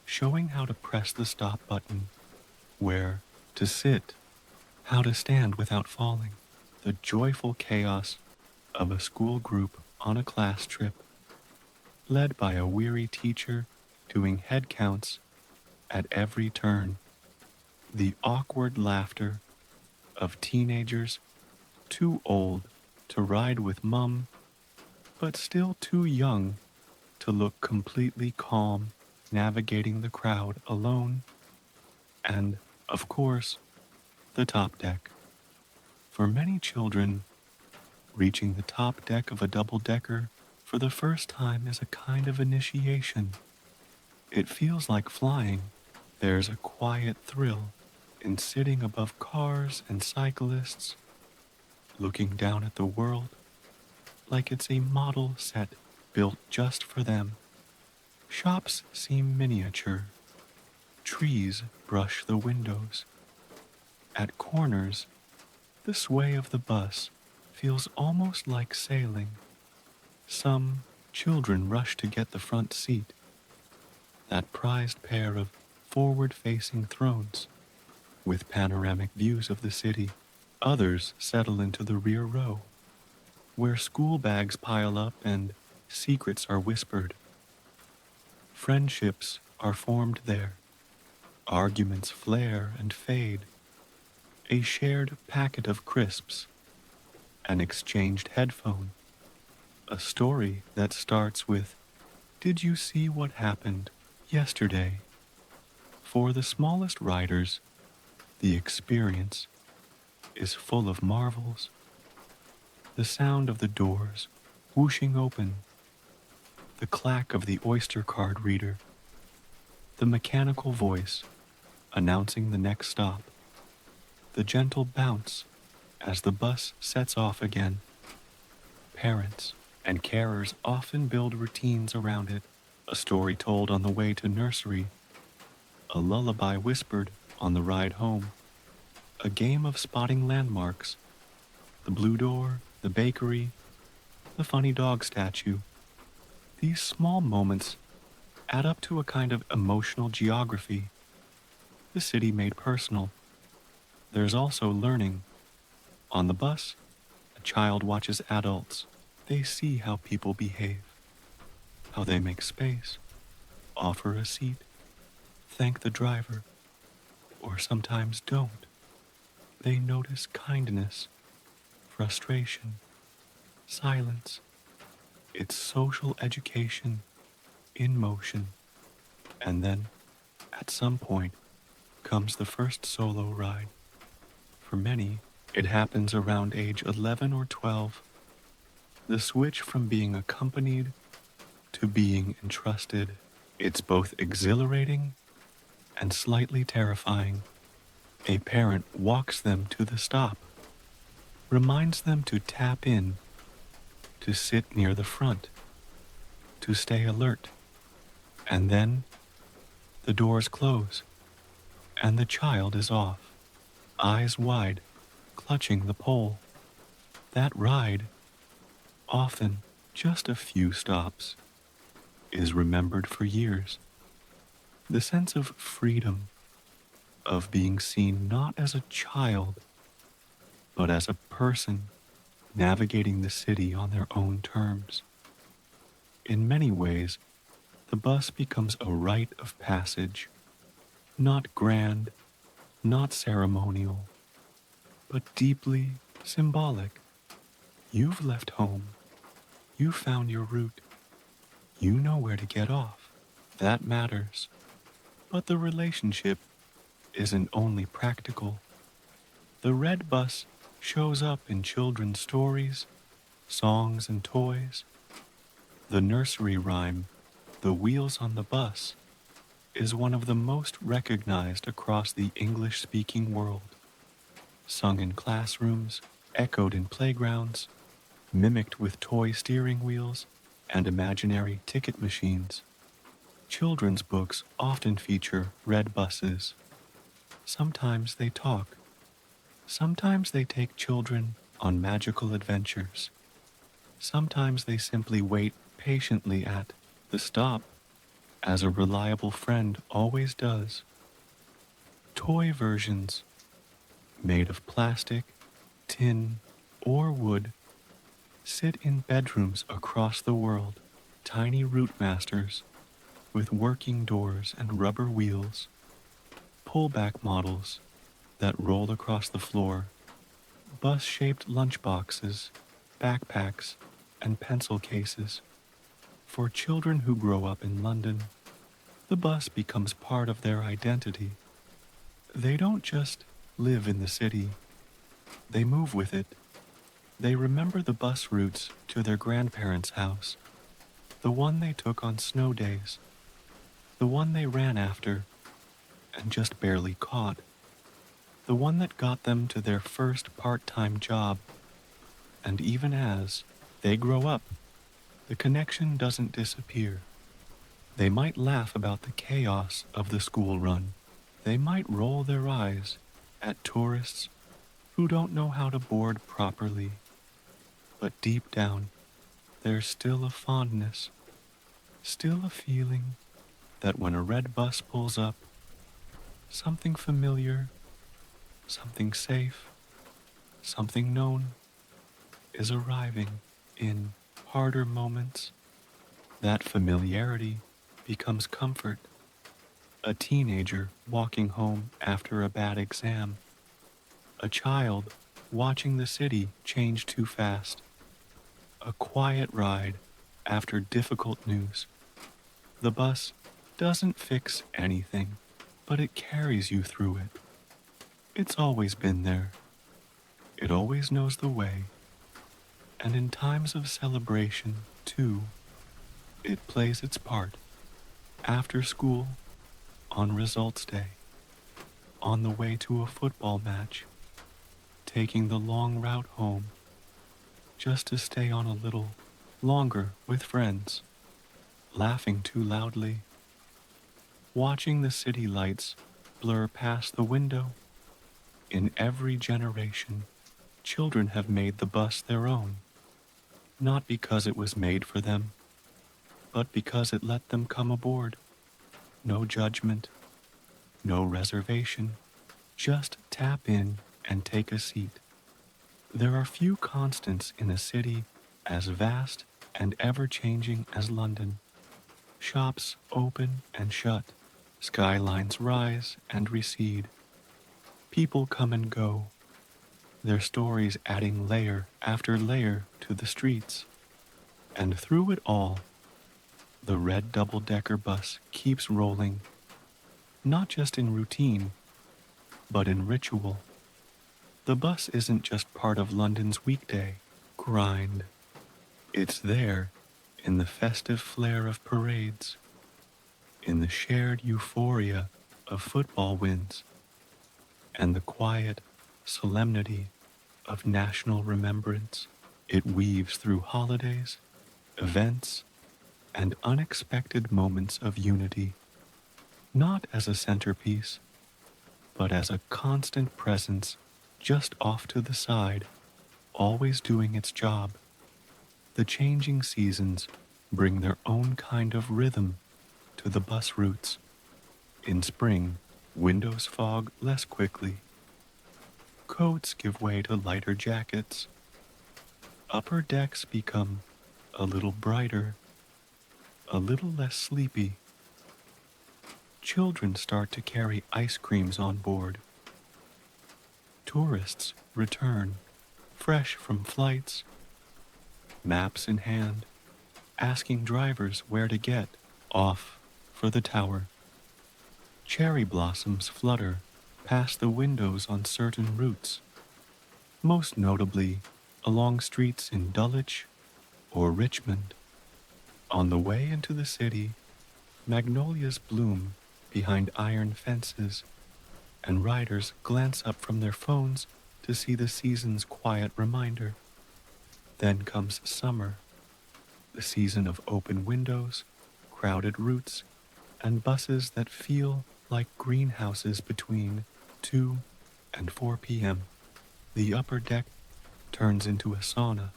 showing how to press the stop button, where to sit, how to stand without falling. The joyful chaos of a school group on a class trip, led by a weary teacher doing head counts at every turn. The awkward laughter of teenagers too old to ride with mum, but still too young to look completely calm navigating the crowd alone. And, of course, the top deck. For many children, reaching the top deck of a double-decker for the first time is a kind of initiation. It feels like flying. There's a quiet thrill in sitting above cars and cyclists, looking down at the world like it's a model set built just for them. Shops seem miniature. Trees brush the windows. At corners, the sway of the bus feels almost like sailing. Some children rush to get the front seat, that prized pair of forward-facing thrones with panoramic views of the city. Others settle into the rear row, where school bags pile up and secrets are whispered. Friendships are formed there, Arguments flare and fade, a shared packet of crisps, an exchanged headphone, a story that starts with, "Did you see what happened yesterday?" For the smallest riders, the experience is full of marvels. The sound of the doors whooshing open, the clack of the Oyster card reader, the mechanical voice announcing the next stop, the gentle bounce as the bus sets off again. Parents and carers often build routines around it, a story told on the way to nursery, a lullaby whispered on the ride home, a game of spotting landmarks, the blue door, the bakery, the funny dog statue. These small moments add up to a kind of emotional geography, the city made personal. There's also learning. On the bus, a child watches adults. They see how people behave, how they make space, offer a seat, thank the driver, or sometimes don't. They notice kindness, frustration, silence. It's social education in motion. And then, at some point, comes the first solo ride. For many, it happens around age 11 or 12. The switch from being accompanied to being entrusted. It's both exhilarating and slightly terrifying. A parent walks them to the stop, reminds them to tap in, to sit near the front, to stay alert. And then the doors close, and the child is off, eyes wide, clutching the pole. That ride, often just a few stops, is remembered for years. The sense of freedom, of being seen not as a child, but as a person navigating the city on their own terms. In many ways, the bus becomes a rite of passage, not grand, not ceremonial, but deeply symbolic. You've left home. You found your route. You know where to get off. That matters. But the relationship isn't only practical. The red bus shows up in children's stories, songs, and toys. The nursery rhyme, "The Wheels on the Bus," is one of the most recognized across the English-speaking world. Sung in classrooms, echoed in playgrounds, mimicked with toy steering wheels and imaginary ticket machines. Children's books often feature red buses. Sometimes they talk. Sometimes they take children on magical adventures. Sometimes they simply wait patiently at the stop, as a reliable friend always does. Toy versions, made of plastic, tin, or wood, sit in bedrooms across the world, tiny route masters with working doors and rubber wheels, pullback models that roll across the floor, bus-shaped lunchboxes, backpacks, and pencil cases. For children who grow up in London, the bus becomes part of their identity. They don't just live in the city, they move with it. They remember the bus routes to their grandparents' house, the one they took on snow days, the one they ran after and just barely caught, the one that got them to their first part-time job. And even as they grow up, the connection doesn't disappear. They might laugh about the chaos of the school run. They might roll their eyes at tourists who don't know how to board properly. But deep down, there's still a fondness, still a feeling that when a red bus pulls up, something familiar, something safe, something known is arriving in harder moments. That familiarity becomes comfort. A teenager walking home after a bad exam. A child watching the city change too fast. A quiet ride after difficult news. The bus doesn't fix anything, but it carries you through it. It's always been there. It always knows the way. And in times of celebration, too, it plays its part. After school, on results day, on the way to a football match, taking the long route home, just to stay on a little longer with friends, laughing too loudly, watching the city lights blur past the window. In every generation, children have made the bus their own, not because it was made for them, but because it let them come aboard. No judgment, no reservation, just tap in and take a seat. There are few constants in a city as vast and ever-changing as London. Shops open and shut, skylines rise and recede. People come and go, their stories adding layer after layer to the streets. And through it all, the red double-decker bus keeps rolling, not just in routine, but in ritual. The bus isn't just part of London's weekday grind. It's there in the festive flair of parades, in the shared euphoria of football wins, and the quiet solemnity of national remembrance. It weaves through holidays, events, and unexpected moments of unity, not as a centerpiece, but as a constant presence just off to the side, always doing its job. The changing seasons bring their own kind of rhythm to the bus routes. In spring, windows fog less quickly. Coats give way to lighter jackets. Upper decks become a little brighter, a little less sleepy. Children start to carry ice creams on board. Tourists return, fresh from flights, maps in hand, asking drivers where to get off for the tower. Cherry blossoms flutter past the windows on certain routes, most notably along streets in Dulwich or Richmond. On the way into the city, magnolias bloom behind iron fences, and riders glance up from their phones to see the season's quiet reminder. Then comes summer, the season of open windows, crowded routes, and buses that feel like greenhouses between 2 and 4 p.m. The upper deck turns into a sauna.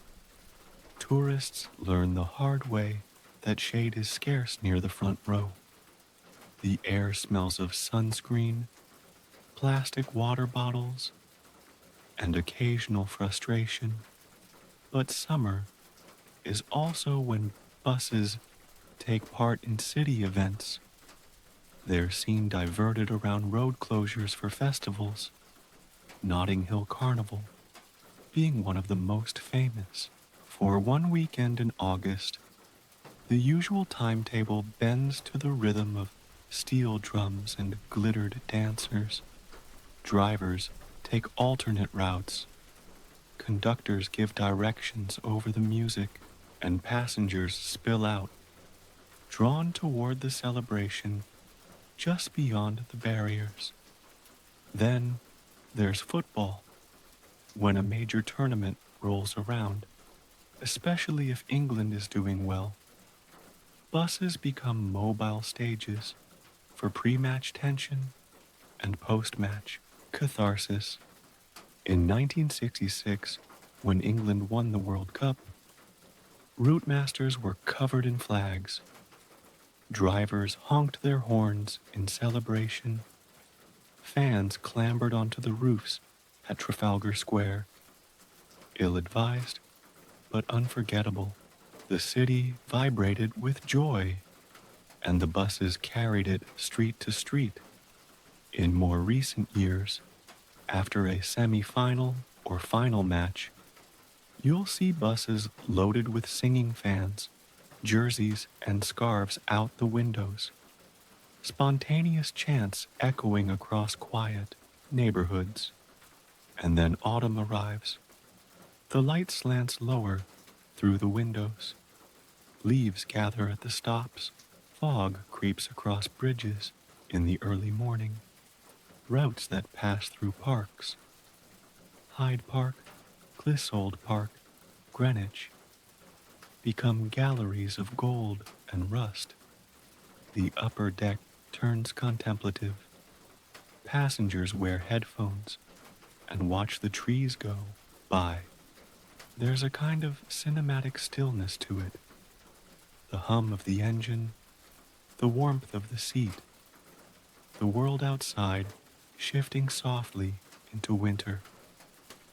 Tourists learn the hard way that shade is scarce near the front row. The air smells of sunscreen, plastic water bottles, and occasional frustration. But summer is also when buses take part in city events. They're seen diverted around road closures for festivals, Notting Hill Carnival being one of the most famous. For one weekend in August, the usual timetable bends to the rhythm of steel drums and glittered dancers. Drivers take alternate routes. Conductors give directions over the music, and passengers spill out, drawn toward the celebration just beyond the barriers. Then there's football, when a major tournament rolls around, especially if England is doing well. Buses become mobile stages for pre-match tension and post-match catharsis. In 1966, when England won the World Cup, route masters were covered in flags. Drivers honked their horns in celebration. Fans clambered onto the roofs at Trafalgar Square. Ill-advised, but unforgettable, the city vibrated with joy. and the buses carried it street to street. In more recent years, after a semi-final or final match, you'll see buses loaded with singing fans, jerseys, and scarves out the windows, spontaneous chants echoing across quiet neighborhoods. And then autumn arrives. The light slants lower through the windows. Leaves gather at the stops. Fog creeps across bridges in the early morning. Routes that pass through parks. Hyde Park, Clissold Park, Greenwich become galleries of gold and rust. The upper deck turns contemplative. Passengers wear headphones and watch the trees go by. There's a kind of cinematic stillness to it. The hum of the engine, the warmth of the seat, the world outside shifting softly into winter.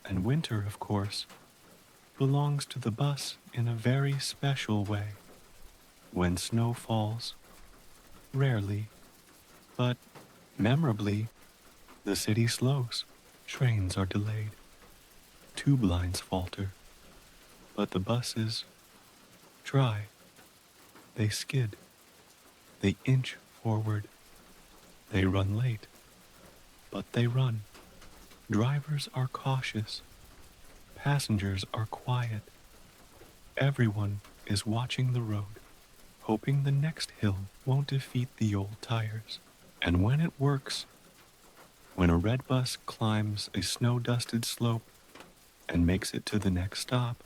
And winter, of course, belongs to the bus in a very special way. When snow falls, rarely, but memorably, the city slows. Trains are delayed. Tube lines falter. But the buses try. They skid. They inch forward. They run late. But they run. Drivers are cautious. Passengers are quiet. Everyone is watching the road, hoping the next hill won't defeat the old tires. And when it works, when a red bus climbs a snow-dusted slope and makes it to the next stop,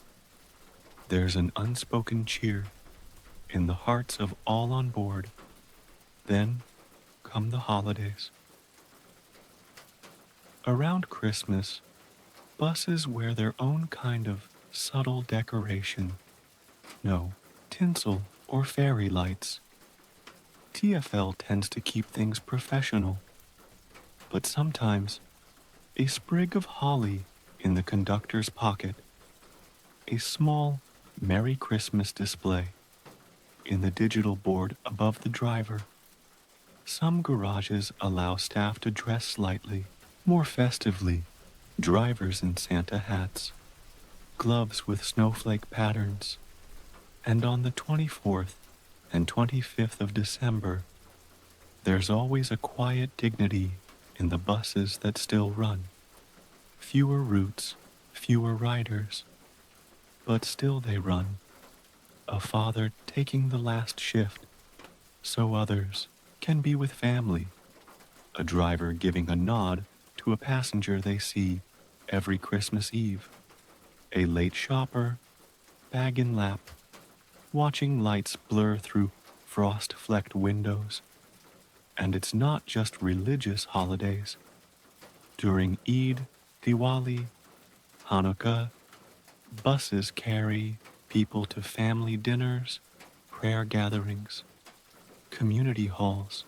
there's an unspoken cheer in the hearts of all on board. Then come the holidays. Around Christmas, buses wear their own kind of subtle decoration. No tinsel or fairy lights. TfL tends to keep things professional, but sometimes a sprig of holly in the conductor's pocket, a small Merry Christmas display in the digital board above the driver. Some garages allow staff to dress slightly, more festively, drivers in Santa hats, gloves with snowflake patterns, and on the 24th and 25th of December, there's always a quiet dignity in the buses that still run. Fewer routes, fewer riders, but still they run. A father taking the last shift, so others can be with family. A driver giving a nod to a passenger they see every Christmas Eve. A late shopper, bag in lap, watching lights blur through frost-flecked windows. And it's not just religious holidays. During Eid, Diwali, Hanukkah, buses carry people to family dinners, prayer gatherings, community halls.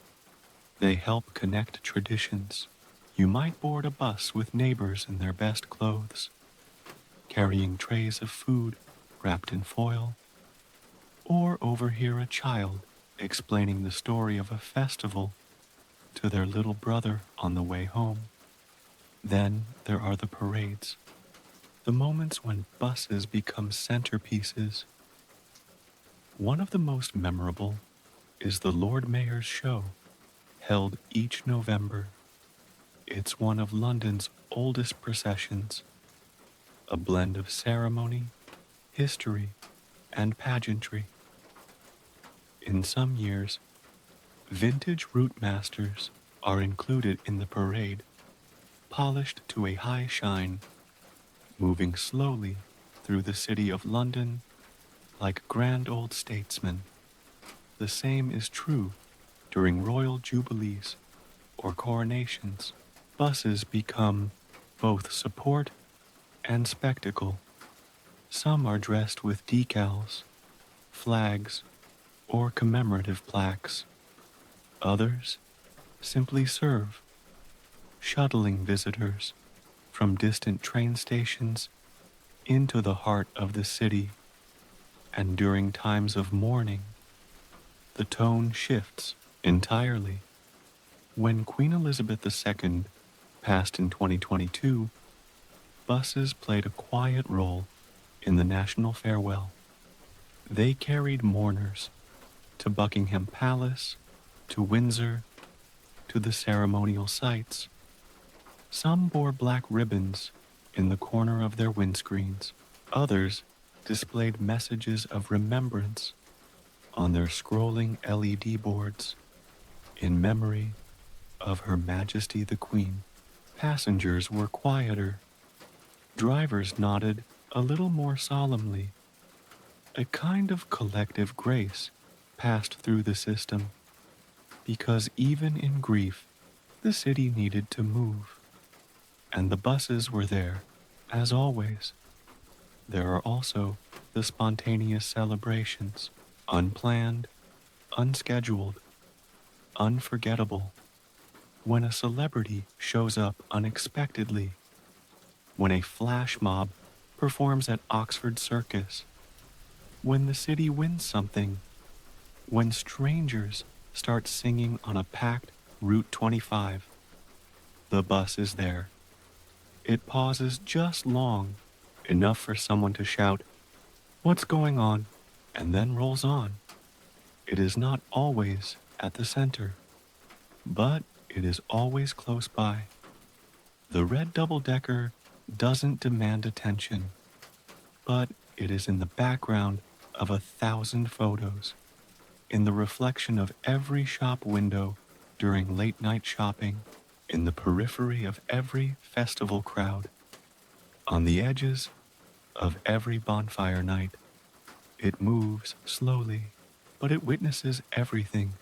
They help connect traditions. You might board a bus with neighbors in their best clothes, carrying trays of food wrapped in foil, or overhear a child explaining the story of a festival to their little brother on the way home. Then there are the parades, the moments when buses become centerpieces. One of the most memorable is the Lord Mayor's Show, held each November. It's one of London's oldest processions, a blend of ceremony, history, and pageantry. In some years, vintage route masters are included in the parade, polished to a high shine, moving slowly through the city of London like grand old statesmen. The same is true during royal jubilees or coronations. Buses become both support and spectacle. Some are dressed with decals, flags, or commemorative plaques. Others simply serve, shuttling visitors from distant train stations into the heart of the city. And during times of mourning, the tone shifts entirely. When Queen Elizabeth II passed in 2022, buses played a quiet role in the national farewell. They carried mourners to Buckingham Palace, to Windsor, to the ceremonial sites. Some bore black ribbons in the corner of their windscreens. Others displayed messages of remembrance on their scrolling LED boards in memory of Her Majesty the Queen. Passengers were quieter. Drivers nodded a little more solemnly. A kind of collective grace passed through the system, because even in grief, the city needed to move. And the buses were there, as always. There are also the spontaneous celebrations, unplanned, unscheduled, unforgettable. When a celebrity shows up unexpectedly, when a flash mob performs at Oxford Circus, when the city wins something, when strangers start singing on a packed Route 25, the bus is there. It pauses just long enough for someone to shout, "What's going on?" and then rolls on. It is not always at the center, but it is always close by. The red double-decker doesn't demand attention, but it is in the background of 1,000 photos, in the reflection of every shop window during late-night shopping, in the periphery of every festival crowd, on the edges of every bonfire night. It moves slowly, but it witnesses everything.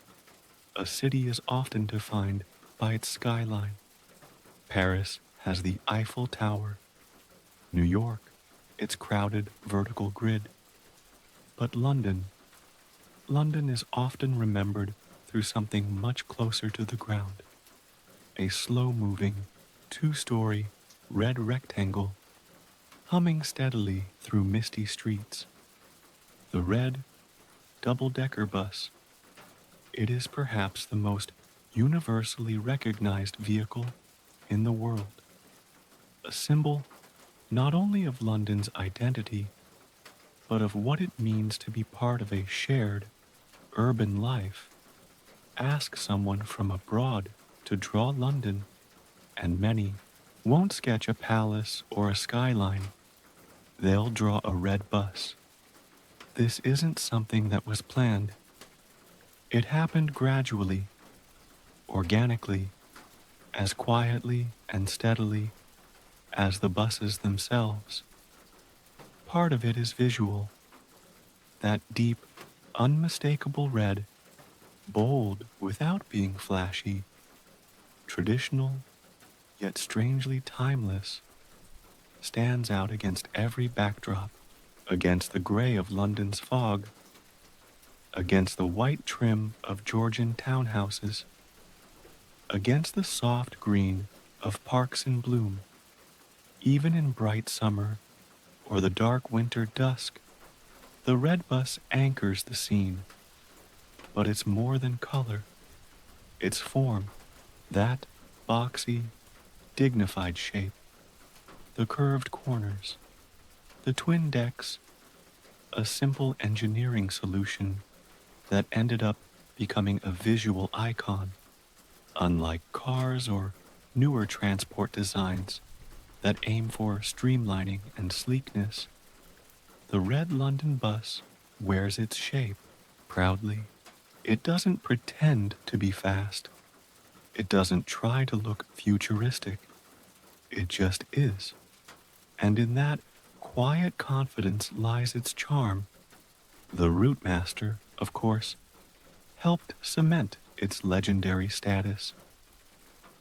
A city is often defined by its skyline. Paris has the Eiffel Tower. New York, its crowded vertical grid. But London is often remembered through something much closer to the ground. A slow-moving, two-story red rectangle humming steadily through misty streets. The red double-decker bus. It is perhaps the most universally recognized vehicle in the world. A symbol not only of London's identity, but of what it means to be part of a shared urban life. Ask someone from abroad to draw London, and many won't sketch a palace or a skyline. They'll draw a red bus. This isn't something that was planned. It happened gradually, organically, as quietly and steadily as the buses themselves. Part of it is visual. That deep, unmistakable red, bold without being flashy, traditional yet strangely timeless, stands out against every backdrop, against the gray of London's fog, against the white trim of Georgian townhouses, against the soft green of parks in bloom. Even in bright summer or the dark winter dusk, the red bus anchors the scene. But it's more than color. It's form, that boxy, dignified shape, the curved corners, the twin decks, a simple engineering solution that ended up becoming a visual icon, unlike cars or newer transport designs that aim for streamlining and sleekness. The red London bus wears its shape proudly. It doesn't pretend to be fast. It doesn't try to look futuristic. It just is. And in that quiet confidence lies its charm. The route master, of course, helped cement its legendary status.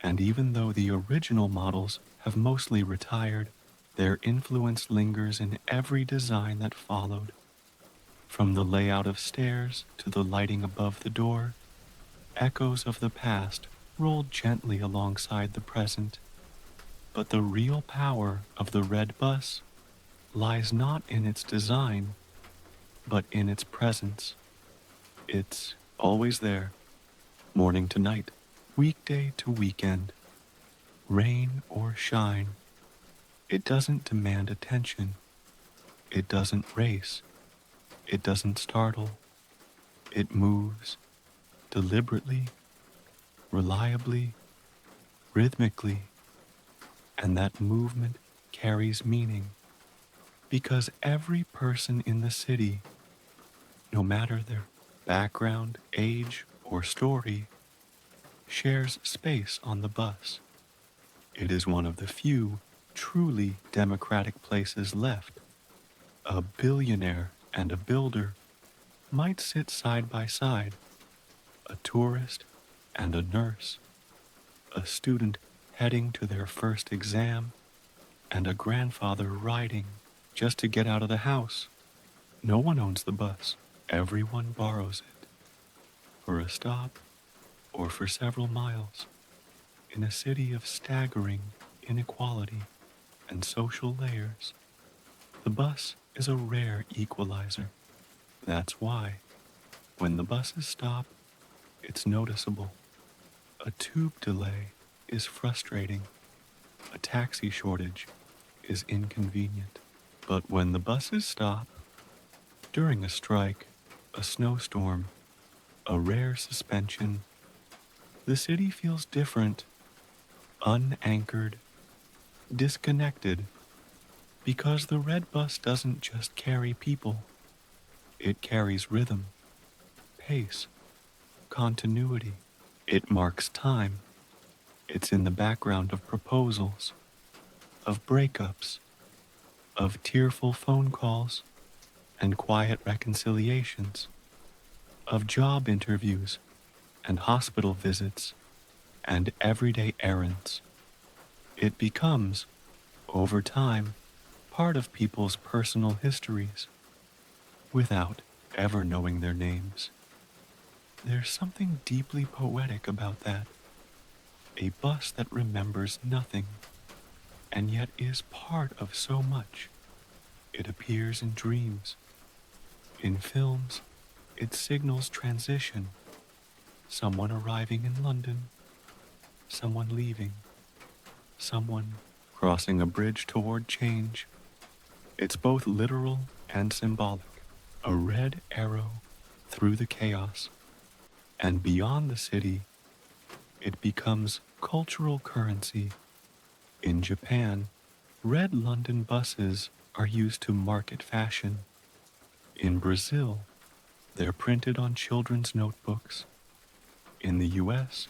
And even though the original models have mostly retired, their influence lingers in every design that followed. From the layout of stairs to the lighting above the door, echoes of the past rolled gently alongside the present. But the real power of the red bus lies not in its design, but in its presence, its always there, morning to night, weekday to weekend, rain or shine. It doesn't demand attention. It doesn't race. It doesn't startle. It moves deliberately, reliably, rhythmically, and that movement carries meaning because every person in the city, no matter their background, age, or story, shares space on the bus. It is one of the few truly democratic places left. A billionaire and a builder might sit side by side, a tourist and a nurse, a student heading to their first exam, and a grandfather riding just to get out of the house. No one owns the bus. Everyone borrows it for a stop or for several miles in a city of staggering inequality and social layers. The bus is a rare equalizer. That's why, when the buses stop, it's noticeable. A tube delay is frustrating. A taxi shortage is inconvenient. But when the buses stop, during a strike, a snowstorm, a rare suspension, the city feels different, unanchored, disconnected, because the red bus doesn't just carry people, it carries rhythm, pace, continuity. It marks time. It's in the background of proposals, of breakups, of tearful phone calls and quiet reconciliations, of job interviews and hospital visits and everyday errands. It becomes, over time, part of people's personal histories without ever knowing their names. There's something deeply poetic about that. A bus that remembers nothing and yet is part of so much. It appears in dreams. In films, it signals transition. Someone arriving in London, someone leaving, someone crossing a bridge toward change. It's both literal and symbolic, a red arrow through the chaos. And beyond the city, it becomes cultural currency. In Japan, red London buses are used to market fashion. In Brazil, they're printed on children's notebooks. In the US,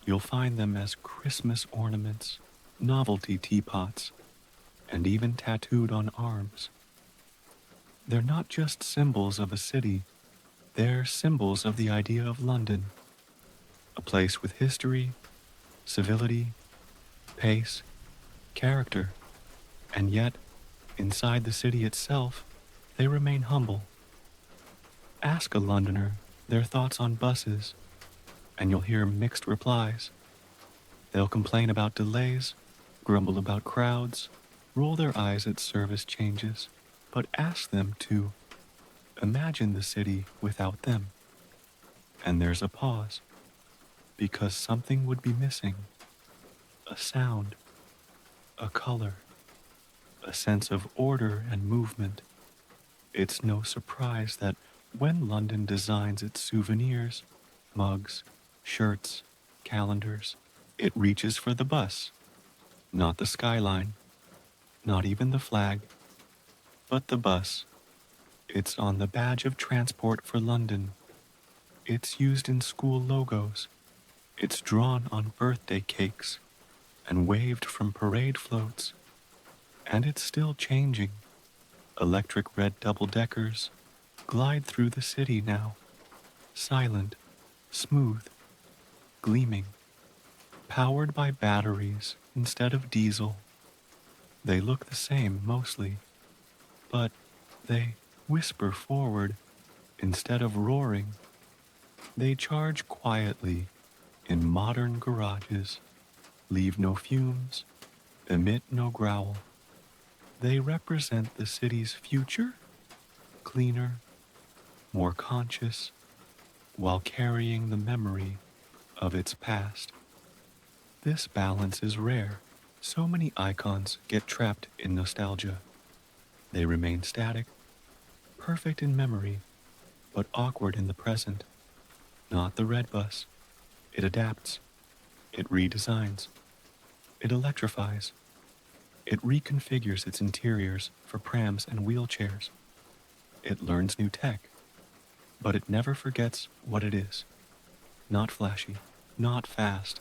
you'll find them as Christmas ornaments, novelty teapots, and even tattooed on arms. They're not just symbols of a city, they're symbols of the idea of London, a place with history, civility, pace, character, and yet, inside the city itself, they remain humble. Ask a Londoner their thoughts on buses, and you'll hear mixed replies. They'll complain about delays, grumble about crowds, roll their eyes at service changes, but ask them to imagine the city without them. And there's a pause, because something would be missing. A sound, a color, a sense of order and movement. It's no surprise that when London designs its souvenirs, mugs, shirts, calendars, it reaches for the bus, not the skyline, not even the flag, but the bus. It's on the badge of transport for London. It's used in school logos. It's drawn on birthday cakes and waved from parade floats. And it's still changing. Electric red double-deckers glide through the city now, silent, smooth, gleaming, powered by batteries instead of diesel. They look the same mostly, but they whisper forward instead of roaring. They charge quietly in modern garages, leave no fumes, emit no growl. They represent the city's future, cleaner, more conscious, while carrying the memory of its past. This balance is rare. So many icons get trapped in nostalgia. They remain static, perfect in memory, but awkward in the present. Not the red bus. It adapts. It redesigns. It electrifies. It reconfigures its interiors for prams and wheelchairs. It learns new tech, but it never forgets what it is. Not flashy, not fast,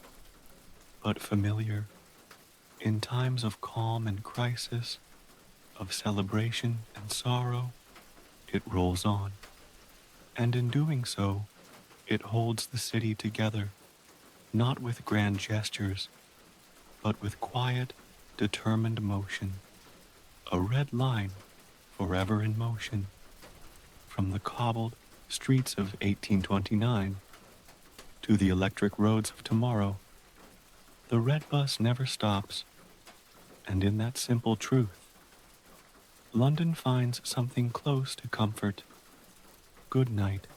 but familiar. In times of calm and crisis, of celebration and sorrow, it rolls on. And in doing so, it holds the city together, not with grand gestures, but with quiet, determined motion. A red line forever in motion. From the cobbled streets of 1829 to the electric roads of tomorrow, the red bus never stops. And in that simple truth, London finds something close to comfort. Good night.